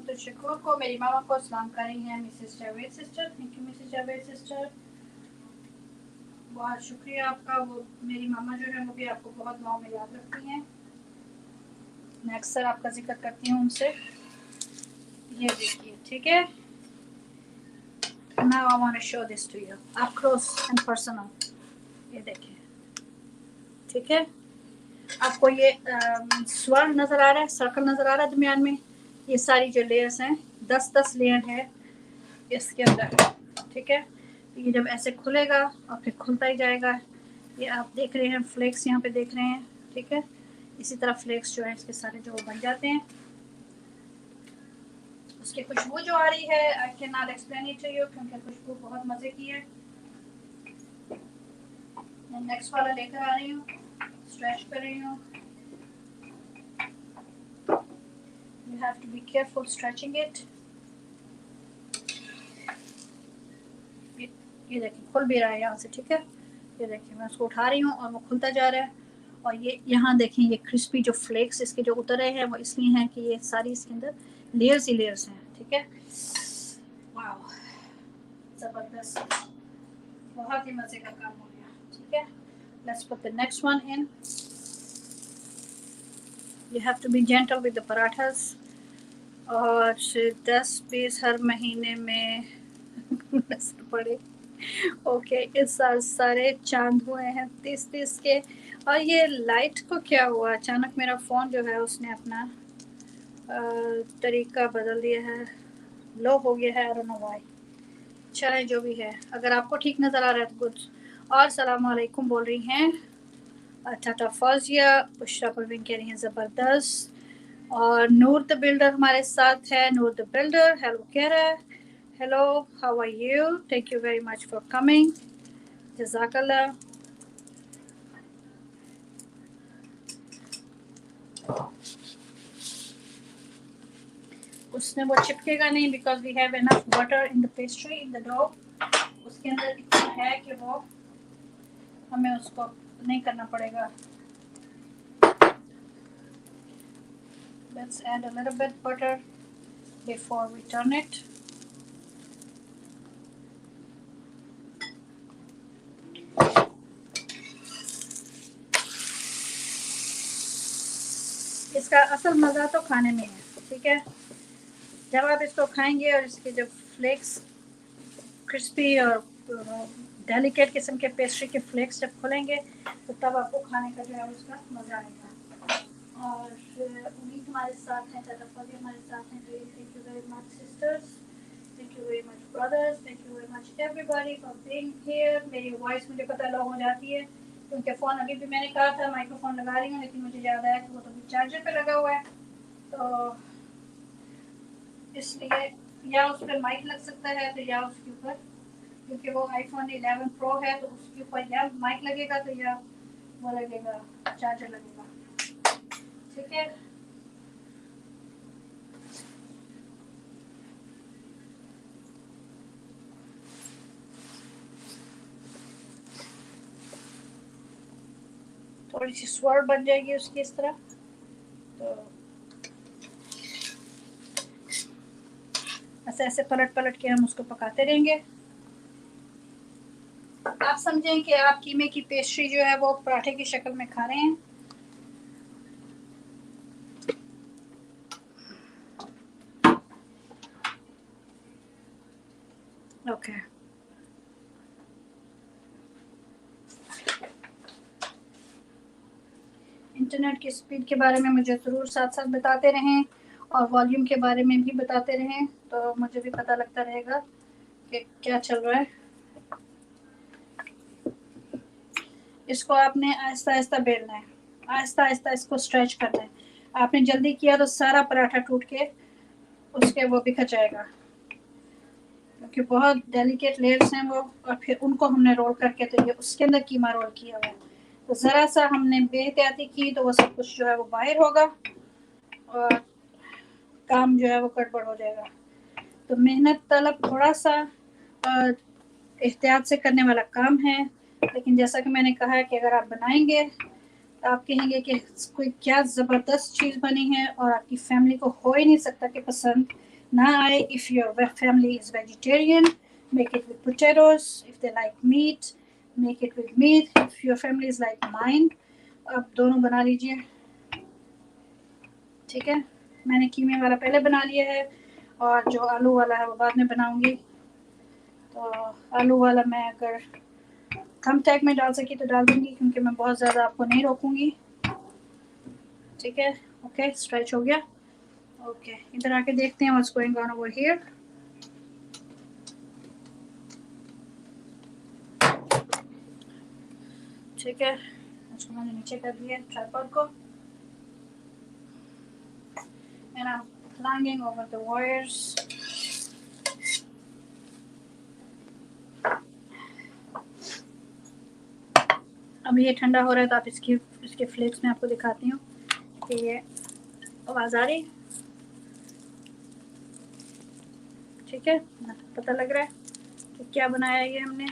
तो शकूर को मेरी मामा को सलाम कर रही हैं Mrs Javed sister. Thank you Mrs Javed sister, बहुत शुक्रिया आपका। वो मेरी मामा जो है वो भी आपको बहुत दुआओं में याद रखती हैं। मैं अक्सर आपका जिक्र करती हूँ उनसे। ये देखिए, ठीक है। Now I want to show this to you up close and personal. ये देखिए, ठीक है। आपको ये स्वर्ण नज़र आ रहा है, सर्कल नज़र आ रहा है दरमियान में। ये सारी जो लेयर्स हैं 10-10 लेयर है इसके अंदर, ठीक है। ये जब ऐसे खुलेगा और फिर खुलता ही जाएगा। ये आप देख रहे हैं फ्लेक्स यहाँ पे देख रहे हैं, ठीक है। इसी तरह फ्लेक्स जो है इसके सारे जो बन जाते हैं। उसकी खुशबू जो आ रही है I can not explain it to you क्योंकि खुशबू बहुत मज़े की है। मैं नेक्स्ट वाला लेकर आ रही हूँ, स्ट्रेच कर रही हूँ। You have to be careful stretching it. ये देखिए खुल भी रहा है यहाँ से, ठीक है। ये देखिए मैं उसको उठा रही हूँ और वो खुलता जा रहा है। और ये यहाँ देखें, ये क्रिस्पी जो फ्लेक्स इसके जो उतर रहे हैं वो इसलिए हैं कि ये सारी इसके अंदर लेयर्स ही लेयर्स हैं, ठीक है। वाह, ज़बरदस्त, बहुत ही मज़े का काम हो गया, ठीक है। Let's put the next one in. You have to be gentle with the parathas. और 10 पीस हर महीने में नजर पड़े। ओके, इस साल सारे चांद हुए हैं 30-30 के। और ये लाइट को क्या हुआ, अचानक मेरा फ़ोन जो है उसने अपना तरीका बदल दिया है, लो हो गया है। आई डोंट नो व्हाई। चलें, जो भी है, अगर आपको ठीक नज़र आ रहा है तो गुड। और सलाम अलैकुम बोल रही हैं टाटा फौजिया। बुशरा परवीन कह रही हैं ज़बरदस्त। और नूर द बिल्डर हमारे साथ है। नूर द बिल्डर हेलो कह रहा है। Hello, how are you, thank you very much for coming, जज़ाकल्लाह। उसने वो चिपकेगा नहीं because we have enough butter in the pastry in the dough. उसके अंदर इतना है कि वो हमें उसको नहीं करना पड़ेगा। Let's add a little bit butter before we turn it. इसका असल मज़ा तो खाने में है, ठीक है। जब आप इसको खाएंगे और इसके जब फ्लेक्स क्रिस्पी और डेलिकेट किस्म के पेस्ट्री के फ्लेक्स जब खुलेंगे तो तब आपको खाने का जो है उसका मज़ा आएगा। और उम्मीद हमारे साथ हैं, टाटा हमारे साथ हैं। Thank you very much sisters, thank you very much brothers, thank you very much everybody for being here. मेरी वॉइस मुझे पता लो हो जाती है क्योंकि फ़ोन अभी भी मैंने कहा था माइक्रोफोन लगा रही हूँ, लेकिन मुझे याद आया कि वो तो चार्जर पे लगा हुआ है, तो इसलिए या उस पर माइक लग सकता है तो या उसके ऊपर, क्योंकि वो आईफोन 11 प्रो है तो उसके ऊपर या माइक लगेगा तो या वो लगेगा चार्जर लगेगा। ठीक है, थोड़ी सी स्वर बन जाएगी उसकी इस तरह, तो ऐसे ऐसे पलट पलट के हम उसको पकाते रहेंगे। आप समझें कि आप कीमे की पेस्ट्री जो है वो पराठे की शक्ल में खा रहे हैं। ओके, इंटरनेट की स्पीड के बारे में मुझे ज़रूर साथ साथ बताते रहें और वॉल्यूम के बारे में भी बताते रहें, तो मुझे भी पता लगता रहेगा कि क्या चल रहा है। इसको आपने आहिस्ता आहिस्ता बेलना है, आहिस्ता आहिस्ता इसको स्ट्रेच करना है। आपने जल्दी किया तो सारा पराठा टूट के उसके वो बिखर जाएगा, क्योंकि बहुत डेलिकेट लेयर्स हैं वो, और फिर उनको हमने रोल करके तो ये उसके अंदर कीमा रोल किया हुआ है, तो ज़रा सा हमने बेहतियाती की तो वो सब कुछ जो है वो बाहर होगा और काम जो है वो गड़बड़ हो जाएगा। तो मेहनत तलब थोड़ा सा एहतियात से करने वाला काम है, लेकिन जैसा कि मैंने कहा है कि अगर आप बनाएंगे तो आप कहेंगे कि कोई क्या ज़बरदस्त चीज़ बनी है, और आपकी फैमिली को हो ही नहीं सकता कि पसंद ना आए। If your family is vegetarian, make it with potatoes, if they like meat, make it with meat, if your family is like mine, आप दोनों बना लीजिए। ठीक है, मैंने कीमे वाला पहले बना लिया है और जो आलू वाला है वो बाद में बनाऊंगी। तो आलू वाला मैं अगर कम टैग में डाल सकी तो डाल दूंगी, क्योंकि मैं बहुत ज़्यादा आपको नहीं रोकूंगी। ठीक है, ओके, स्ट्रेच हो गया। ओके, इधर आके देखते हैं what's going on over here. ठीक है, उसको मैंने नीचे कर दिया ट्राइपॉड को, and I am flanging over the wires. अब ये ठंडा हो रहा है तो आप इसके फ्लेक्स में आपको दिखाती हूँ कि ये आवाज़ आ रही। ठीक है, पता लग रहा है कि क्या बनाया ये हमने।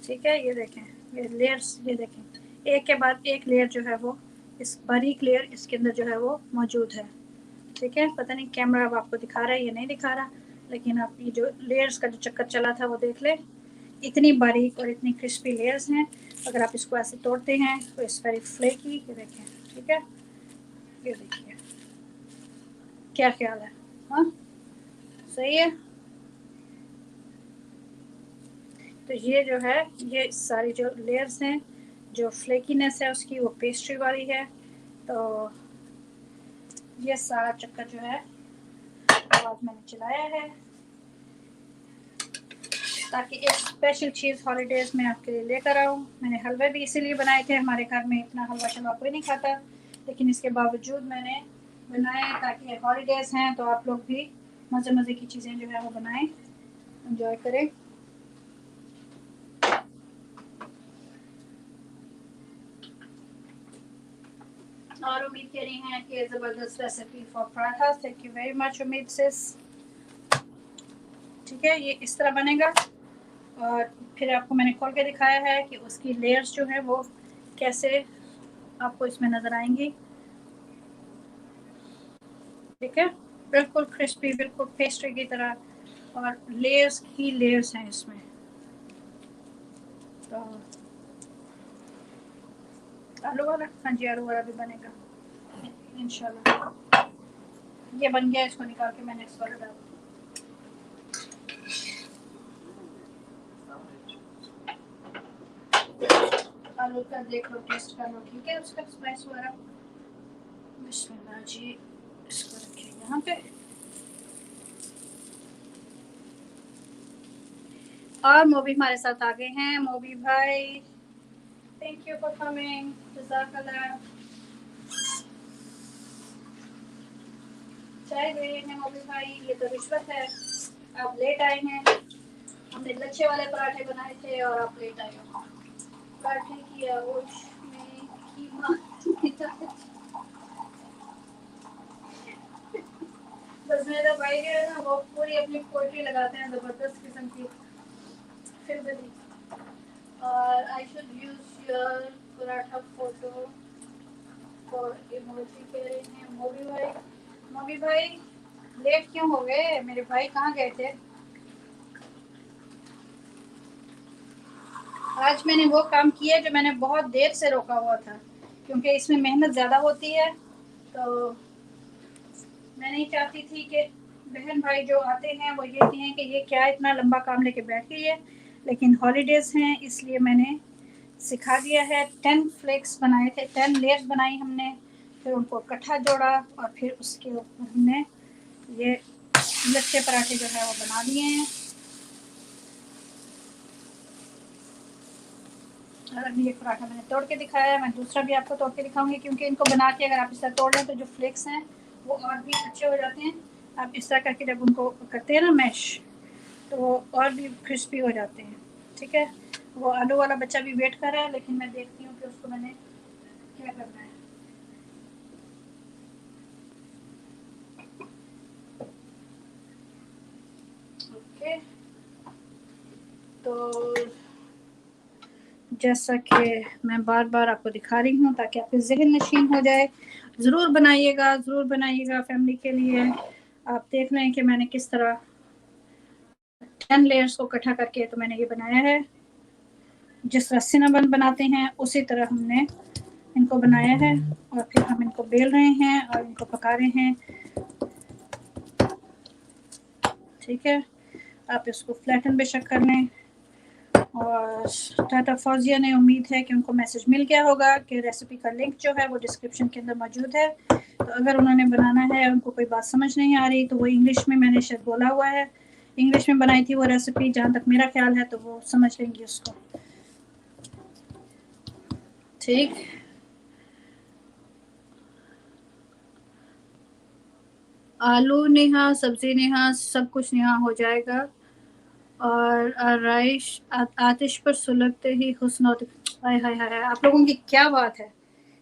ठीक है, ये देखें, ये लेयर्स, ये देखें, एक के बाद एक लेयर जो है वो, इस बारीक लेयर इसके अंदर जो है वो मौजूद है। ठीक है, पता नहीं कैमरा अब आपको दिखा रहा है या नहीं दिखा रहा, लेकिन आप ये जो लेयर्स का जो चक्कर चला था वो देख ले, इतनी बारीक और इतनी क्रिस्पी लेयर्स हैं। अगर आप इसको ऐसे तोड़ते हैं तो इट्स वेरी फ्लेकी। ये देखें, ठीक है, ये देखिए, क्या ख्याल है? हाँ, सही है। तो ये जो है, ये सारी जो लेयर्स हैं, जो फ्लेकीनेस है उसकी, वो पेस्ट्री वाली है। तो ये सारा चक्कर जो है आज मैंने चलाया है, ताकि एक स्पेशल चीज़ हॉलीडेज़ में आपके लिए लेकर आऊँ। मैंने हलवे भी इसीलिए बनाए थे, हमारे घर में इतना हलवा शलवा कोई नहीं खाता, लेकिन इसके बावजूद मैंने बनाए ताकि हॉलीडेज़ हैं तो आप लोग भी मज़े मज़े की चीज़ें जो है वो बनाएं, एंजॉय करें। और उम्मीद कर रही हैं कि ज़बरदस्त recipe for paratha. Thank you very much उम्मीद सिस। ठीक है, ये इस तरह बनेगा, और फिर आपको मैंने खोल के दिखाया है कि उसकी लेयर्स जो है वो कैसे आपको इसमें नज़र आएंगी। ठीक है, बिल्कुल क्रिस्पी, बिल्कुल पेस्ट्री की तरह, और लेयर्स ही लेयर्स हैं इसमें। तो आलू वाला, हाँ जी, आलू वाला भी बनेगा इंशाल्लाह। ये बन गया, इसको निकाल के मैंने इस वाला डाल। आलू का देख लो, टेस्ट कर लो, ठीक है, उसका स्पाइस वगैरह। बिस्मिल्लाह जी, इसको रखिए यहाँ पे। और मोबी हमारे साथ आ गए हैं। मोबी भाई, थैंक यू फॉर कमिंग। जज़ाकल्लाह। चाय दे रहे हैं मोबी भाई, ये तो रिश्वत है। आप लेट आए हैं, हमने लच्छे वाले पराठे बनाए थे और आप लेट आए हो। पराठे की आगोश में कीमा बस मेरा भाई जो है ना, वो पूरी अपनी पोइट्री लगाते हैं जबरदस्त किस्म की। फिर भी और I should use your paratha photo for emoji कह रहे हैं मोबी भाई। मोबी भाई लेट क्यों हो गए? मेरे भाई कहाँ गए थे? आज मैंने वो काम किया जो मैंने बहुत देर से रोका हुआ था, क्योंकि इसमें मेहनत ज़्यादा होती है। तो मैं नहीं चाहती थी कि बहन भाई जो आते हैं वो ये कहें कि ये क्या इतना लंबा काम लेके बैठ गई है, लेकिन हॉलीडेज़ हैं इसलिए मैंने सिखा दिया है। 10 फ्लेक्स बनाए थे, 10 लेयर्स बनाई हमने, फिर उनको इकट्ठा जोड़ा और फिर उसके ऊपर हमने ये लच्छे पराठे जो है वो बना लिए हैं। और अभी एक पराठा मैंने तोड़ के दिखाया है, मैं दूसरा भी आपको तोड़ के दिखाऊंगी, क्योंकि इनको बना के अगर आप इस तरह तोड़ लें तो जो फ्लेक्स हैं वो और भी अच्छे हो जाते हैं। आप इस तरह करके जब उनको करते हैं ना मैश, तो वो और भी क्रिस्पी हो जाते हैं। ठीक है, वो आलू वाला बच्चा भी वेट कर रहा है, लेकिन मैं देखती हूँ कि उसको मैंने क्या करना है। ओके, तो जैसा कि मैं बार बार आपको दिखा रही हूँ ताकि आपके जहन नशीन हो जाए, ज़रूर बनाइएगा, ज़रूर बनाइएगा फैमिली के लिए। आप देख रहे हैं कि मैंने किस तरह 10 लेयर्स को इकट्ठा करके तो मैंने ये बनाया है। जिस तरह सिनेमन बनाते हैं उसी तरह हमने इनको बनाया है, और फिर हम इनको बेल रहे हैं और इनको पका रहे हैं। ठीक है, आप इसको फ्लैटन बेशक कर लें। और टाटा फौजिया ने उम्मीद है कि उनको मैसेज मिल गया होगा कि रेसिपी का लिंक जो है वो डिस्क्रिप्शन के अंदर मौजूद है। तो अगर उन्होंने बनाना है, उनको कोई बात समझ नहीं आ रही, तो वो इंग्लिश में मैंने शायद बोला हुआ है, इंग्लिश में बनाई थी वो रेसिपी जहाँ तक मेरा ख्याल है, तो वो समझ लेंगी उसको। ठीक, आलू नेहा, सब्जी नेहा, सब कुछ नेहा हो जाएगा। और आराइश आतिश पर सुलगते ही हुस्न होते। हाय हाय हाय, आप लोगों की क्या बात है!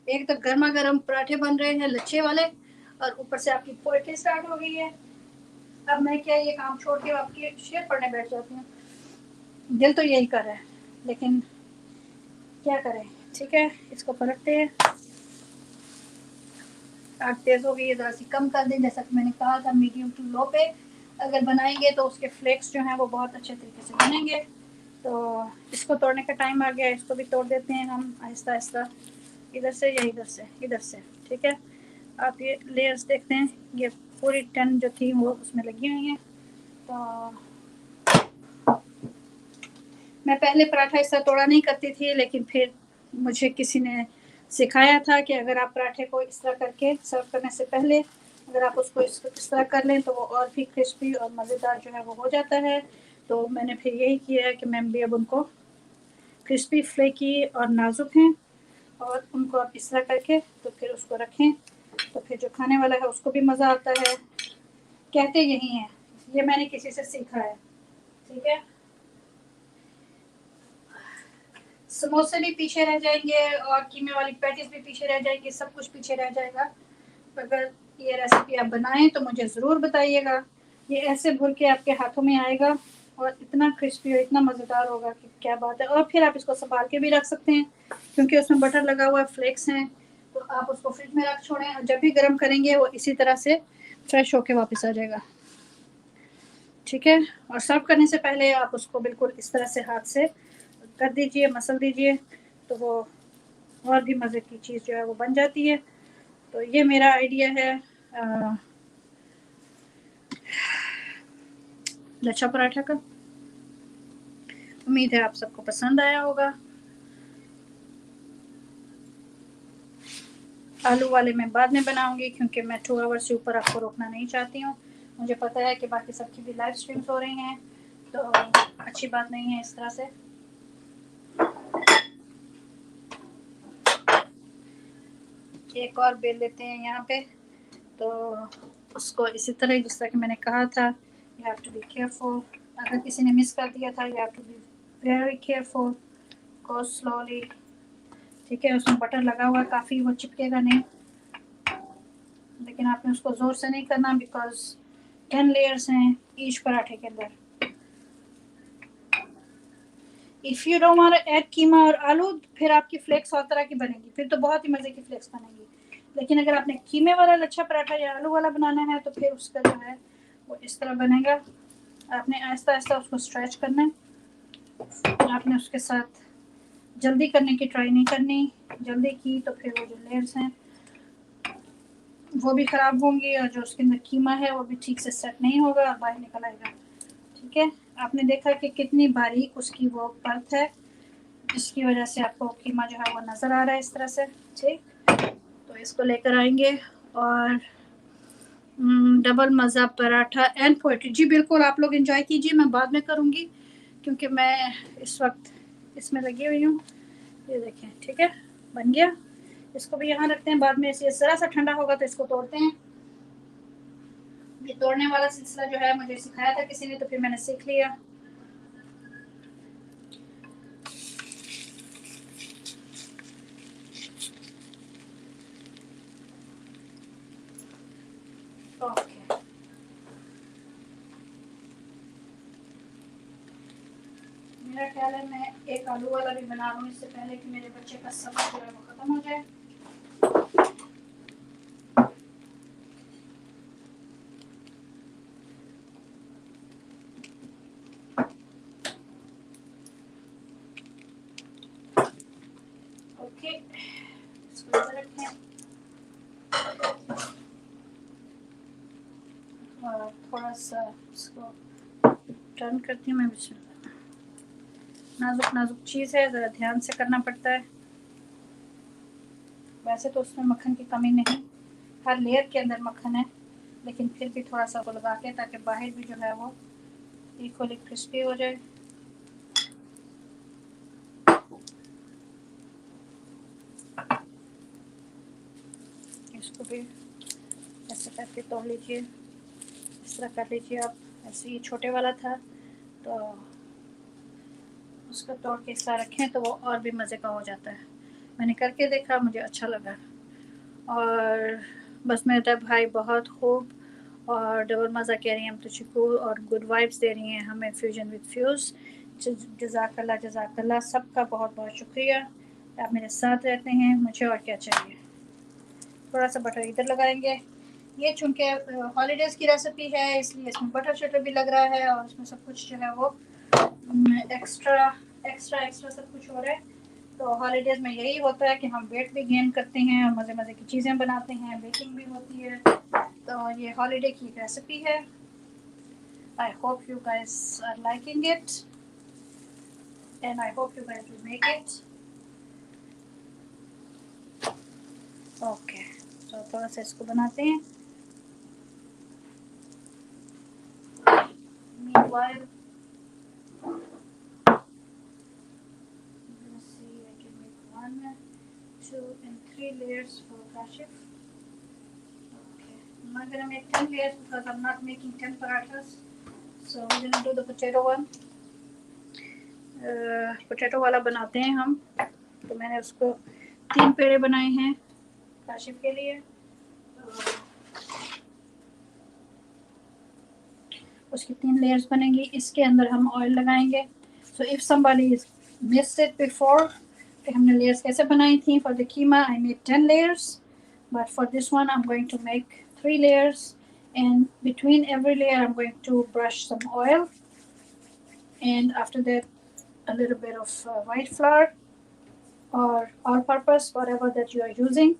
एक तो गर्मा गर्म पराठे बन रहे हैं लच्छे वाले, और ऊपर से आपकी पोएट्री स्टार्ट हो गई है। अब मैं क्या ये काम छोड़ के आपके शेर पढ़ने बैठ जाती हूँ? दिल तो यही कर रहा है, लेकिन क्या करें। ठीक है, इसको पलटते हैं। आग तेज हो गई है, ज़रा सी कम कर दें। जैसा कि मैंने कहा था मीडियम टू लो पे अगर बनाएंगे तो उसके फ्लेक्स जो हैं वो बहुत अच्छे तरीके से बनेंगे। तो इसको तोड़ने का टाइम आ गया, इसको भी तोड़ देते हैं हम आहिस्ता आहिस्ता, इधर से या इधर से, इधर से। ठीक है, आप ये लेयर्स देखते हैं, ये पूरी 10 जो थी वो उसमें लगी हुई हैं। तो मैं पहले पराठा इस तरह तोड़ा नहीं करती थी, लेकिन फिर मुझे किसी ने सिखाया था कि अगर आप पराठे को इस तरह करके सर्व करने से पहले अगर आप उसको इस तरह कर लें तो वो और भी क्रिस्पी और मज़ेदार जो है वो हो जाता है। तो मैंने फिर यही किया है कि मैं भी अब उनको क्रिस्पी, फ्लेकी और नाजुक हैं, और उनको आप इस तरह करके तो फिर उसको रखें, तो फिर जो खाने वाला है उसको भी मज़ा आता है। कहते यही हैं, ये मैंने किसी से सीखा है। ठीक है, समोसे भी पीछे रह जाएंगे और कीमे वाली पैटीज भी पीछे रह जाएंगी, सब कुछ पीछे रह जाएगा। अगर ये रेसिपी आप बनाएं तो मुझे ज़रूर बताइएगा। ये ऐसे भून के आपके हाथों में आएगा और इतना क्रिस्पी और इतना मज़ेदार होगा कि क्या बात है। और फिर आप इसको संभाल के भी रख सकते हैं, क्योंकि उसमें बटर लगा हुआ है, फ्लेक्स हैं, तो आप उसको फ्रिज में रख छोड़ें और जब भी गर्म करेंगे वो इसी तरह से फ्रेश होके वापस आ जाएगा। ठीक है, और सर्व करने से पहले आप उसको बिल्कुल इस तरह से हाथ से कर दीजिए, मसल दीजिए, तो वो और भी मज़े की चीज़ जो है वो बन जाती है। तो ये मेरा आइडिया है लच्छा पराठा का। उम्मीद है आप सबको पसंद आया होगा। आलू वाले मैं बाद में बनाऊंगी, क्योंकि मैं 2 आवर्स से ऊपर आपको रोकना नहीं चाहती हूँ। मुझे पता है कि बाकी सबकी भी लाइव स्ट्रीम्स हो रही हैं, तो अच्छी बात नहीं है इस तरह से। एक और बेल लेते हैं यहाँ पे, तो उसको इसी तरह जिस तरह कि मैंने कहा था, you have to be careful. अगर किसी ने मिस कर दिया था, you have to be very careful, go slowly. ठीक है, उसमें बटर लगा हुआ काफ़ी, वो चिपकेगा नहीं, लेकिन आपने उसको ज़ोर से नहीं करना बिकॉज 10 लेयर्स हैं ईच पराठे के अंदर। If you don't want to add keema और आलू, फिर आपकी फ्लेक्स और तरह की बनेगी, फिर तो बहुत ही मज़े की फ्लेक्स बनेगी। लेकिन अगर आपने कीमे वाला लच्छा पराठा या आलू वाला बनाना है तो फिर उसका जो है वो इस तरह बनेगा। आपने आहिस्ता आहिस्ता उसको स्ट्रेच करना है। आपने उसके साथ जल्दी करने की ट्राई नहीं करनी, जल्दी की तो फिर वो जो लेयर्स हैं वो भी ख़राब होंगी और जो उसके अंदर कीमा है वो भी ठीक से सेट नहीं होगा और बाहर निकल आएगा। ठीक है, आपने देखा कि कितनी बारीक उसकी वो परत है, जिसकी वजह से आपको कीमा जो है वो नज़र आ रहा है इस तरह से। ठीक, तो इसको लेकर आएंगे और डबल मज़ा पराठा एंड पोएट्री। जी बिल्कुल, आप लोग एंजॉय कीजिए, मैं बाद में करूँगी क्योंकि मैं इस वक्त इसमें लगी हुई हूँ। ये देखें, ठीक है, बन गया। इसको भी यहाँ रखते हैं, बाद में इसे ज़रा सा ठंडा होगा तो इसको तोड़ते हैं। ये तोड़ने वाला सिलसिला जो है मुझे सिखाया था किसी ने, तो फिर मैंने सीख लिया। ओके, मेरा ख्याल है मैं एक आलू वाला भी बना लूँ इससे पहले कि मेरे बच्चे का सब्र जो है वो ख़त्म हो जाए। ओके, इसको इधर रखें और थोड़ा सा इसको टर्न करती हूँ मैं। नाजुक नाजुक चीज़ है, ज़रा ध्यान से करना पड़ता है। वैसे तो उसमें मक्खन की कमी नहीं, हर लेयर के अंदर मक्खन है, लेकिन फिर भी थोड़ा सा वो लगा के ताकि बाहर भी जो है वो इक्वली क्रिस्पी हो जाए। इसको भी ऐसे करके तोड़ लीजिए, इस तरह कर लीजिए आप। ऐसे ये छोटे वाला था तो उसको तोड़ के इस तरह रखें तो वो और भी मज़े का हो जाता है। मैंने करके देखा, मुझे अच्छा लगा। और बस मेरा भाई बहुत खूब और डबल मज़ा कह रही हैं हम तुझको और गुड वाइब्स दे रही हैं हमें फ्यूजन विद फ्यूज़। जज़ाकल्ला जज़ाकल्ला, सबका बहुत बहुत शुक्रिया, आप मेरे साथ रहते हैं, मुझे और क्या चाहिए। थोड़ा सा बटर इधर लगाएंगे, ये चूँकि हॉलीडेज़ की रेसिपी है इसलिए इसमें बटर शटर भी लग रहा है और इसमें सब कुछ जो है वो एक्स्ट्रा एक्स्ट्रा एक्स्ट्रा सब कुछ हो रहा है। तो हॉलीडेज़ में यही होता है कि हम वेट भी गेन करते हैं और मज़े मज़े की चीज़ें बनाते हैं, बेकिंग भी होती है। तो ये हॉलीडे की रेसिपी है। I hope you guys are liking it and I hope you guys will make it. Okay, तो थोड़ा सा इसको बनाते हैं। Meanwhile, let's see, I can make 1, 2 and 3 layers for kashif. Okay, I'm not gonna make 10 layers because I'm not making 10 parathas. So we're gonna do the potato one. Potato वाला बनाते हैं हम, तो मैंने उसको 3 पेड़े बनाए हैं काशिफ के लिए। उसकी 3 लेयर्स बनेंगी, इसके अंदर हम ऑयल लगाएंगे। So if somebody is missed it before कि हमने लेयर्स कैसे बनाई थी, for the keema I made 10 layers, but for this one I am going to make 3 layers and between every layer I'm going to brush some oil and after that a little bit of white flour or all purpose, whatever that you are using,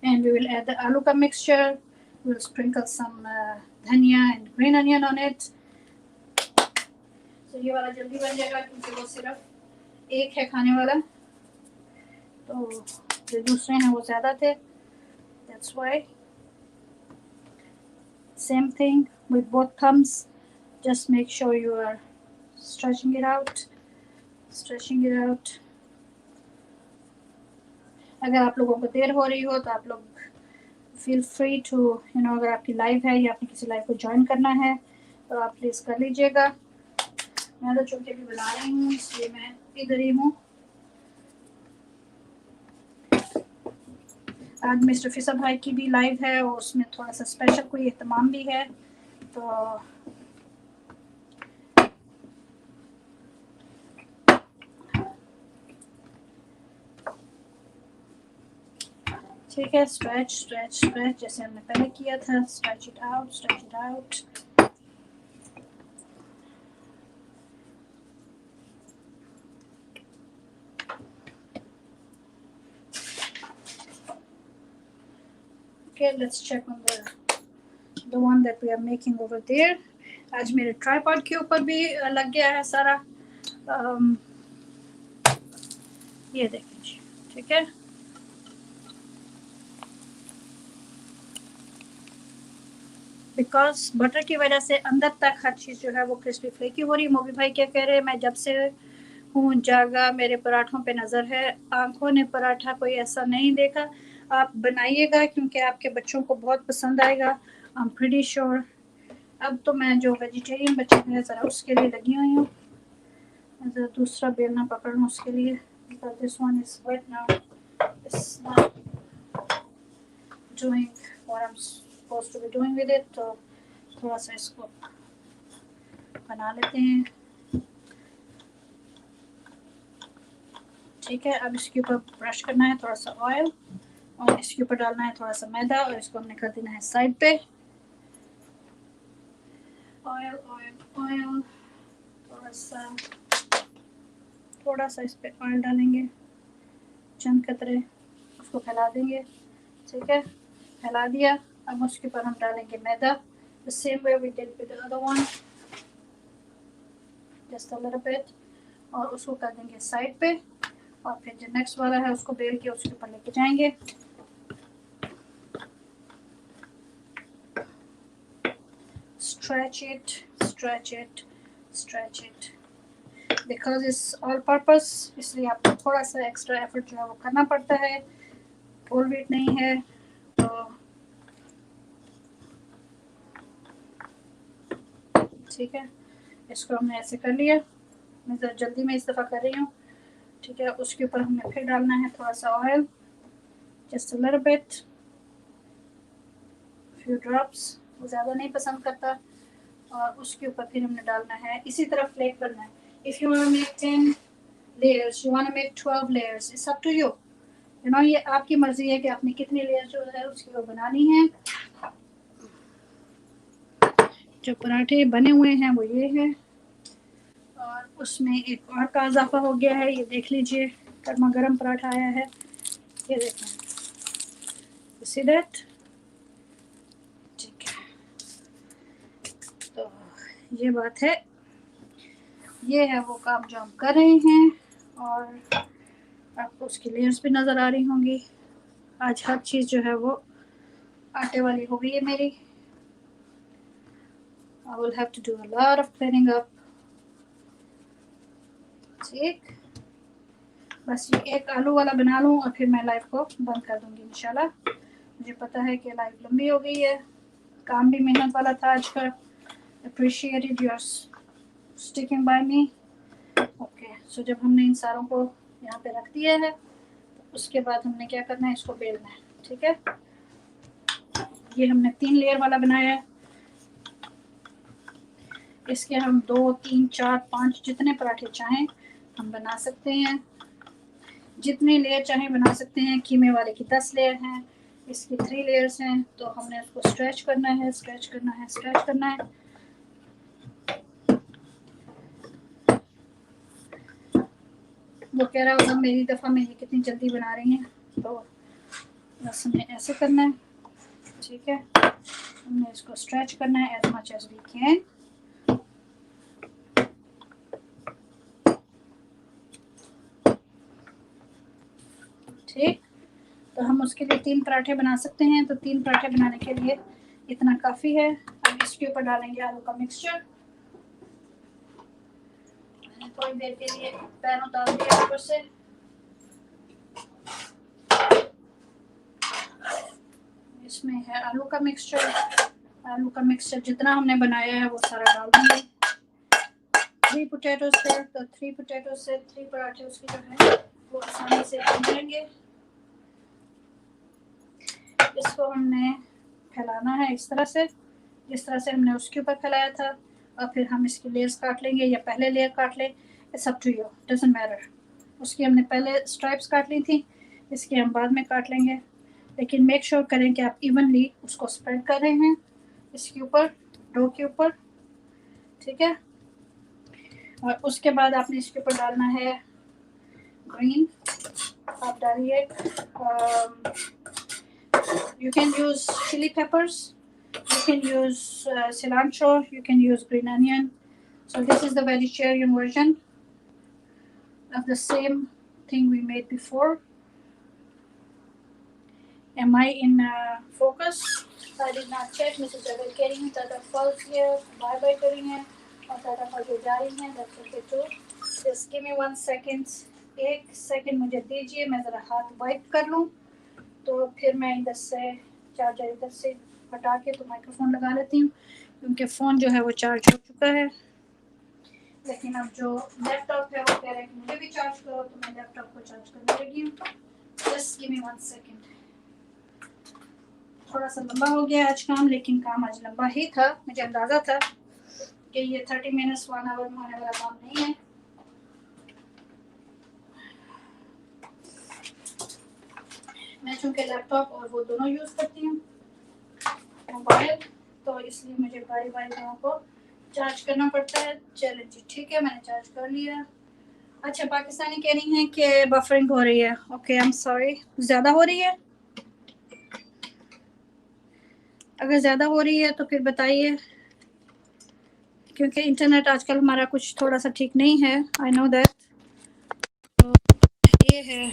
and we will add the aloo ka mixture. We'll sprinkle some dhania and green onion on it. So ये वाला जल्दी बन जाएगा क्योंकि वो सिर्फ एक है खाने वाला, तो जो दूसरे हैं वो ज़्यादा थे, that's why. Same thing with both thumbs. Just make sure you are stretching it out. अगर आप लोगों को देर हो रही हो तो आप लोग फील फ्री टू अगर आपकी लाइव है या आपने किसी लाइव को ज्वाइन करना है तो आप प्लीज कर लीजिएगा। मैं तो चूंकि भी बना रही हूँ इसलिए मैं इधर ही हूँ। आज मिस्टर फिसा भाई की भी लाइव है और उसमें थोड़ा सा स्पेशल कोई एहतमाम भी है तो ठीक है। स्ट्रेच जैसे हमने पहले किया था। Stretch it out. Okay, let's check on the one that we are making over there. आज मेरे ट्राइपॉड के ऊपर भी लग गया है सारा। ये देखिए, ठीक है। बिकॉज बटर की वजह से अंदर तक हर चीज़ जो है वो क्रिस्पी फ्लेकी हो रही है। मोबी भाई क्या कह रहे हैं, मैं जब से हूँ जागा मेरे पराठों पे नज़र है, आंखों ने पराठा कोई ऐसा नहीं देखा। आप बनाइएगा क्योंकि आपके बच्चों को बहुत पसंद आएगा। I am pretty sure. अब तो मैं जो वेजिटेरियन बच्चे हैं ज़रा उसके लिए लगी हुई हूँ। ज़रा दूसरा बेलना पकड़ लूँ उसके लिए। This one is wet now, it's not doing what I am supposed to be doing with it. तो थोड़ा सा इसको बना लेते हैं। ठीक है, अब इसके ऊपर ब्रश करना है थोड़ा सा ऑयल और इसके ऊपर डालना है थोड़ा सा मैदा और इसको हमने कर देना है साइड पे। ऑयल थोड़ा सा इस पे ऑयल डालेंगे, चंद कतरे, उसको फैला देंगे। ठीक है, फैला दिया। अब उसके ऊपर हम डालेंगे मैदा, the same way we did with the other one, just a little bit, और उसको कर देंगे साइड पे। और फिर जो नेक्स्ट वाला है उसको बेल के उसके ऊपर लेके जाएंगे। Stretch it because it's all purpose, इसलिए आपको थोड़ा सा एक्स्ट्रा एफर्ट जो है वो करना पड़ता है। होल वेट नहीं है तो ठीक है। इसको हमने ऐसे कर लिया, मैं ज़रा जल्दी में इस दफ़ा कर रही हूँ। ठीक है, उसके ऊपर हमने फिर डालना है थोड़ा सा oil, just a little bit, few drops, वो ज़्यादा नहीं पसंद करता। और उसके ऊपर फिर हमने डालना है, इसी तरह फ्लेक करना है। If you want to make 10 layers, you want to make 12 layers, it's up to you. You know, ये आपकी मर्जी है कि आपने कितनी लेयर जो है उसकी वो बनानी है। जो पराठे बने हुए हैं वो ये है, और उसमें एक और का इजाफा हो गया है। ये देख लीजिए, गर्मा गर्म पराठा आया है, ये देखें, सी दैट। ठीक है, तो ये बात है, ये है वो काम जो हम कर रहे हैं। और आपको उसकी लेयर्स भी नज़र आ रही होंगी। आज हर चीज़ जो है वो आटे वाली हो गई है मेरी। I will have to do a lot of cleaning up। ठीक, बस ये एक आलू वाला बना लूँ और फिर मैं लाइव को बंद कर दूँगी इंशाल्लाह। मुझे पता है कि लाइव लंबी हो गई है, काम भी मेहनत वाला था आज का। Appreciated your sticking by me। Okay, so जब हमने इन सारों को यहाँ पे रख दिया है तो उसके बाद हमने क्या करना है, इसको बेलना है। ठीक है, ये हमने 3 लेयर वाला बनाया है। इसके हम 2, 3, 4, 5 जितने पराठे चाहें हम बना सकते हैं, जितने लेयर चाहें बना सकते हैं। कीमे वाले की 10 लेयर हैं, इसकी 3 लेयर्स हैं, तो हमने उसको स्ट्रेच करना है। वो कह रहा होगा मेरी दफ़ा में ये कितनी जल्दी बना रही हैं, तो बस हमने ऐसे करना है। ठीक है, हमने इसको स्ट्रेच करना है as much as we can. ठीक, तो हम उसके लिए 3 पराठे बना सकते हैं। तो 3 पराठे बनाने के लिए इतना काफ़ी है। अब इसके ऊपर डालेंगे आलू का मिक्सचर। मैंने थोड़ी देर के लिए पैन उतार दिया ऊपर से। इसमें है आलू का मिक्सचर। आलू का मिक्सचर जितना हमने बनाया है वो सारा डाल देंगे। 3 पोटैटोज है तो 3 पोटैटो से 3 पराठे उसके जो है वो आसानी से बन जाएंगे। इसको हमने फैलाना है इस तरह से, जिस तरह से हमने उसके ऊपर फैलाया था, और फिर हम इसकी लेयर्स काट लेंगे या पहले लेयर काट लें, it's up to you, doesn't matter. उसकी हमने पहले स्ट्राइप्स काट ली थी, इसकी हम बाद में काट लेंगे, लेकिन मेक श्योर करें कि आप इवनली उसको स्प्रेड कर रहे हैं इसके ऊपर, डो के ऊपर, ठीक है। और उसके बाद आपने इसके ऊपर डालना है ग्रीन। आप डालिए, you can use chili peppers, you can use cilantro, you can use green onion. So this is the vegetarian version of the same thing we made before. Am I in focus? I did not check. Mrs. Javel कह रही हैं दादा false here, bye bye कर रही हैं, और दादा fall जो जा रही हैं, that's okay too. Just give me 1 second, 1 second मुझे दीजिए, मैं ज़रा हाथ वाइप कर लूँ, तो फिर मैं इधर से चार्जर इधर से हटा के तो माइक्रोफोन लगा लेती हूँ, क्योंकि फ़ोन जो है वो चार्ज हो चुका है। लेकिन अब जो लैपटॉप है वो कह रहे हैं कि मुझे भी चार्ज करो, तो मैं लैपटॉप को चार्ज करने लगी हूँ। Just give me 1 second. थोड़ा सा लंबा हो गया आज काम, लेकिन काम आज लंबा ही था। मुझे अंदाज़ा था कि ये 30 मिनट्स 1 आवर में होने वाला काम नहीं है। मैं चूँकि लैपटॉप और वो दोनों यूज़ करती हूँ मोबाइल, तो इसलिए मुझे बारी बारी दोनों को चार्ज करना पड़ता है। चलिए जी ठीक है, मैंने चार्ज कर लिया। अच्छा, पाकिस्तानी कह रही हैं कि बफरिंग हो रही है। Okay, I am sorry. ज़्यादा हो रही है? अगर ज़्यादा हो रही है तो फिर बताइए, क्योंकि इंटरनेट आजकल हमारा कुछ थोड़ा सा ठीक नहीं है। I know that. तो ये है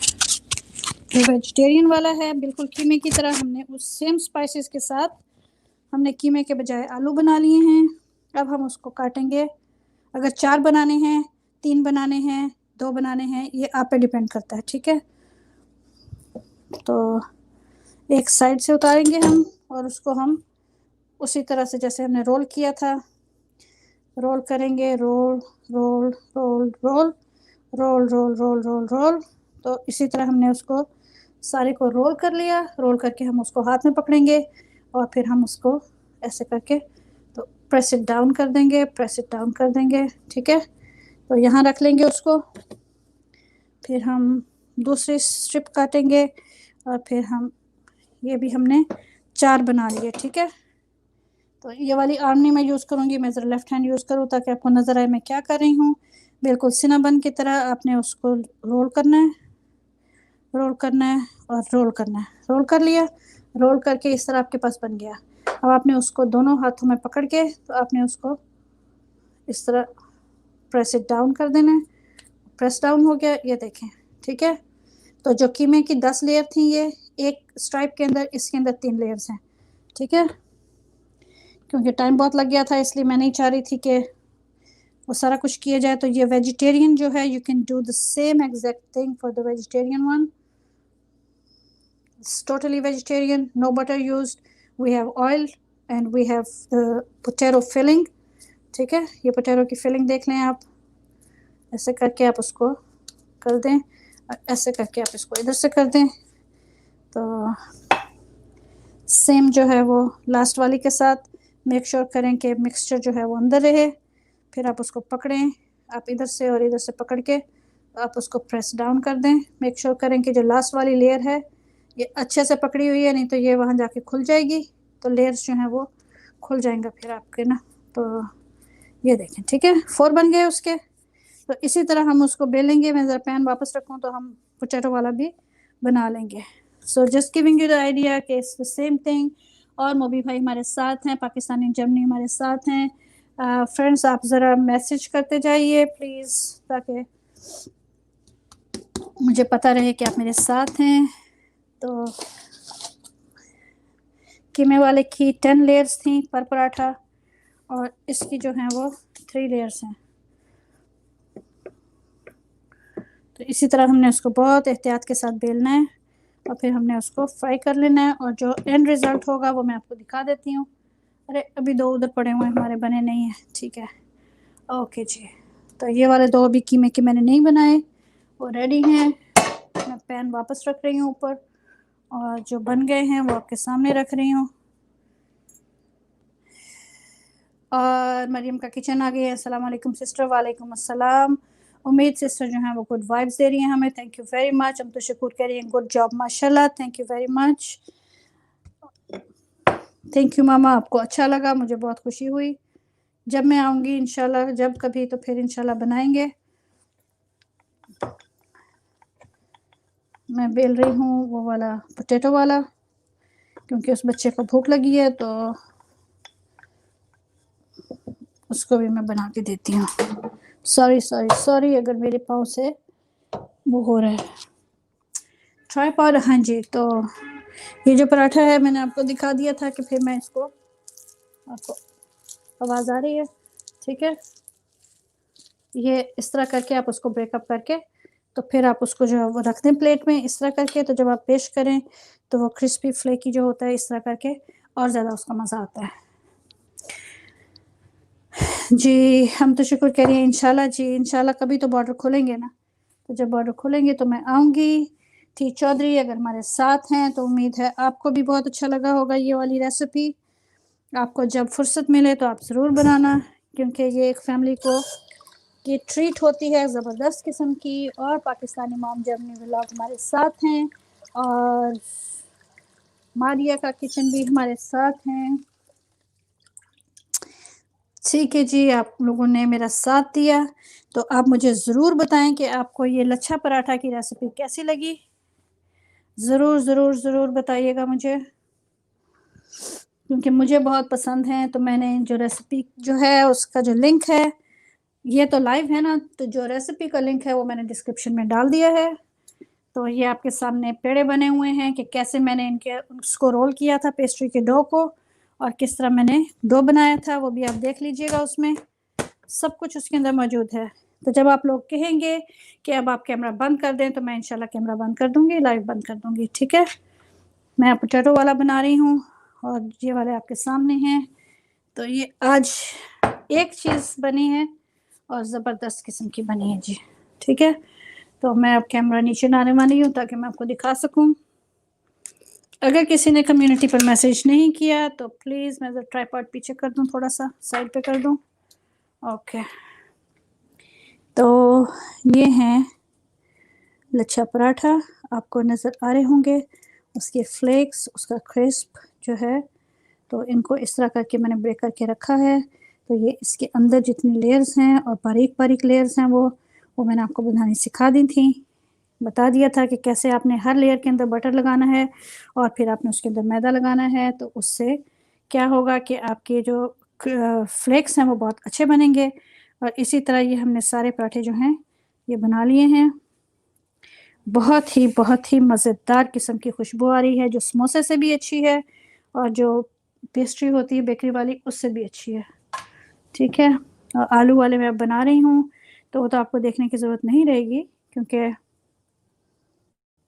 जो वेजिटेरियन वाला है, बिल्कुल कीमे की तरह। हमने उस सेम स्पाइसेस के साथ हमने कीमे के बजाय आलू बना लिए हैं। अब हम उसको काटेंगे। अगर 4 बनाने हैं, 3 बनाने हैं, 2 बनाने हैं, ये आप पे डिपेंड करता है, ठीक है। तो एक साइड से उतारेंगे हम, और उसको हम उसी तरह से जैसे हमने रोल किया था रोल करेंगे। Roll roll roll roll roll roll roll roll roll. तो इसी तरह हमने उसको सारे को रोल कर लिया। रोल करके हम उसको हाथ में पकड़ेंगे, और फिर हम उसको ऐसे करके तो प्रेस इट डाउन कर देंगे, प्रेस इट डाउन कर देंगे, ठीक है। तो यहाँ रख लेंगे उसको। फिर हम दूसरी स्ट्रिप काटेंगे, और फिर हम ये भी हमने 4 बना लिए, ठीक है। तो ये वाली आर्म नहीं मैं यूज़ करूँगी, मैं ज़रा लेफ़्ट हैंड यूज़ करूँ ताकि आपको नज़र आए मैं क्या कर रही हूँ। बिल्कुल सिनाबन की तरह आपने उसको रोल करना है, रोल करना है और रोल करना है। रोल कर लिया, रोल करके इस तरह आपके पास बन गया। अब आपने उसको दोनों हाथों में पकड़ के तो आपने उसको इस तरह प्रेस इट डाउन कर देना है। प्रेस डाउन हो गया, ये देखें, ठीक है। तो जो कीमे की 10 लेयर थी, ये एक स्ट्राइप के अंदर, इसके अंदर 3 लेयर्स हैं, ठीक है। क्योंकि टाइम बहुत लग गया था, इसलिए मैं नहीं चाह रही थी कि वो सारा कुछ किया जाए। तो ये वेजिटेरियन जो है, you can do the same exact thing for the vegetarian one. It's totally vegetarian, no butter used. We have oil and we have the potato filling, ठीक है। ये पोटैटो की फिलिंग देख लें आप, ऐसे करके आप उसको कर दें, और ऐसे करके आप इसको इधर से कर दें। तो सेम जो है वो लास्ट वाली के साथ मेक श्योर करें कि मिक्सचर जो है वो अंदर रहे। फिर आप उसको पकड़ें, आप इधर से और इधर से पकड़ के आप उसको प्रेस डाउन कर दें। मेक श्योर करें कि जो लास्ट वाली लेयर है ये अच्छे से पकड़ी हुई है, नहीं तो ये वहाँ जाके खुल जाएगी, तो लेयर्स जो हैं वो खुल जाएंगे फिर आपके ना। तो ये देखें, ठीक है, 4 बन गए उसके। तो इसी तरह हम उसको बेलेंगे। मैं ज़रा पैन वापस रखूँ तो हम पोटैटो वाला भी बना लेंगे। So just giving you the idea कि इट्स द सेम थिंग। और मोबी भाई हमारे साथ हैं, पाकिस्तानी जर्मनी हमारे साथ हैं। फ्रेंड्स आप ज़रा मैसेज करते जाइए प्लीज़, ताकि मुझे पता रहे कि आप मेरे साथ हैं। तो कीमे वाले की 10 लेयर्स थी पर पराठा, और इसकी जो हैं वो 3 लेयर्स हैं। तो इसी तरह हमने उसको बहुत एहतियात के साथ बेलना है और फिर हमने उसको फ्राई कर लेना है, और जो एंड रिज़ल्ट होगा वो मैं आपको दिखा देती हूँ। अरे अभी 2 उधर पड़े हुए हैं हमारे, बने नहीं हैं, ठीक है, ओके जी। तो ये वाले 2 अभी कीमे के मैंने नहीं बनाए, वो रेडी हैं। मैं पैन वापस रख रही हूँ ऊपर, और जो बन गए हैं वो आपके सामने रख रही हूँ। और मरियम का किचन आ गया है। अस्सलाम वालेकुम सिस्टर। वालेकुम अस्सलाम। उम्मीद सिस्टर जो है वो गुड वाइब्स दे रही हैं हमें, थैंक यू वेरी मच। हम तो शुक्र कह रही हैं, गुड जॉब माशाल्लाह, thank you very much. Thank you मामा, आपको अच्छा लगा, मुझे बहुत खुशी हुई। जब मैं आऊँगी इंशाल्लाह, जब कभी, तो फिर इंशाल्लाह बनाएंगे। मैं बेल रही हूँ वो वाला पोटैटो वाला, क्योंकि उस बच्चे को भूख लगी है तो उसको भी मैं बना के देती हूँ। सॉरी सॉरी सॉरी अगर मेरे पाँव से वो हो रहा है ट्राइपॉड। हाँ जी, तो ये जो पराठा है मैंने आपको दिखा दिया था कि फिर मैं इसको, आपको आवाज़ आ रही है, ठीक है, ये इस तरह करके आप उसको ब्रेकअप करके तो फिर आप उसको जो है वो रख दें प्लेट में इस तरह करके। तो जब आप पेश करें तो वो क्रिस्पी फ्लेकी जो होता है इस तरह करके और ज़्यादा उसका मज़ा आता है। जी हम तो शुक्र करिए इंशाल्लाह जी, इंशाल्लाह कभी तो बॉर्डर खोलेंगे ना, तो जब बॉर्डर खोलेंगे तो मैं आऊँगी। थी चौधरी अगर हमारे साथ हैं तो उम्मीद है आपको भी बहुत अच्छा लगा होगा ये वाली रेसिपी। आपको जब फुर्सत मिले तो आप ज़रूर बनाना, क्योंकि ये एक फैमिली को ये ट्रीट होती है ज़बरदस्त किस्म की। और पाकिस्तानी मॉम जर्नी व्लॉग हमारे साथ हैं, और मारिया का किचन भी हमारे साथ हैं। ठीक है जी, आप लोगों ने मेरा साथ दिया, तो आप मुझे ज़रूर बताएं कि आपको ये लच्छा पराठा की रेसिपी कैसी लगी। ज़रूर ज़रूर ज़रूर बताइएगा मुझे, क्योंकि मुझे बहुत पसंद है। तो मैंने जो रेसिपी जो है उसका जो लिंक है, ये तो लाइव है ना, तो जो रेसिपी का लिंक है वो मैंने डिस्क्रिप्शन में डाल दिया है। तो ये आपके सामने पेड़े बने हुए हैं कि कैसे मैंने इनके उसको रोल किया था पेस्ट्री के डो को, और किस तरह मैंने डो बनाया था, वो भी आप देख लीजिएगा, उसमें सब कुछ उसके अंदर मौजूद है। तो जब आप लोग कहेंगे कि अब आप कैमरा बंद कर दें तो मैं इंशाल्लाह कैमरा बंद कर दूँगी, लाइव बंद कर दूँगी, ठीक है। मैं पोटैटो वाला बना रही हूँ और ये वाले आपके सामने हैं। तो ये आज एक चीज़ बनी है और ज़बरदस्त किस्म की बनी है जी, ठीक है। तो मैं अब कैमरा नीचे लाने वाली हूँ ताकि मैं आपको दिखा सकूँ। अगर किसी ने कम्युनिटी पर मैसेज नहीं किया तो प्लीज़ मैं ज़रा ट्राइपॉड पीछे कर दूँ, थोड़ा सा साइड पे कर दूँ, ओके। तो ये हैं लच्छा पराठा, आपको नज़र आ रहे होंगे, उसके फ्लेक्स, उसका क्रिस्प जो है। तो इनको इस तरह करके मैंने ब्रेक करके रखा है। तो ये इसके अंदर जितनी लेयर्स हैं और बारीक बारीक लेयर्स हैं वो मैंने आपको बनानी सिखा दी थी, बता दिया था कि कैसे आपने हर लेयर के अंदर बटर लगाना है और फिर आपने उसके अंदर मैदा लगाना है। तो उससे क्या होगा कि आपके जो फ्लेक्स हैं वो बहुत अच्छे बनेंगे। और इसी तरह ये हमने सारे पराठे जो हैं ये बना लिए हैं। बहुत ही मज़ेदार किस्म की खुशबू आ रही है, जो समोसे से भी अच्छी है और जो पेस्ट्री होती है बेकरी वाली उससे भी अच्छी है, ठीक है। और आलू वाले मैं अब बना रही हूँ, तो वो तो आपको देखने की ज़रूरत नहीं रहेगी, क्योंकि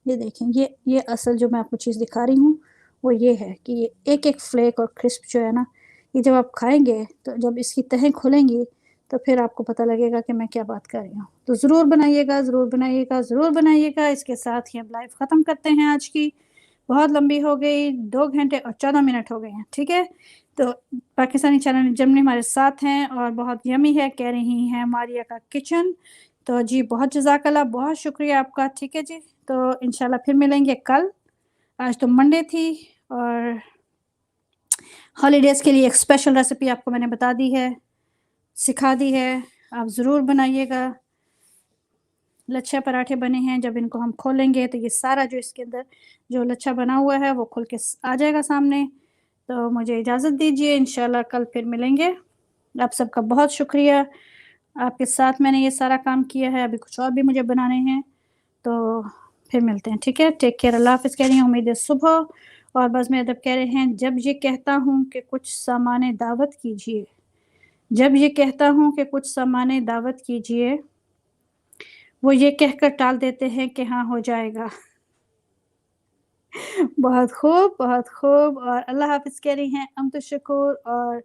ये देखें, ये असल जो मैं आपको चीज़ दिखा रही हूँ वो ये है कि ये एक-एक फ्लेक और क्रिस्प जो है ना, ये जब आप खाएँगे तो जब इसकी तहें खुलेंगी तो फिर आपको पता लगेगा कि मैं क्या बात कर रही हूँ। तो ज़रूर बनाइएगा, ज़रूर बनाइएगा, ज़रूर बनाइएगा। इसके साथ ही हम लाइव ख़त्म करते हैं आज की, बहुत लंबी हो गई, 2 घंटे और 14 मिनट हो गए हैं, ठीक है। तो पाकिस्तानी चैनल जमने हमारे साथ हैं और बहुत यम्मी है कह रही हैं मारिया का किचन। तो जी बहुत जज़ाकल्लाह, बहुत शुक्रिया आपका, ठीक है जी। तो इंशाल्लाह फिर मिलेंगे कल। आज तो मंडे थी और हॉलीडेज़ के लिए एक स्पेशल रेसिपी आपको मैंने बता दी है, सिखा दी है, आप ज़रूर बनाइएगा। लच्छा पराठे बने हैं, जब इनको हम खोलेंगे तो ये सारा जो इसके अंदर जो लच्छा बना हुआ है वो खुल के आ जाएगा सामने। तो मुझे इजाज़त दीजिए, इंशाल्लाह कल फिर मिलेंगे। आप सबका बहुत शुक्रिया, आपके साथ मैंने ये सारा काम किया है, अभी कुछ और भी मुझे बनाने हैं। तो फिर मिलते हैं, ठीक है। टेक केयर, अल्लाह हाफ़िज़ कह रही हूँ। उम्मीद है सुबह और बज़्म अदब कह रहे हैं, जब ये कहता हूँ कि कुछ सामाने दावत कीजिए, जब ये कहता हूँ कि कुछ सामाने दावत कीजिए, वो ये कहकर टाल देते हैं कि हाँ हो जाएगा। बहुत खूब, बहुत खूब। और अल्लाह हाफ़िज़ कह रही हैं अम्तु शकूर। और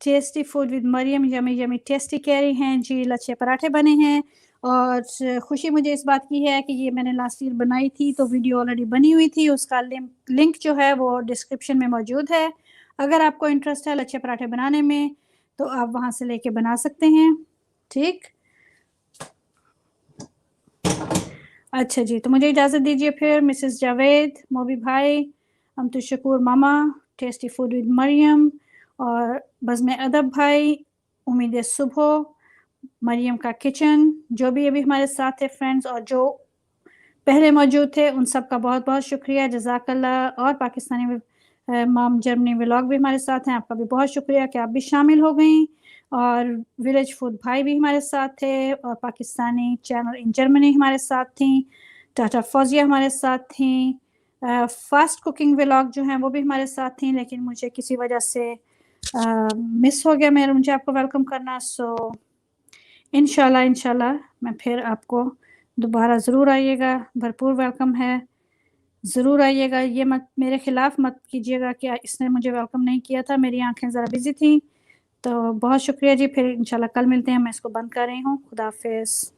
tasty food with Mariam, yummy yummy tasty कह रही हैं जी, लच्छे पराठे बने हैं। और खुशी मुझे इस बात की है कि ये मैंने लास्ट ईयर बनाई थी, तो वीडियो ऑलरेडी बनी हुई थी, उसका लिंक जो है वो डिस्क्रिप्शन में मौजूद है। अगर आपको इंटरेस्ट है लच्छे पराठे बनाने में, तो आप वहाँ से लेके बना सकते हैं, ठीक। अच्छा जी, तो मुझे इजाज़त दीजिए फिर। मिसेस जावेद, मोबी भाई, अम्तु शकूर मामा, टेस्टी फूड विद मरियम और बज़्म अदब भाई, उम्मीद सुबह, मरियम का किचन, जो भी अभी हमारे साथ थे फ्रेंड्स और जो पहले मौजूद थे, उन सब का बहुत-बहुत शुक्रिया, जज़ाकल्लाह। और पाकिस्तानी मॉम जर्मनी व्लॉग भी हमारे साथ हैं, आपका भी बहुत शुक्रिया कि आप भी शामिल हो गईं। और विलेज फूड भाई भी हमारे साथ थे और पाकिस्तानी चैनल इन जर्मनी हमारे साथ थीं, टाटा फौजिया हमारे साथ थीं। फ़ास्ट कुकिंग व्लॉग जो हैं वो भी हमारे साथ थीं, लेकिन मुझे किसी वजह से मिस हो गया मुझे आपको वेलकम करना। सो इंशाल्लाह इंशाल्लाह मैं फिर आपको दोबारा ज़रूर आइएगा, भरपूर वेलकम है, ज़रूर आइएगा। ये मत मेरे ख़िलाफ़ मत कीजिएगा कि इसने मुझे वेलकम नहीं किया था, मेरी आँखें ज़रा बिज़ी थीं। तो बहुत शुक्रिया जी, फिर इंशाल्लाह कल मिलते हैं। मैं इसको बंद कर रही हूँ। खुदा हाफ़िज़।